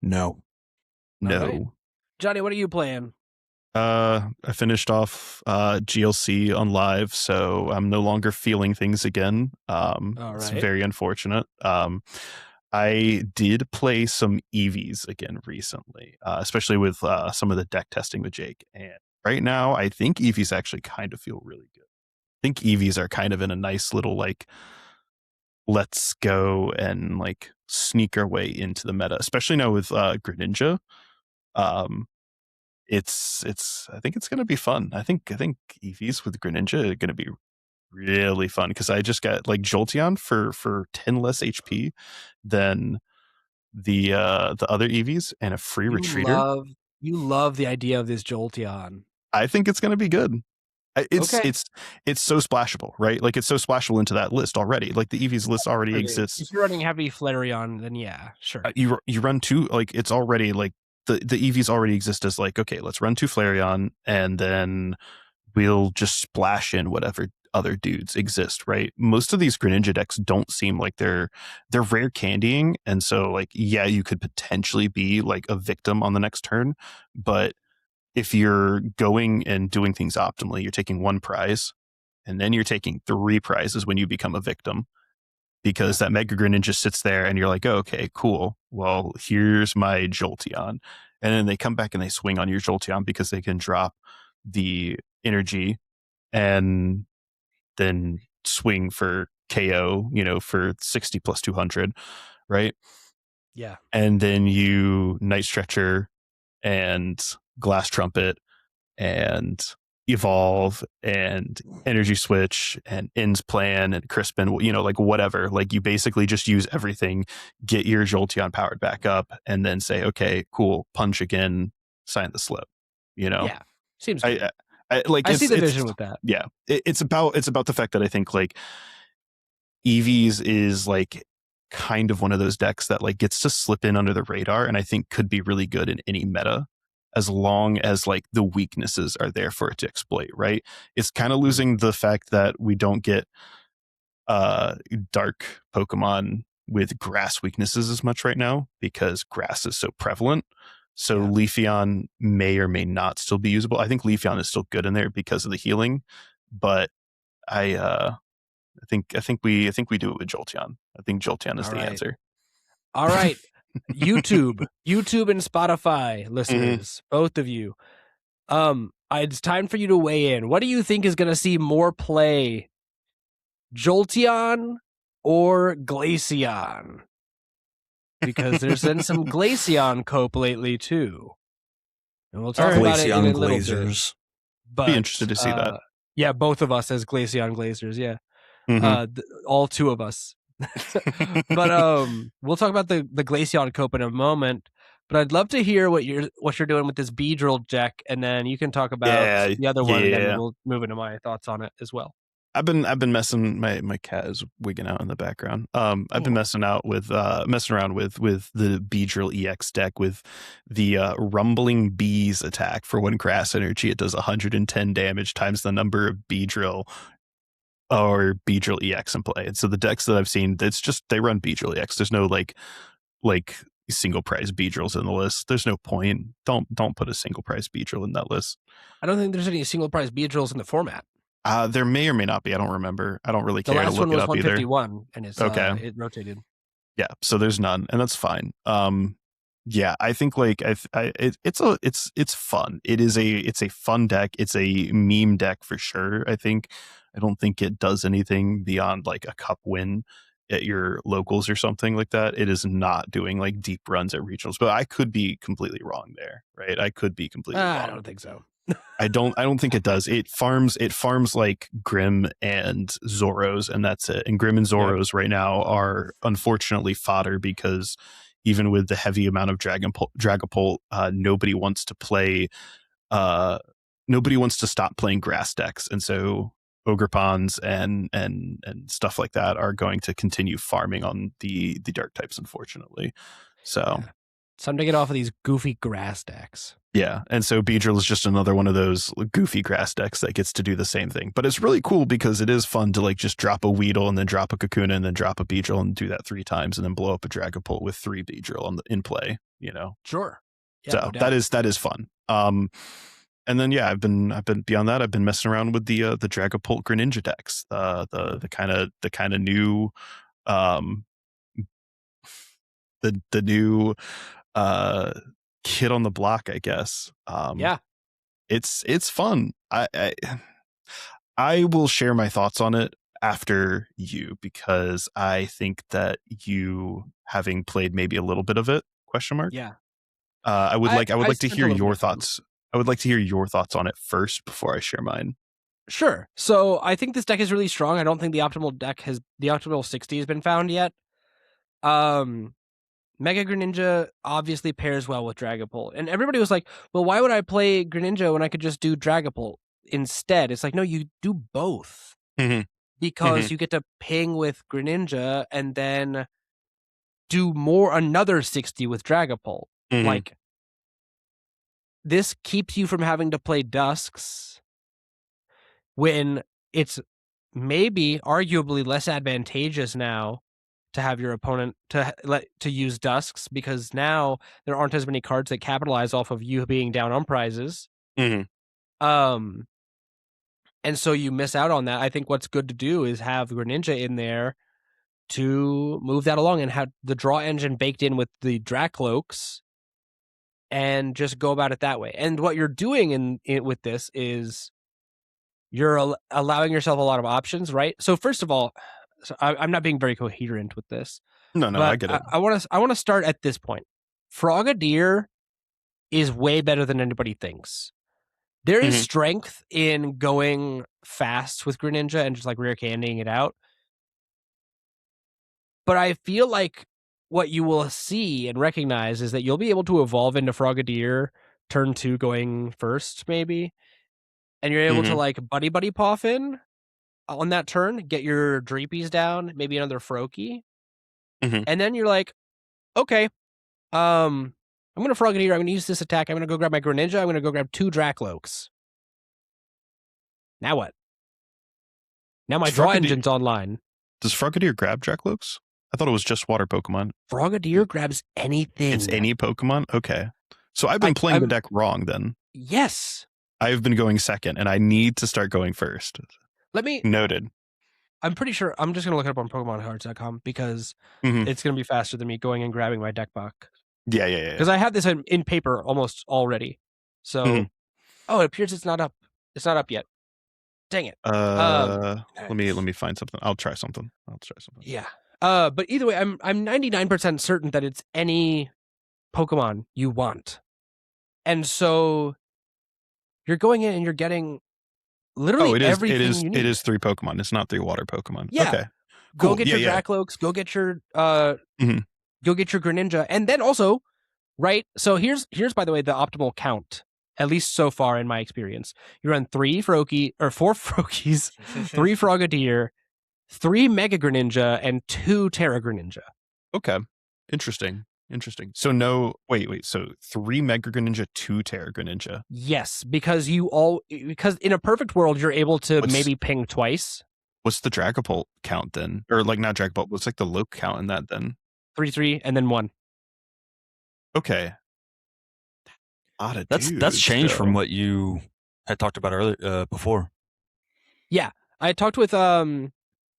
No. Right. Johnny, what are you playing? I finished off GLC on live, so I'm no longer feeling things again. It's very unfortunate. I did play some EVs again recently, especially with some of the deck testing with Jake. And right now, I think EVs actually kind of feel really good. I think EVs are kind of in a nice little like, let's go and like sneak our way into the meta, especially now with Greninja. It's I think it's gonna be fun. I think EVs with Greninja are gonna be really fun, because I just got like Jolteon for 10 less HP than the other EVs and a free retreater. You love the idea of this Jolteon. I think it's gonna be good. It's so splashable, right? Like it's so splashable into that list already. Like the EVs list already exists. If you're running heavy Flareon, then yeah, sure. You run two, like it's already like the EVs already exist as like, okay, let's run two Flareon and then we'll just splash in whatever other dudes exist, right? Most of these Greninja decks don't seem like they're rare candying, and so like, yeah, you could potentially be like a victim on the next turn, but if you're going and doing things optimally, you're taking one prize, and then you're taking 3 prizes when you become a victim, because that Mega Greninja just sits there and you're like, oh, okay, cool. Well, here's my Jolteon. And then they come back and they swing on your Jolteon because they can drop the energy and then swing for KO, for 60 plus 200, right? Yeah. And then you Night Stretcher and Glass Trumpet and Evolve and Energy Switch and Ends Plan and Crispin, like whatever. Like you basically just use everything, get your Jolteon powered back up, and then say, okay, cool, punch again, sign the slip. Yeah, seems good. I see the vision with that. Yeah, it's about the fact that I think like EVs is like kind of one of those decks that like gets to slip in under the radar, and I think could be really good in any meta, as long as like the weaknesses are there for it to exploit, right? It's kind of losing the fact that we don't get dark Pokemon with grass weaknesses as much right now, because grass is so prevalent. So Leafeon may or may not still be usable. I think Leafeon is still good in there because of the healing, but I think we do it with Jolteon. I think Jolteon is the answer. All right. YouTube and Spotify listeners, both of you. It's time for you to weigh in. What do you think is going to see more play? Jolteon or Glaceon? Because there's been some Glaceon cope lately too. And we'll talk about it in a little bit. But be interested to see that. Yeah, both of us as Glaceon Glazers, yeah. All 2 of us. But we'll talk about the Glaceon cope in a moment. But I'd love to hear what you're doing with this Beedrill deck, and then you can talk about the other one, and then we'll move into my thoughts on it as well. I've been messing. My cat is wigging out in the background. I've been messing around with the Beedrill EX deck with the Rumbling Bees attack. For 1 grass energy, it does 110 damage times the number of Beedrill or Beedrill EX in play. And so the decks that I've seen, it's just they run Beedrill EX. There's no like single prize Beedrills in the list. There's no point. Don't put a single prize Beedrill in that list. I don't think there's any single prize Beedrills in the format. There may or may not be. I don't remember. I don't really care to look it up either. The last one was 151, and it's okay. It rotated. Yeah, so there's none, and that's fine. Yeah, I think like it's fun. It's a fun deck. It's a meme deck for sure. I don't think it does anything beyond like a cup win. at your locals or something like that, it is not doing like deep runs at regionals. But I could be completely wrong there, right? I could be completely wrong. I don't think so. I don't think it does. It farms like Grim and Zoros, and that's it. And Grim and Zoros right now are unfortunately fodder, because even with the heavy amount of Dragapult, nobody wants to play. Nobody wants to stop playing grass decks, and so Ogre Ponds and stuff like that are going to continue farming on the dark types, unfortunately. So it's time to get off of these goofy grass decks. Yeah, and so Beedrill is just another one of those goofy grass decks that gets to do the same thing. But it's really cool because it is fun to like just drop a Weedle and then drop a Kakuna and then drop a Beedrill and do that 3 times and then blow up a Dragapult with 3 Beedrill in play. Sure. Yeah, So that is fun. And then I've been beyond that. I've been messing around with the Dragapult Greninja decks, the kind of new, the new kid on the block, I guess. It's fun. I will share my thoughts on it after you, because I think that you, having played maybe a little bit of it, ? Yeah. I would like to hear your time. thoughts. I would like to hear your thoughts on it first before I share mine. Sure. So I think this deck is really strong. I don't think the optimal 60 has been found yet. Mega Greninja obviously pairs well with Dragapult. And everybody was like, well, why would I play Greninja when I could just do Dragapult instead? It's like, no, you do both. Mm-hmm. Because you get to ping with Greninja and then do another 60 with Dragapult. Mm-hmm. Like, this keeps you from having to play Dusks when it's maybe arguably less advantageous now to have your opponent to use Dusks, because now there aren't as many cards that capitalize off of you being down on prizes. Mm-hmm. And so you miss out on that. I think what's good to do is have Greninja in there to move that along and have the draw engine baked in with the Dracloaks and just go about it that way. And what you're doing with this is you're allowing yourself a lot of options, right? So first of all, I'm not being very coherent with this. No, I get it. I want to start at this point. Frogadier is way better than anybody thinks. There is strength in going fast with Greninja and just like rare candying it out. But I feel like what you will see and recognize is that you'll be able to evolve into Frogadier turn 2 going first, maybe. And you're able to like buddy Poffin on that turn, get your Dreepies down, maybe another Froakie. And then you're like, okay, I'm going to Frogadier. I'm going to use this attack. I'm going to go grab my Greninja. I'm going to go grab 2 Dracloaks. Now what? Now my draw engine's online. Does Frogadier grab Dracloaks? I thought it was just water Pokemon. Frogadier grabs anything. It's any Pokemon? Okay. So I've been playing the deck wrong then. Yes. I've been going second, and I need to start going first. Noted. I'm pretty sure I'm just going to look it up on PokemonCards.com because it's going to be faster than me going and grabbing my deck book. Yeah. Because I have this in paper almost already. So, it appears it's not up. It's not up yet. Dang it. Let me find something. I'll try something. Yeah. But either way, I'm 99% certain that it's any Pokemon you want. And so you're going in and you're getting literally everything you need. It is 3 Pokemon. It's not 3 water Pokemon. Yeah. Okay. Cool. Cool. Go get your Dracloaks. Go get your go get your Greninja. And then also, right? So here's by the way the optimal count, at least so far in my experience. You run 4 Froakies, 3 Frogadier, 3 Mega Greninja, and 2 Terra Greninja. Okay. Interesting. So so 3 Mega Greninja, 2 Terra Greninja. Yes, because in a perfect world you're able to maybe ping twice. What's the Dragapult count then? Or like not Dragapult, what's like the Loke count in that then? 3 and then 1. Okay. That's changed from what you had talked about earlier before. Yeah. I talked with your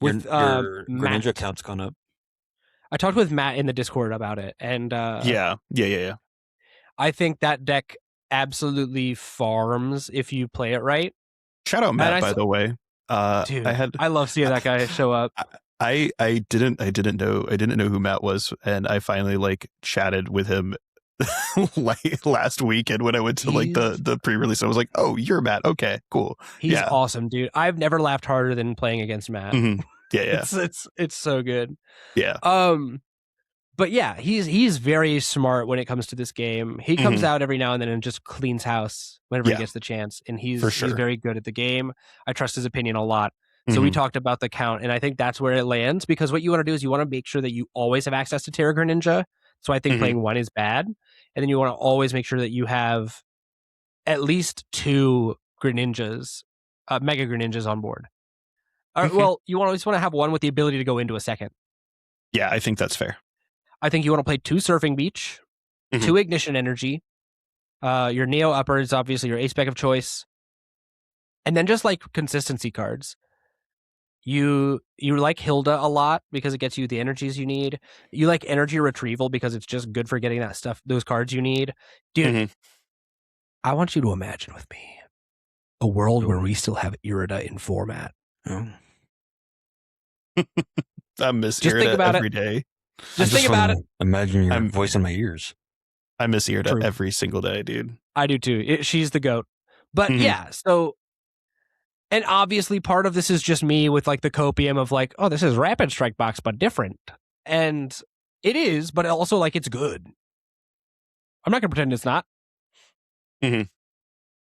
Greninja Matt. count's gone up. I talked with Matt in the Discord about it, and yeah. I think that deck absolutely farms if you play it right. Shout out Matt, by the way. Dude, I love seeing that guy show up. I didn't know who Matt was, and I finally like chatted with him like last weekend when I went to like the pre-release. I was like, oh, you're Matt. Okay, cool. He's awesome, dude. I've never laughed harder than playing against Matt. Mm-hmm. Yeah. It's so good. Yeah. But yeah, he's very smart when it comes to this game. He comes out every now and then and just cleans house whenever he gets the chance, and he's very good at the game. I trust his opinion a lot. So we talked about the count, and I think that's where it lands, because what you want to do is you want to make sure that you always have access to Terra Greninja. So I think playing one is bad, and then you want to always make sure that you have at least 2 Greninjas, Mega Greninjas on board. Well, you always want to have one with the ability to go into a second. Yeah, I think that's fair. I think you want to play 2 Surfing Beach, 2 Ignition Energy, your Neo Upper is obviously your ace spec of choice, and then just like consistency cards. You like Hilda a lot because it gets you the energies you need. You like Energy Retrieval because it's just good for getting that stuff, those cards you need. Dude, I want you to imagine with me a world where we still have Irida in format. Oh. I miss Irida every day. Just think about it. Imagine your voice in my ears. I miss Irida every single day, dude. I do too. She's the GOAT. But yeah, so... And obviously part of this is just me with like the copium of like, oh, this is Rapid Strike Box, but different. And it is, but also like it's good. I'm not going to pretend it's not.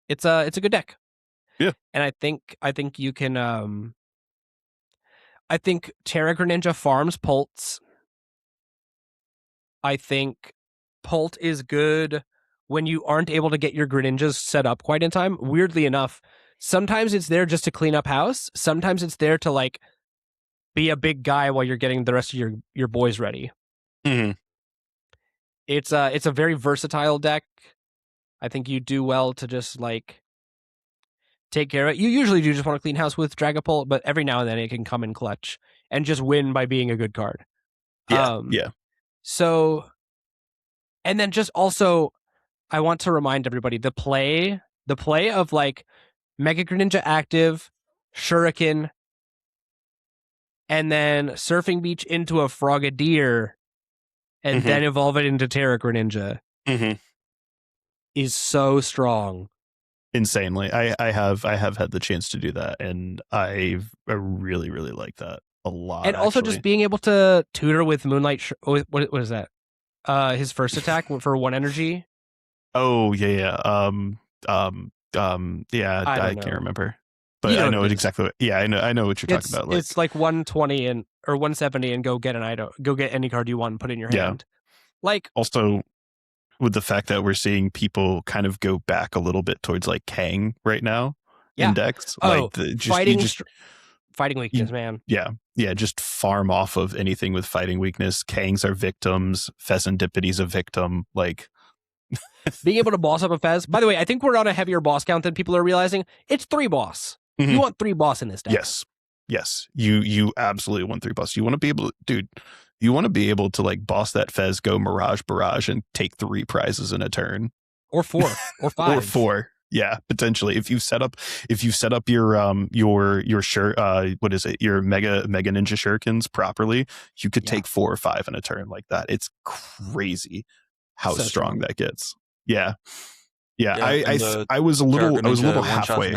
It's a good deck. Yeah. And I think you can, I think Terra Greninja farms Pults. I think Pult is good when you aren't able to get your Greninjas set up quite in time. Weirdly enough, sometimes it's there just to clean up house. Sometimes it's there to like be a big guy while you're getting the rest of your boys ready. It's a very versatile deck. I think you do well to just like take care of it. You usually do just want to clean house with Dragapult, but every now and then it can come in clutch and just win by being a good card. Yeah. So, and then just also, I want to remind everybody the play of like Mega Greninja active, Shuriken, and then Surfing Beach into a Frogadier, and then evolve it into Terra Greninja is so strong. Insanely. I have had the chance to do that, and I really, really like that a lot. And also just being able to tutor with Moonlight, what is that? His first attack for 1 energy. Oh yeah. Yeah, I can't remember. But I know it exactly. I know what you're talking about. Like, it's like 120 or 170 and go get an item, go get any card you want and put it in your hand. Like, also with the fact that we're seeing people kind of go back a little bit towards like Kang right now in decks. Like fighting weakness, man. Yeah, just farm off of anything with fighting weakness. Kangs are victims. Pheasandipity's a victim. Like being able to boss up a Fez. By the way, I think we're on a heavier boss count than people are realizing. It's 3 boss. You want 3 boss in this deck. Yes. You absolutely want 3 boss. You want to be able to, dude. You want to be able to like boss that Fez, go Mirage Barrage, and take 3 prizes in a turn, or 4, or 5, or 4. Yeah, potentially. If you set up your what is it? Your Mega Ninja Shurikens properly, you could take 4 or 5 in a turn like that. It's crazy how strong that gets. Yeah. I was a little halfway.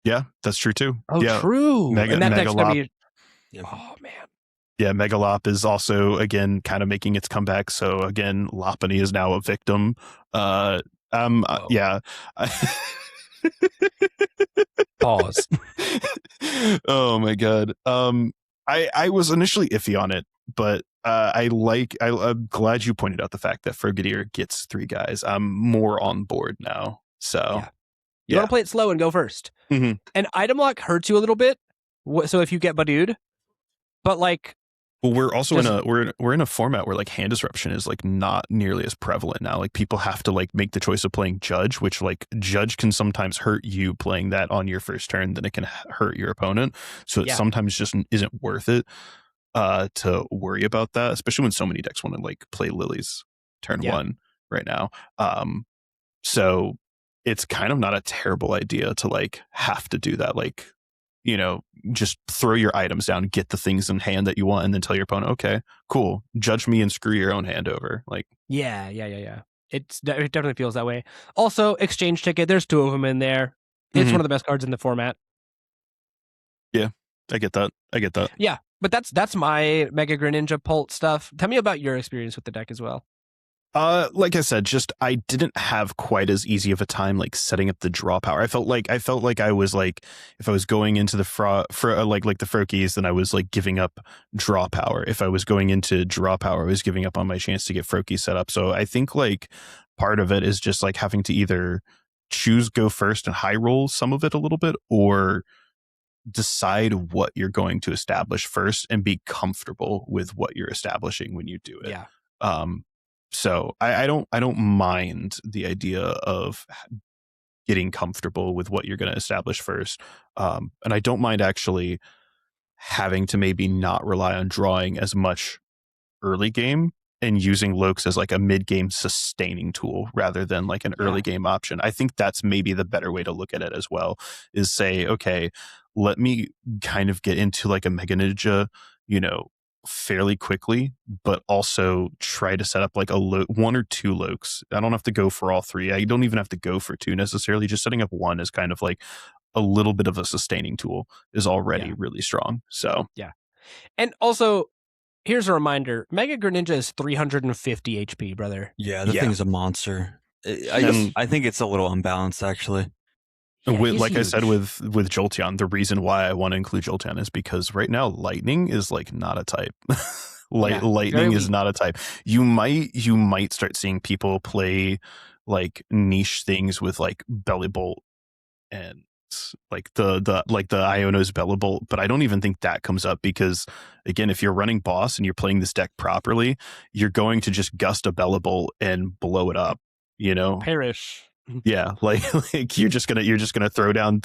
Yeah, that's true too. Oh, yeah. True. And that deck's gonna be... Oh man. Yeah, Megalop is also again kind of making its comeback. So again, Lopunny is now a victim. Yeah. Pause. Oh my god. I was initially iffy on it, but I'm glad you pointed out the fact that Frogadier gets 3 guys. I'm more on board now. So you want to play it slow and go first. And item lock hurts you a little bit. So if you get Badooed, but like, well, we're also we're in a format where like hand disruption is like not nearly as prevalent now. Like people have to like make the choice of playing Judge, which like Judge can sometimes hurt you playing that on your first turn, then it can hurt your opponent. So it sometimes just isn't worth it to worry about that, especially when so many decks want to like play Lilies turn 1 right now. So it's kind of not a terrible idea to like have to do that. Like, just throw your items down, get the things in hand that you want, and then tell your opponent, okay, cool, judge me and screw your own hand over. Like, yeah. It definitely feels that way. Also, exchange ticket. There's 2 of them in there. It's one of the best cards in the format. Yeah, I get that. Yeah, but that's my Mega Greninja Pult stuff. Tell me about your experience with the deck as well. Like I said, just I didn't have quite as easy of a time like setting up the draw power. I felt like I was like, if I was going into the like the Froakies, then I was like giving up draw power. If I was going into draw power, I was giving up on my chance to get Froakie set up. So I think like part of it is just like having to either choose go first and high roll some of it a little bit, or decide what you're going to establish first and be comfortable with what you're establishing when you do it. Yeah. So I don't mind the idea of getting comfortable with what you're going to establish first. And I don't mind actually having to maybe not rely on drawing as much early game and using Lokes as like a mid-game sustaining tool rather than like an early game option. I think that's maybe the better way to look at it as well, is say, okay, let me kind of get into like a Mega Ninja, fairly quickly, but also try to set up like 1 or 2 Lokes. I don't have to go for all 3. I don't even have to go for 2 necessarily. Just setting up 1 is kind of like a little bit of a sustaining tool is already really strong. So yeah. And also, here's a reminder: Mega Greninja is 350 HP, brother. Yeah, the thing's a monster. I think it's a little unbalanced, actually. Yeah, like huge. I said with Jolteon, the reason why I want to include Jolteon is because right now Lightning is like not a type. Lightning is not a type. You might start seeing people play like niche things with like Belly Bolt and like the Iono's Belly Bolt, but I don't even think that comes up because, again, if you're running boss and you're playing this deck properly, you're going to just gust a Belly Bolt and blow it up. Perish. Yeah, like you're just gonna throw down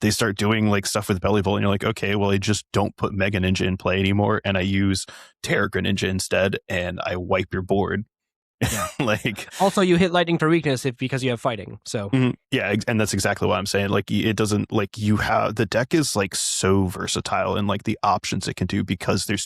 they start doing like stuff with Belly Bolt and you're like, okay, well, I just don't put Mega Ninja in play anymore and I use Terra Greninja instead and I wipe your board. Yeah. Like, also, you hit lightning for weakness because you have fighting. So yeah, and that's exactly what I'm saying. Like, it doesn't, like, you have, the deck is like so versatile and like the options it can do, because there's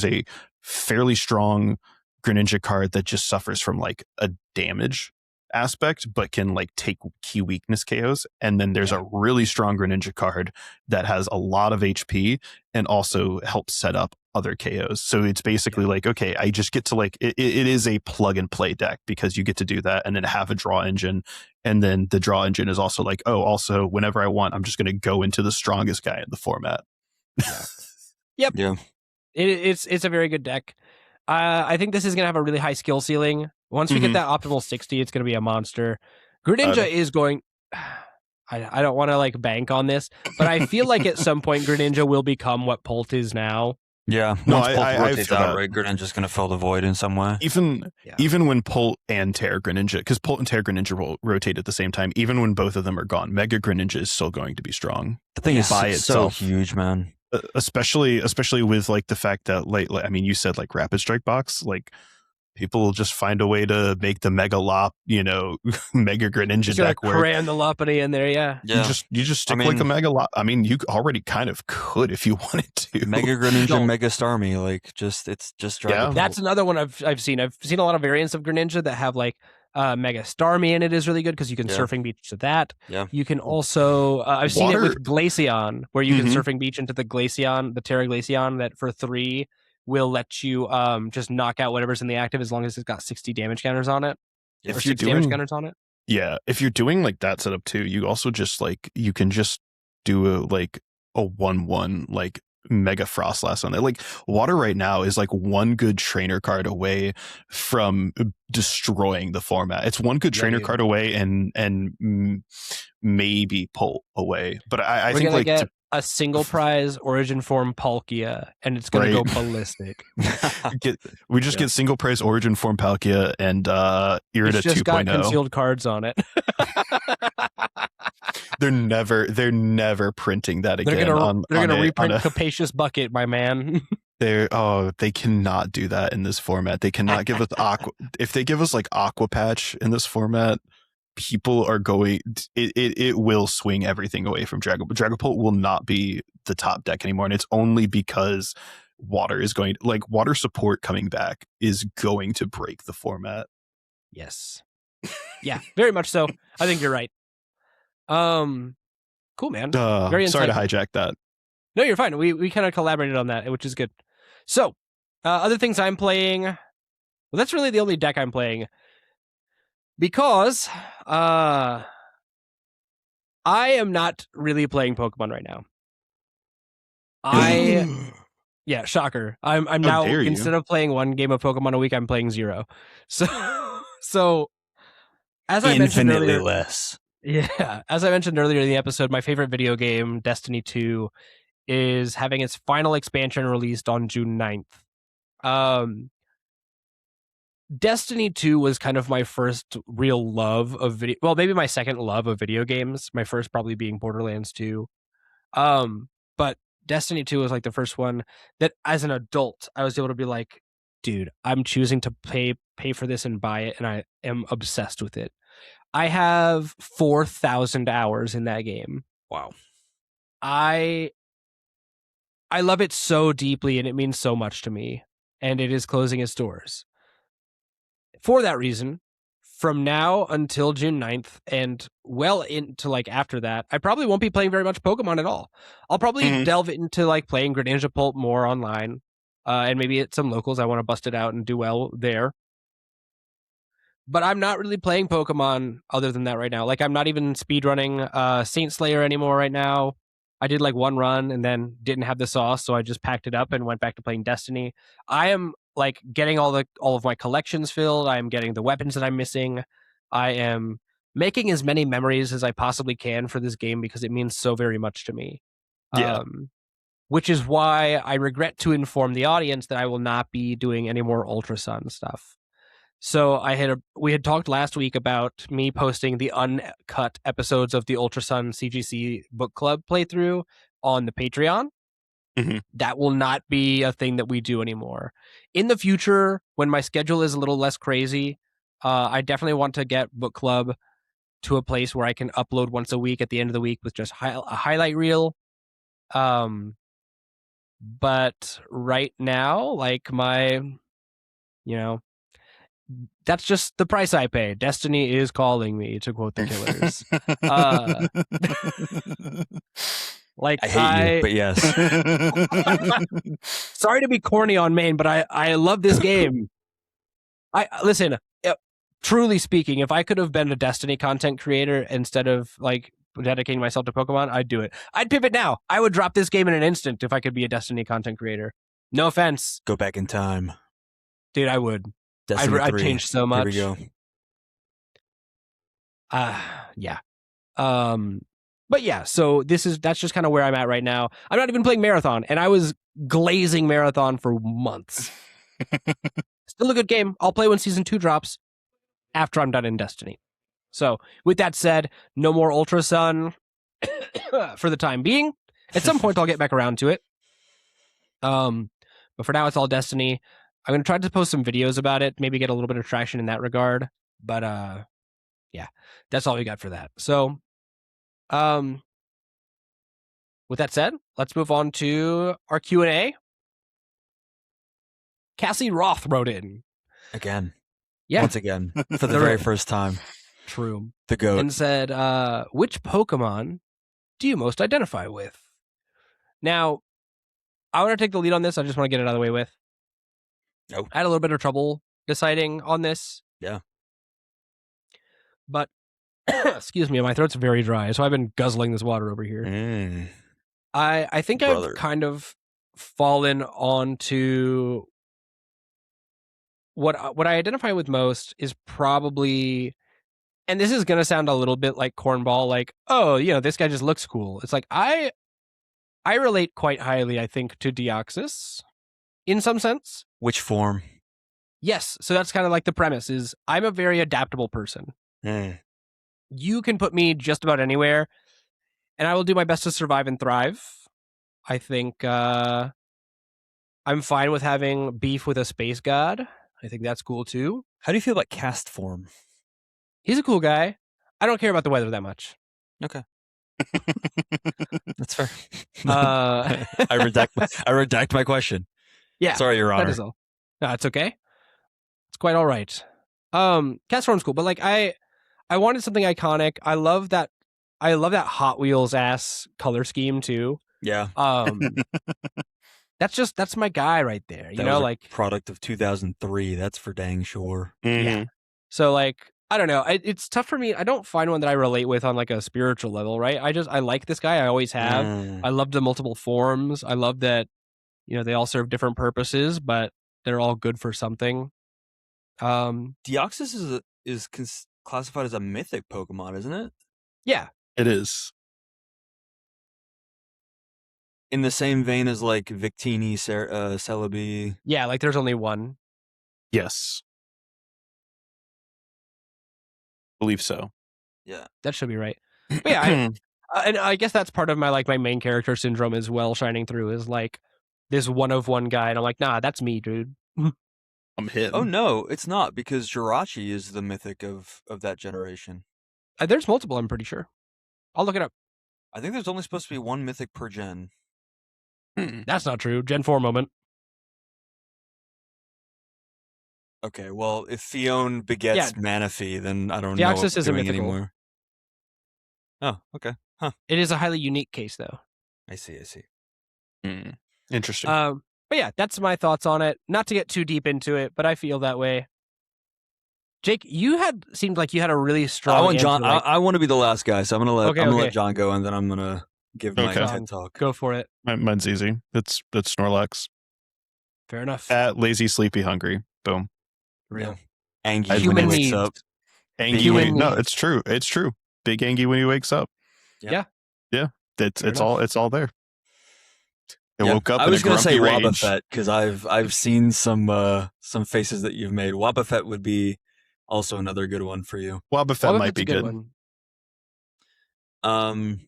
a fairly strong Greninja card that just suffers from like a damage aspect but can like take key weakness KOs, and then there's a really strong Greninja card that has a lot of HP and also helps set up other KOs. So it's basically like, okay, I just get to like it is a plug and play deck because you get to do that and then have a draw engine, and then the draw engine is also like, oh, also whenever I want, I'm just going to go into the strongest guy in the format. Yep. Yeah. It's a very good deck. I think this is going to have a really high skill ceiling. Once we get that optimal 60, it's going to be a monster. Greninja is going... I don't want to like bank on this, but I feel like at some point Greninja will become what Pult is now. Yeah. No, once Pult rotates feel out, that. right, Greninja's going to fill the void in some way. Even when Pult and Terra Greninja, because Pult and Terra Greninja will rotate at the same time, even when both of them are gone, Mega Greninja is still going to be strong. The thing is by so itself. huge, man. Especially with like the fact that like I mean, you said like Rapid Strike box, like people will just find a way to make the Mega Lop, Mega Greninja deck work. Cram the Lopunny in there, yeah. You just stick like a Mega Lop. I mean, you already kind of could if you wanted to. Mega Greninja, Mega Starmie, like it's just driving. That's another one I've seen. I've seen a lot of variants of Greninja that have like Mega Starmie in it is really good because you can Surfing Beach to that. Yeah. You can also I've seen it with Glaceon, where you can Surfing Beach into the Glaceon, the Terra Glaceon, that for 3 will let you just knock out whatever's in the active as long as it's got 60 damage counters on it. If or you're 6 damage counters on it. Yeah, if you're doing like that setup too, you also just like you can just do a 1/1 like Mega Frostlass on there. Like Water right now is like one good trainer card away from destroying the format. It's one good trainer card away and maybe Pult away. But I think like get a single prize Origin Form Palkia, and it's going to go ballistic. We just get single prize Origin Form Palkia and Irida 2.0. It's just got concealed cards on it. They're never printing that again. They're gonna reprint Capacious Bucket, my man. They cannot do that in this format. They cannot give us if they give us like Aqua Patch in this format, people are going, it will swing everything away from Dragapult. Dragapult will not be the top deck anymore, and it's only because water is going, like, water support coming back is going to break the format. Yes. Yeah, very much so. I think you're right. Cool, man. Very Sorry to insightful. hijack that. No, you're fine. We kind of collaborated on that, which is good. So, other things I'm playing. Well, that's really the only deck I'm playing because I am not really playing Pokemon right now. Yeah, shocker. I'm now, dare you. instead of playing one game of Pokemon a week, I'm playing 0. So as I mentioned Infinitely earlier, less. yeah, as I mentioned earlier in the episode, my favorite video game, Destiny 2, is having its final expansion released on June 9th. Destiny 2 was kind of my first real love of video. Well, maybe my second love of video games. My first probably being Borderlands 2. But Destiny 2 was like the first one that as an adult, I was able to be like, dude, I'm choosing to pay for this and buy it. And I am obsessed with it. I have 4,000 hours in that game. Wow. I love it so deeply, and it means so much to me. And it is closing its doors. For that reason, from now until June 9th and well into like after that, I probably won't be playing very much Pokemon at all. I'll probably delve into like playing Greninja Pult more online, and maybe at some locals. I want to bust it out and do well there. But I'm not really playing Pokemon other than that right now. Like, I'm not even speedrunning Saint Slayer anymore right now. I did like one run and then didn't have the sauce, so I just packed it up and went back to playing Destiny. I am like getting all of my collections filled. I am getting the weapons that I'm missing. I am making as many memories as I possibly can for this game because it means so very much to me. Yeah. Which is why I regret to inform the audience that I will not be doing any more Ultra Sun stuff. So we had talked last week about me posting the uncut episodes of the Ultra Sun CGC book club playthrough on the Patreon. Mm-hmm. That will not be a thing that we do anymore. In the future, when my schedule is a little less crazy, I definitely want to get book club to a place where I can upload once a week at the end of the week with just a highlight reel. But right now, like that's just the price I pay. Destiny is calling me, to quote the Killers. Like I hate you, but yes. Sorry to be corny on main, but I love this game. Listen, truly speaking, if I could have been a Destiny content creator instead of like dedicating myself to Pokemon, I'd do it. I'd pivot now. I would drop this game in an instant if I could be a Destiny content creator. No offense. Go back in time. Dude, I would. Destiny I'd 3. change so much. Here we go. Yeah. But yeah, so that's just kind of where I'm at right now. I'm not even playing Marathon, and I was glazing Marathon for months. Still a good game. I'll play when Season 2 drops after I'm done in Destiny. So, with that said, no more Ultra Sun for the time being. At some point, I'll get back around to it. But for now, it's all Destiny. I'm going to try to post some videos about it, maybe get a little bit of traction in that regard. But, yeah, that's all we got for that. So, with that said, let's move on to our Q&A. Cassie Roth wrote in. Again. Yeah. Once again. For the very first time. True. The GOAT. And said, which Pokemon do you most identify with? Now, I want to take the lead on this. I just want to get it out of the way with. Oh. I had a little bit of trouble deciding on this. Yeah. But, excuse me, my throat's very dry, so I've been guzzling this water over here. I think Brother. I've kind of fallen onto what I identify with most is probably, and this is going to sound a little bit like cornball, like, oh, this guy just looks cool. It's like, I relate quite highly, I think, to Deoxys in some sense. Which form? Yes. So that's kind of like the premise is I'm a very adaptable person. You can put me just about anywhere and I will do my best to survive and thrive. I think I'm fine with having beef with a space god. I think that's cool too. How do you feel about cast form? He's a cool guy. I don't care about the weather that much. That's fair. Uh, I redact my question. yeah, Sorry, Your that Honor. is all. No, it's okay. It's quite all right. Cat Storm's cool, but like I wanted something iconic. I love that Hot Wheels ass color scheme too. Yeah, That's my guy right there. You that know, was a like product of 2003. That's for dang sure. yeah. So like I don't know. It's tough for me. I don't find one that I relate with on like a spiritual level, right? I like this guy. I always have. Mm. I love the multiple forms. I love that, you know, they all serve different purposes, but they're all good for something. Deoxys is classified as a mythic Pokemon, isn't it? Yeah. It is. In the same vein as like Victini, Celebi. Yeah, like there's only one. Yes. Believe so. Yeah. That should be right. But yeah, and I guess that's part of my like my main character syndrome as well, shining through is like this one of one guy, and I'm like, nah, that's me, dude. I'm him. Oh no, it's not, because Jirachi is the mythic of that generation. There's multiple, I'm pretty sure. I'll look it up. I think there's only supposed to be one mythic per gen. That's not true. Gen 4 moment. Okay, well, if Fione begets Manaphy, then I don't know what Deoxys we're is a doing mythical. anymore. Oh, okay. Huh. It is a highly unique case, though. I see. Interesting. But yeah, that's my thoughts on it. Not to get too deep into it, but I feel that way. Jake, seemed like you had a really strong. I want answer, John. like- I want to be the last guy, so I'm gonna Okay. let John go, and then I'm gonna give my Okay. TED talk. Go for it. Mine's easy. That's Snorlax. Fair enough. Fat, lazy, sleepy, hungry. Boom. Real. Angie Human when he wakes needs. up. Angie. Human No, needs. it's true. It's true. Big Angie when he wakes up. Yeah. Yeah. It's all there. It Yeah. woke up. I in was a gonna say grumpy rage. Wobbuffet because I've seen some faces that you've made. Wobbuffet would be also another good one for you. Wobbuffet might Wobbuffet's be a good good. one.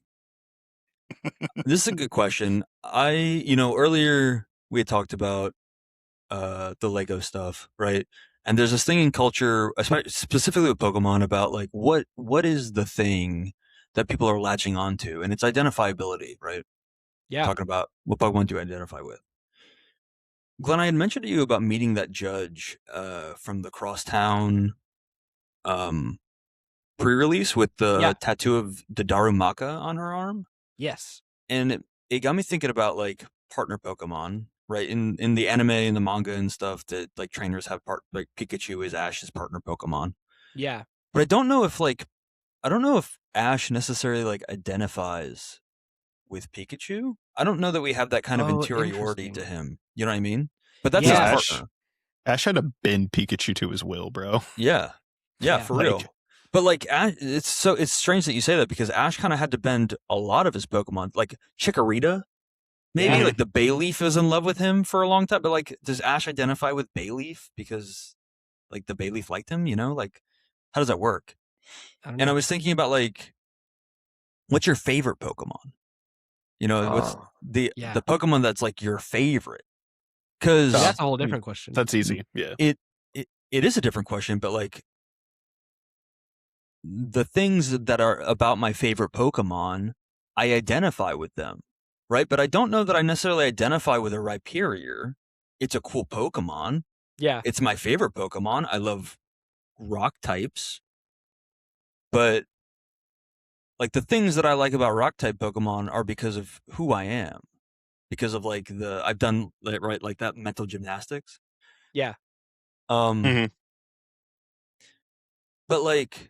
This is a good question. Earlier we had talked about the Lego stuff, right? And there's this thing in culture, specifically with Pokemon, about like what is the thing that people are latching onto, and it's identifiability, right? Yeah. Talking about what Pokemon do you identify with. Glenn, I had mentioned to you about meeting that judge from the Crosstown pre-release with the tattoo of the Darumaka on her arm. Yes. And it got me thinking about like partner Pokemon, right? In the anime and the manga and stuff, that like trainers have like Pikachu is Ash's partner Pokemon. Yeah. But I don't know if Ash necessarily like identifies with Pikachu. I don't know that we have that kind of interiority to him. You know what I mean? But that's his partner. Ash had to bend Pikachu to his will, bro. Yeah, for real. But like, it's strange that you say that, because Ash kind of had to bend a lot of his Pokemon, like Chikorita. Maybe like the Bayleaf is in love with him for a long time, but like, does Ash identify with Bayleaf because like the Bayleaf liked him? You know, like how does that work? I was thinking about like, what's your favorite Pokemon? You know, what's the Pokemon that's like your favorite? Because that's a whole different question. That's easy. Yeah, it is a different question, but like the things that are about my favorite Pokemon, I identify with them, right? But I don't know that I necessarily identify with a Rhyperior. It's a cool Pokemon. Yeah, it's my favorite Pokemon. I love rock types, but like the things that I like about rock type Pokemon are because of who I am, because of like I've done like that mental gymnastics. Yeah. But like,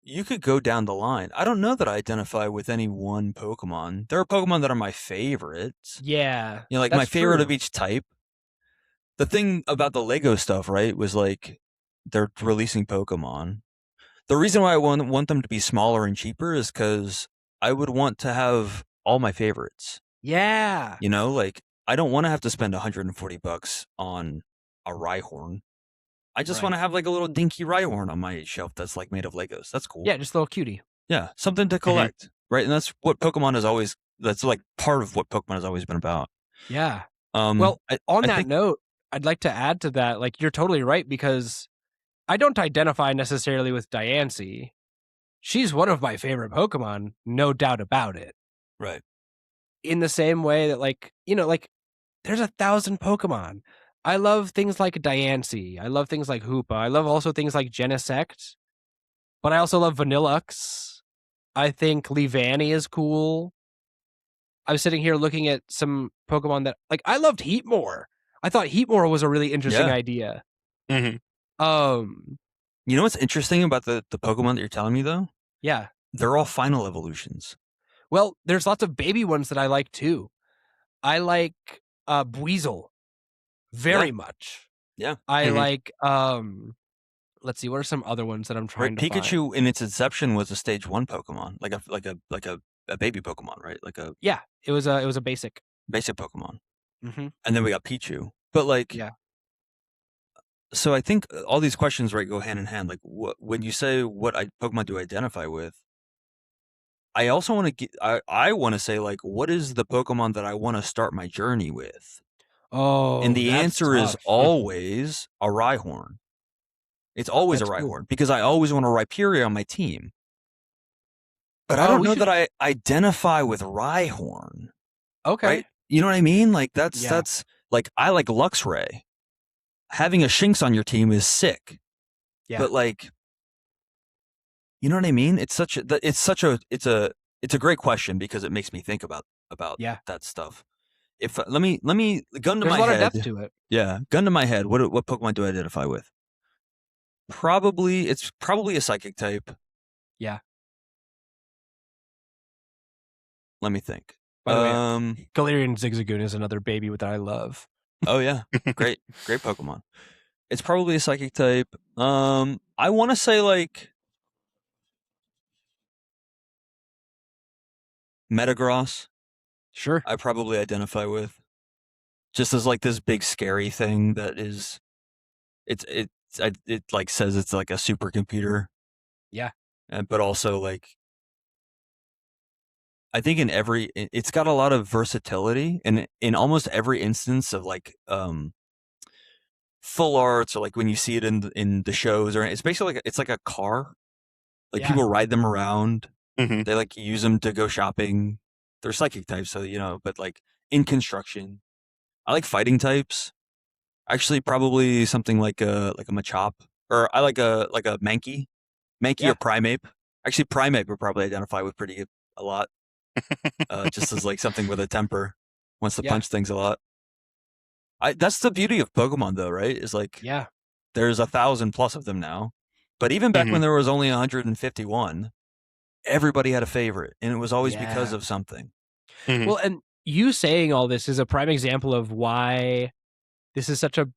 you could go down the line. I don't know that I identify with any one Pokemon. There are Pokemon that are my favorites. Yeah. You know, like my favorite of each type. The thing about the Lego stuff, right, was like they're releasing Pokemon. The reason why I want them to be smaller and cheaper is because I would want to have all my favorites. Yeah. You know, like I don't want to have to spend $140 on a Rhyhorn. I just want to have like a little dinky Rhyhorn on my shelf that's like made of Legos. That's cool. Yeah, just a little cutie. Yeah, something to collect, right? And that's what Pokemon is always. That's like part of what Pokemon has always been about. Yeah. Well, on that note, I'd like to add to that. Like, you're totally right, because I don't identify necessarily with Diancie. She's one of my favorite Pokemon, no doubt about it. Right. In the same way that, like, you know, like, there's 1,000 Pokemon. I love things like Diancie. I love things like Hoopa. I love also things like Genesect. But I also love Vanillux. I think Leavanny is cool. I was sitting here looking at some Pokemon that, like, I loved Heatmore. I thought Heatmore was a really interesting idea. Mm-hmm. You know what's interesting about the Pokemon that you're telling me, though? Yeah. They're all final evolutions. Well, there's lots of baby ones that I like, too. I like Buizel very much. Yeah. I like, let's see, what are some other ones that I'm trying to Pikachu find? in its inception was a stage 1 Pokemon, like a baby Pokemon, right? Like a It was a basic Pokemon. Mm-hmm. And then we got Pichu. But like, so I think all these questions, right, go hand in hand. Like, when you say what Pokemon do I identify with, I also want to I want to say, like, what is the Pokemon that I want to start my journey with? Oh, and the that's answer is tough. always a Rhyhorn. It's always That's a Rhyhorn cool. because I always want a Rhyperior on my team. But I Oh, don't we know should- that I identify with Rhyhorn. Okay. Right? You know what I mean? Like that's Yeah. like I like Luxray. Having a Shinx on your team is sick. Yeah. But like, you know what I mean? It's a great question because it makes me think about that stuff. If let me gun to There's my a lot head. of depth to it. Yeah, gun to my head. What Pokemon do I identify with? It's probably a Psychic type. Yeah. Let me think. By the way, Galarian Zigzagoon is another baby that I love. Oh yeah, great Pokemon. It's probably a Psychic type. I want to say like Metagross. Sure. I probably identify with, just as like this big scary thing that is, it like says it's like a supercomputer. Yeah. But also like, I think it's got a lot of versatility, and in almost every instance of like full arts, or like when you see it in the shows, or it's basically it's like a car. Like people ride them around. Mm-hmm. They like use them to go shopping. They're psychic types, so but like in construction. I like fighting types. Actually, probably something like a Machop, or I like a Mankey or Primeape. Actually, Primeape would probably identify with a lot. Just as like something with a temper, wants to punch things a lot. That's the beauty of Pokemon, though, right? Is like, there's 1,000 plus of them now, but even back when there was only 151, everybody had a favorite, and it was always because of something. Mm-hmm. Well, and you saying all this is a prime example of why this is such a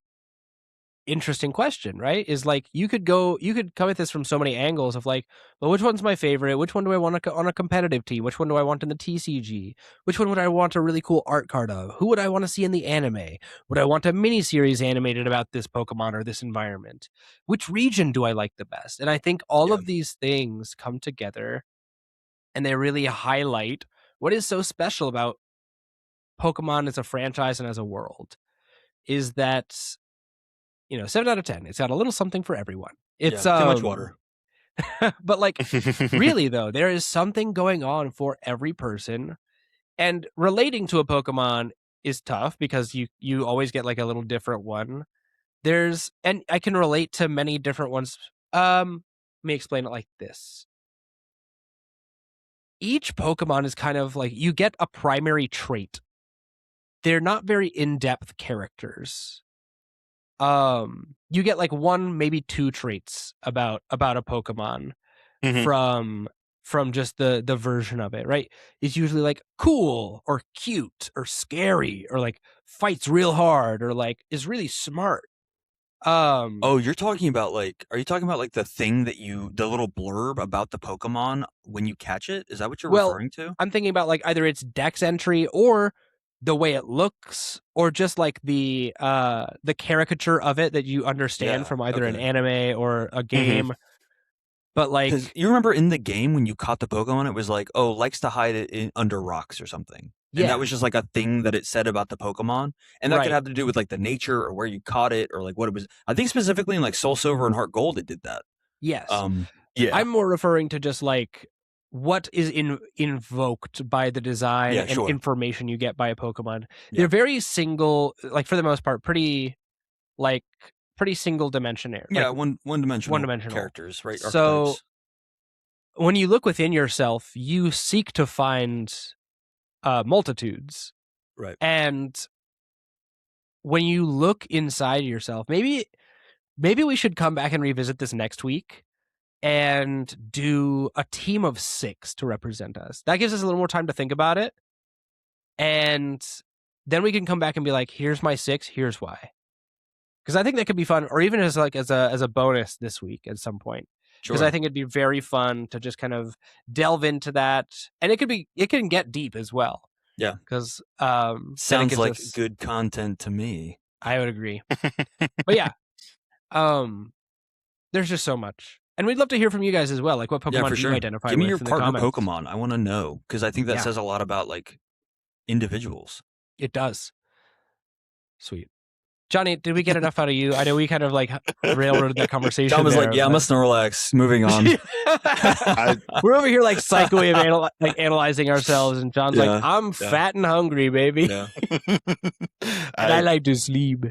interesting question, right? Is like you could come at this from so many angles of like, well, which one's my favorite? Which one do I want on a competitive team? Which one do I want in the TCG? Which one would I want a really cool art card of? Who would I want to see in the anime? Would I want a miniseries animated about this Pokemon or this environment? Which region do I like the best? And I think all of these things come together and they really highlight what is so special about Pokemon as a franchise and as a world is that, 7 out of 10. It's got a little something for everyone. It's too much water. But like, really though, there is something going on for every person, and relating to a Pokemon is tough because you always get like a little different one. And I can relate to many different ones. Let me explain it like this. Each Pokemon is kind of like, you get a primary trait. They're not very in-depth characters. You get like 1, maybe 2 traits about a Pokemon from just the version of it, right? It's usually like cool or cute or scary or like fights real hard or like is really smart. Are you talking about like the thing the little blurb about the Pokemon when you catch it? Is that what you're referring to? I'm thinking about like either its dex entry or the way it looks, or just like the caricature of it that you understand from either an anime or a game. But like, you remember in the game when you caught the Pokemon, it was like, likes to hide it under rocks or something. And that was just like a thing that it said about the Pokemon. And that could have to do with like the nature or where you caught it or like what it was. I think specifically in like Soul Silver and Heart Gold, it did that. Yes. Yeah. I'm more referring to just like what is invoked by the design and information you get by a Pokemon. They're very single, like for the most part, pretty single dimensional. Yeah, one dimensional characters, right? So archetypes. When you look within yourself, you seek to find multitudes. Right. And when you look inside yourself, maybe we should come back and revisit this next week and do a team of 6 to represent us. That gives us a little more time to think about it. And then we can come back and be like, here's my 6, here's why. Because I think that could be fun, or even as a bonus this week at some point. Because I think it'd be very fun to just kind of delve into that. And it can get deep as well. Yeah. Because sounds like good content to me. I would agree. But yeah. There's just so much. And we'd love to hear from you guys as well. Like what Pokemon do you identify with? Give me your in partner the comments. Pokemon. I want to know. Because I think that says a lot about like individuals. It does. Sweet. Johnny, did we get enough out of you? I know we kind of like railroaded that conversation. John was like, "Yeah, I'm a Snorlax." Moving on. We're over here like psycho analyzing ourselves, and John's like, "I'm fat and hungry, baby, yeah. and I like to sleep."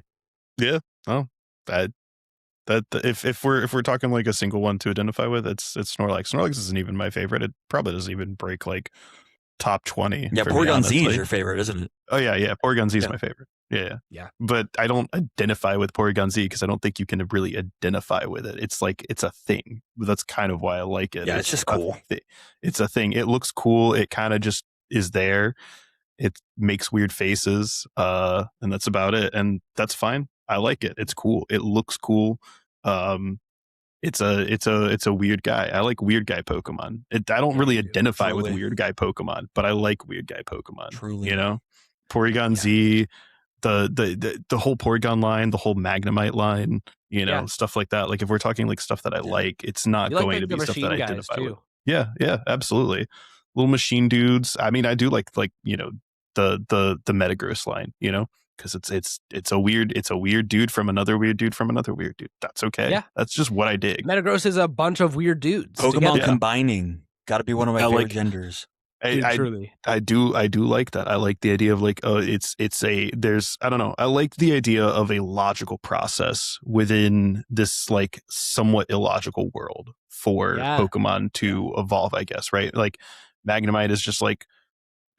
Yeah. Oh, that if we're talking like a single one to identify with, it's Snorlax. Snorlax isn't even my favorite. It probably doesn't even break like top 20. Yeah, Porygon Z is your favorite, isn't it? Oh yeah. Porygon Z is my favorite. Yeah. But I don't identify with Porygon Z because I don't think you can really identify with it. It's like it's a thing. That's kind of why I like it. Yeah, it's just cool. It's a thing. It looks cool. It kind of just is there. It makes weird faces, and that's about it. And that's fine. I like it. It's cool. It looks cool. It's a weird guy. I like weird guy Pokemon. I don't really identify with weird guy Pokemon, but I like weird guy Pokemon. Truly, you know, Porygon Z, the whole Porygon line, the whole Magnemite line, you know, stuff like that. Like if we're talking like stuff that I like, it's not going to be stuff that I identify with. Yeah, yeah, absolutely. Little machine dudes. I mean, I do like you know the Metagross line, you know, because it's a weird dude from another weird dude from another weird dude. That's okay. Yeah, that's just what I dig. Metagross is a bunch of weird dudes. Pokemon combining. Got to be one of my favorite genders. I do like that. I like the idea of like, oh, I don't know. I like the idea of a logical process within this like somewhat illogical world for Pokemon to evolve, I guess, right? Like Magnemite is just like,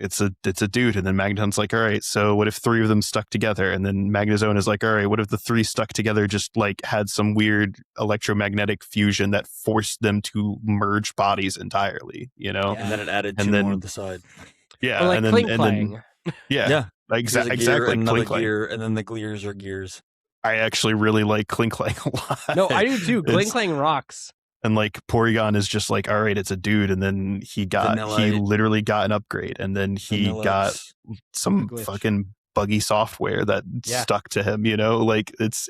it's a dude, and then Magneton's like, all right, so what if 3 of them stuck together? And then Magnezone is like, all right, what if the 3 stuck together just like had some weird electromagnetic fusion that forced them to merge bodies entirely, you know? And then it added 2 more on the side. Yeah, or like and then exactly. Another gear, and then the gears are gears. I actually really like Klinklang a lot. No, I do too. Klinklang rocks. And like Porygon is just like, all right, it's a dude, and then he literally got an upgrade, and then he got some fucking buggy software that stuck to him, you know? Like it's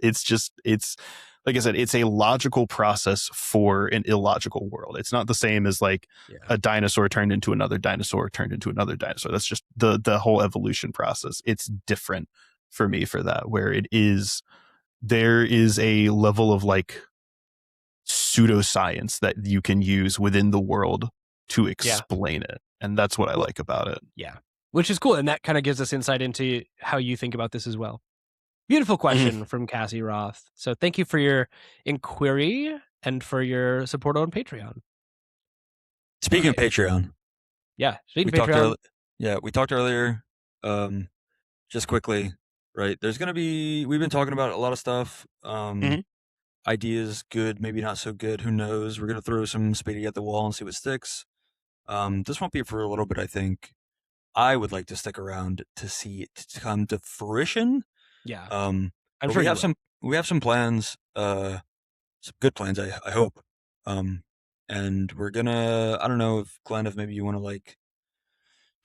like I said, it's a logical process for an illogical world. It's not the same as like a dinosaur turned into another dinosaur turned into another dinosaur. That's just the whole evolution process. It's different for me for that, where there is a level of like pseudoscience that you can use within the world to explain it. And that's what I like about it. Yeah. Which is cool. And that kind of gives us insight into how you think about this as well. Beautiful question from Cassie Roth. So thank you for your inquiry and for your support on Patreon. Speaking of Patreon. Yeah. Speaking of Patreon. We talked earlier, just quickly, right? We've been talking about a lot of stuff. Ideas, good, maybe not so good. Who knows? We're going to throw some spaghetti at the wall and see what sticks. This won't be for a little bit, I think. I would like to stick around to see it come to fruition. Yeah. I'm sure we have some plans, some good plans, I hope. And we're gonna, I don't know if Glenn, if maybe you want to like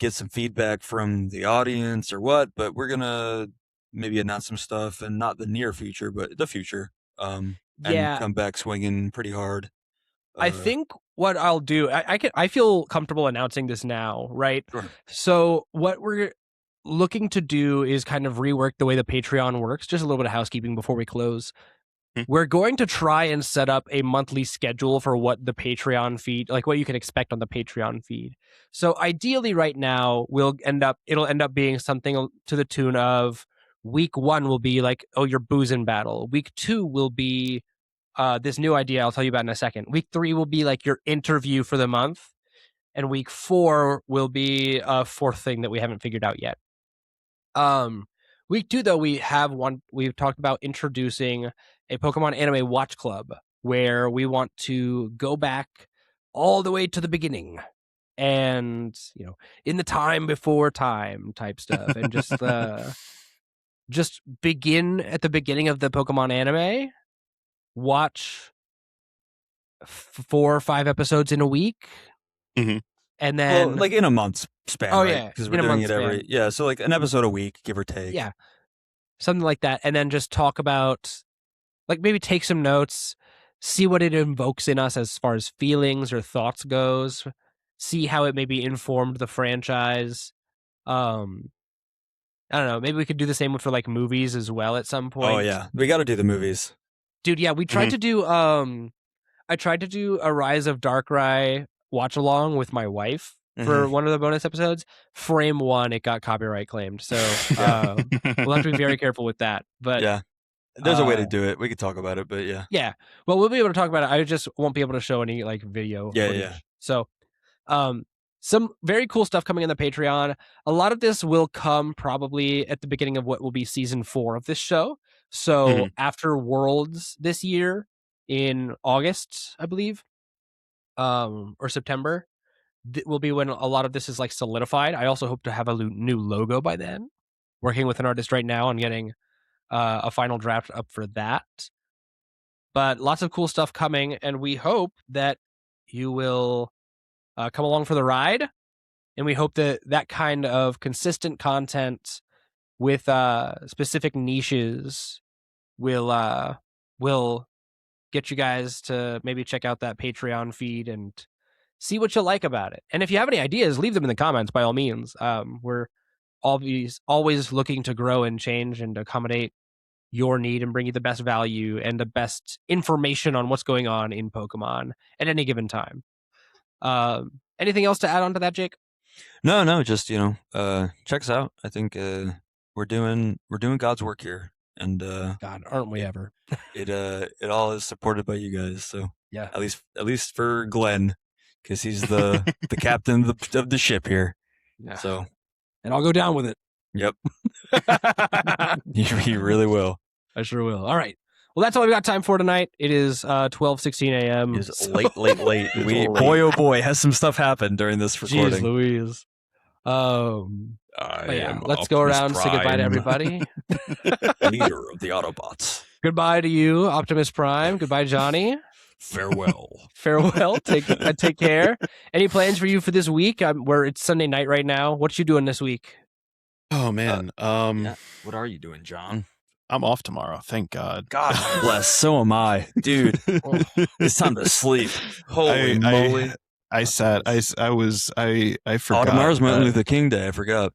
get some feedback from the audience or what, but we're gonna maybe announce some stuff, and not the near future, but the future. And come back swinging pretty hard. I think what I'll do, I feel comfortable announcing this now, right? Sure. So what we're looking to do is kind of rework the way the Patreon works. Just a little bit of housekeeping before we close. We're going to try and set up a monthly schedule for what the Patreon feed, like what you can expect on the Patreon feed. So ideally right now it'll end up being something to the tune of week 1 will be like, oh, your boozing battle. Week 2 will be this new idea I'll tell you about in a second. Week 3 will be like your interview for the month. And week 4 will be a fourth thing that we haven't figured out yet. Week 2, though, we've talked about introducing a Pokemon Anime Watch Club, where we want to go back all the way to the beginning and, in the time before time type stuff, and just begin at the beginning of the Pokemon anime, watch 4 or 5 episodes in a week. Mm-hmm. And then, like in a month's span. Oh, right? yeah, because we're doing it every. Yeah, so like an episode a week, give or take. Yeah, something like that, and then just talk about, like, maybe take some notes, see what it invokes in us as far as feelings or thoughts goes, see how it maybe informed the franchise. I don't know. Maybe we could do the same for like movies as well at some point. Oh yeah, we got to do the movies, dude. Yeah, we tried to do. I tried to do a Rise of Darkrai watch along with my wife for one of the bonus episodes. Frame 1, it got copyright claimed, so we'll have to be very careful with that. But yeah, there's a way to do it. We could talk about it, but yeah. Yeah, well, we'll be able to talk about it. I just won't be able to show any like video. Yeah. So, some very cool stuff coming in the Patreon. A lot of this will come probably at the beginning of what will be season 4 of this show. So after Worlds this year in August, I believe, or September, will be when a lot of this is like solidified. I also hope to have a new logo by then. Working with an artist right now on getting a final draft up for that. But lots of cool stuff coming, and we hope that you will come along for the ride. And we hope that that kind of consistent content with specific niches will get you guys to maybe check out that Patreon feed and see what you like about it. And if you have any ideas, leave them in the comments by all means. We're always looking to grow and change and accommodate your need and bring you the best value and the best information on what's going on in Pokemon at any given time. Anything else to add on to that, Jake? No, just check us out. I think we're doing God's work here, and God, aren't we ever? it all is supported by you guys. So yeah, at least for Glenn, because he's the captain of the ship here. Yeah. So, and I'll go down with it. Yep. You really will. I sure will. All right. Well, that's all we've got time for tonight. It is 12:16 a.m. It's late. Boy, oh boy, has some stuff happened during this recording. Jeez Louise. Let's go around and say goodbye to everybody. Leader of the Autobots. Goodbye to you, Optimus Prime. Goodbye, Johnny. Farewell. Take care. Any plans for you for this week? Where it's Sunday night right now. What you doing this week? Oh man. What are you doing, John? I'm off tomorrow. Thank God. God bless. So am I, dude. It's time to sleep. Holy moly! I forgot. Tomorrow's Martin Luther King Day. I forgot.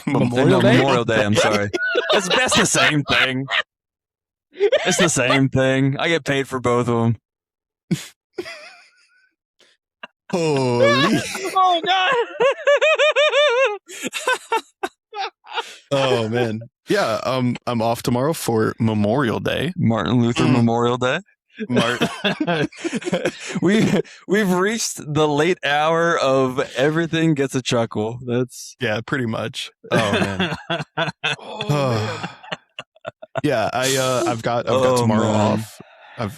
Memorial Day. Memorial Day. I'm sorry. That's the same thing. It's the same thing. I get paid for both of them. Holy! Oh God! Oh man. Yeah. I'm off tomorrow for Memorial Day. Martin Luther Memorial Day. We've reached the late hour of everything gets a chuckle. Yeah, pretty much. Oh man. Yeah, I've got tomorrow off.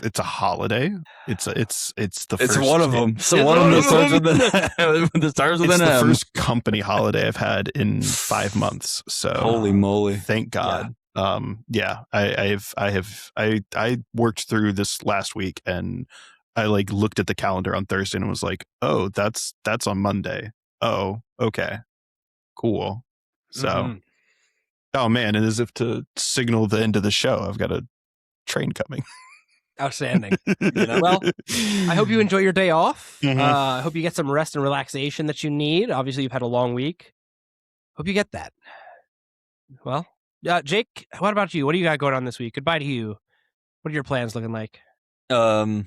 It's a holiday. It's the first. It's one of them. So one of them starts with an the M. first company holiday I've had in 5 months. So holy moly! Thank God. Yeah. I worked through this last week, and I like looked at the calendar on Thursday and was like, oh, that's on Monday. Oh, okay, cool. So, oh man, and as if to signal the end of the show, I've got a train coming. Outstanding. Well, I hope you enjoy your day off. I hope you get some rest and relaxation that you need. Obviously, you've had a long week. Hope you get that. Well, Jake, what about you? What do you got going on this week? Goodbye to you. What are your plans looking like? I'm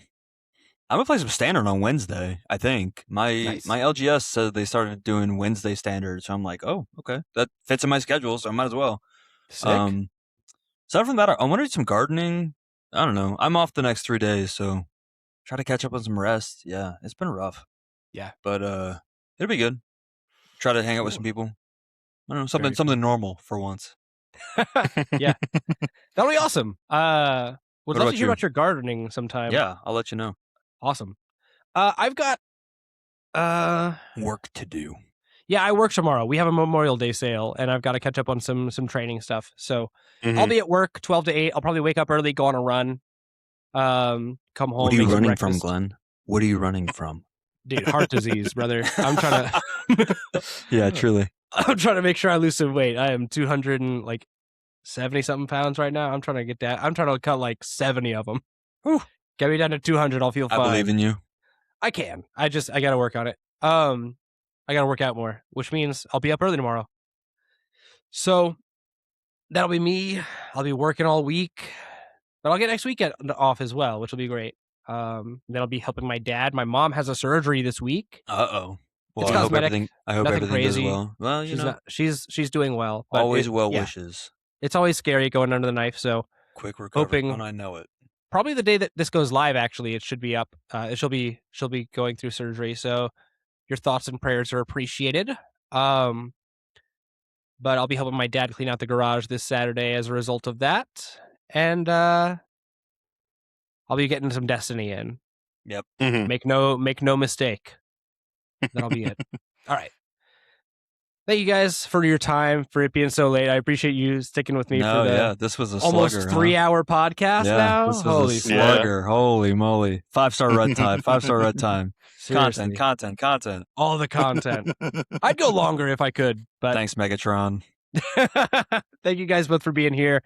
gonna play some standard on Wednesday. I think my LGS said they started doing Wednesday standard, so I'm like, oh, okay, that fits in my schedule, so I might as well. Sick. Aside from that, I want to do some gardening. I don't know. I'm off the next 3 days, so try to catch up on some rest. Yeah, it's been rough. Yeah, but it'll be good. Try to hang out with some people. I don't know, something normal for once. Yeah, that'll be awesome. Would love to hear about your gardening sometime. Yeah, I'll let you know. Awesome. I've got work to do. Yeah, I work tomorrow. We have a Memorial Day sale, and I've got to catch up on some training stuff. So I'll be at work 12 to 8. I'll probably wake up early, go on a run, come home. What are you running from, Glenn? What are you running from? Dude, heart disease, brother. I'm trying to. Yeah, truly. I'm trying to make sure I lose some weight. I am 270 something pounds right now. I'm trying to get that. I'm trying to cut like 70 of them. Whew. Get me down to 200. I'll feel fine. I believe in you. I can. I got to work on it. I got to work out more, which means I'll be up early tomorrow. So that'll be me. I'll be working all week, but I'll get next weekend off as well, which will be great. Then I'll be helping my dad. My mom has a surgery this week. Uh-oh. Well, It's cosmetic. I hope Nothing everything crazy. goes well. Well, she's doing well. But always wishes. It's always scary going under the knife. So quick recovery. Hoping, when I know it. Probably the day that this goes live, actually, it should be up. She'll be going through surgery. So your thoughts and prayers are appreciated. But I'll be helping my dad clean out the garage this Saturday as a result of that. And I'll be getting some Destiny in. Yep. Make no mistake. That'll be it. All right. Thank you guys for your time, for it being so late. I appreciate you sticking with me for the this was a almost slugger, 3-hour podcast now. This was Holy a slugger. Holy moly. 5-star red time. 5-star red time. Seriously. Content. All the content. I'd go longer if I could, but Thanks, Megatron. Thank you guys both for being here.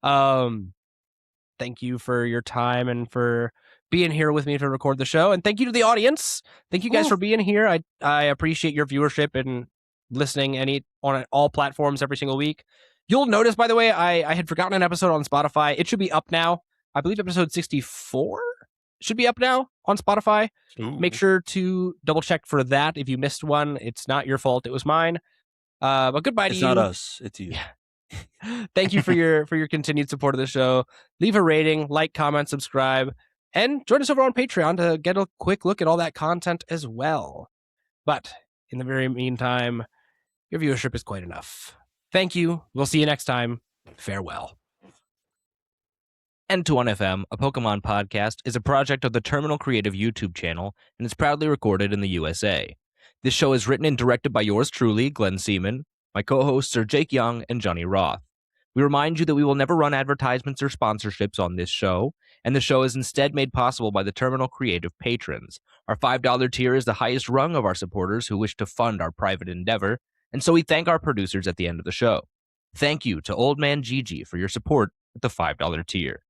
Thank you for your time and for being here with me to record the show. And thank you to the audience. Thank you guys for being here. I appreciate your viewership and listening on all platforms every single week. You'll notice, by the way, I had forgotten an episode on Spotify. It should be up now. I believe episode 64 should be up now on Spotify. Ooh. Make sure to double check for that. If you missed one, it's not your fault. It was mine. But goodbye to you. It's not us. It's you. Yeah. Thank you for your continued support of the show. Leave a rating, like, comment, subscribe, and join us over on Patreon to get a quick look at all that content as well. But in the very meantime, your viewership is quite enough. Thank you. We'll see you next time. Farewell. N21FM, a Pokemon podcast, is a project of the Terminal Creative YouTube channel and is proudly recorded in the USA. This show is written and directed by yours truly, Glenn Seaman. My co-hosts are Jake Young and Johnny Roth. We remind you that we will never run advertisements or sponsorships on this show, and the show is instead made possible by the Terminal Creative patrons. Our $5 tier is the highest rung of our supporters who wish to fund our private endeavor, and so we thank our producers at the end of the show. Thank you to Old Man Gigi for your support at the $5 tier.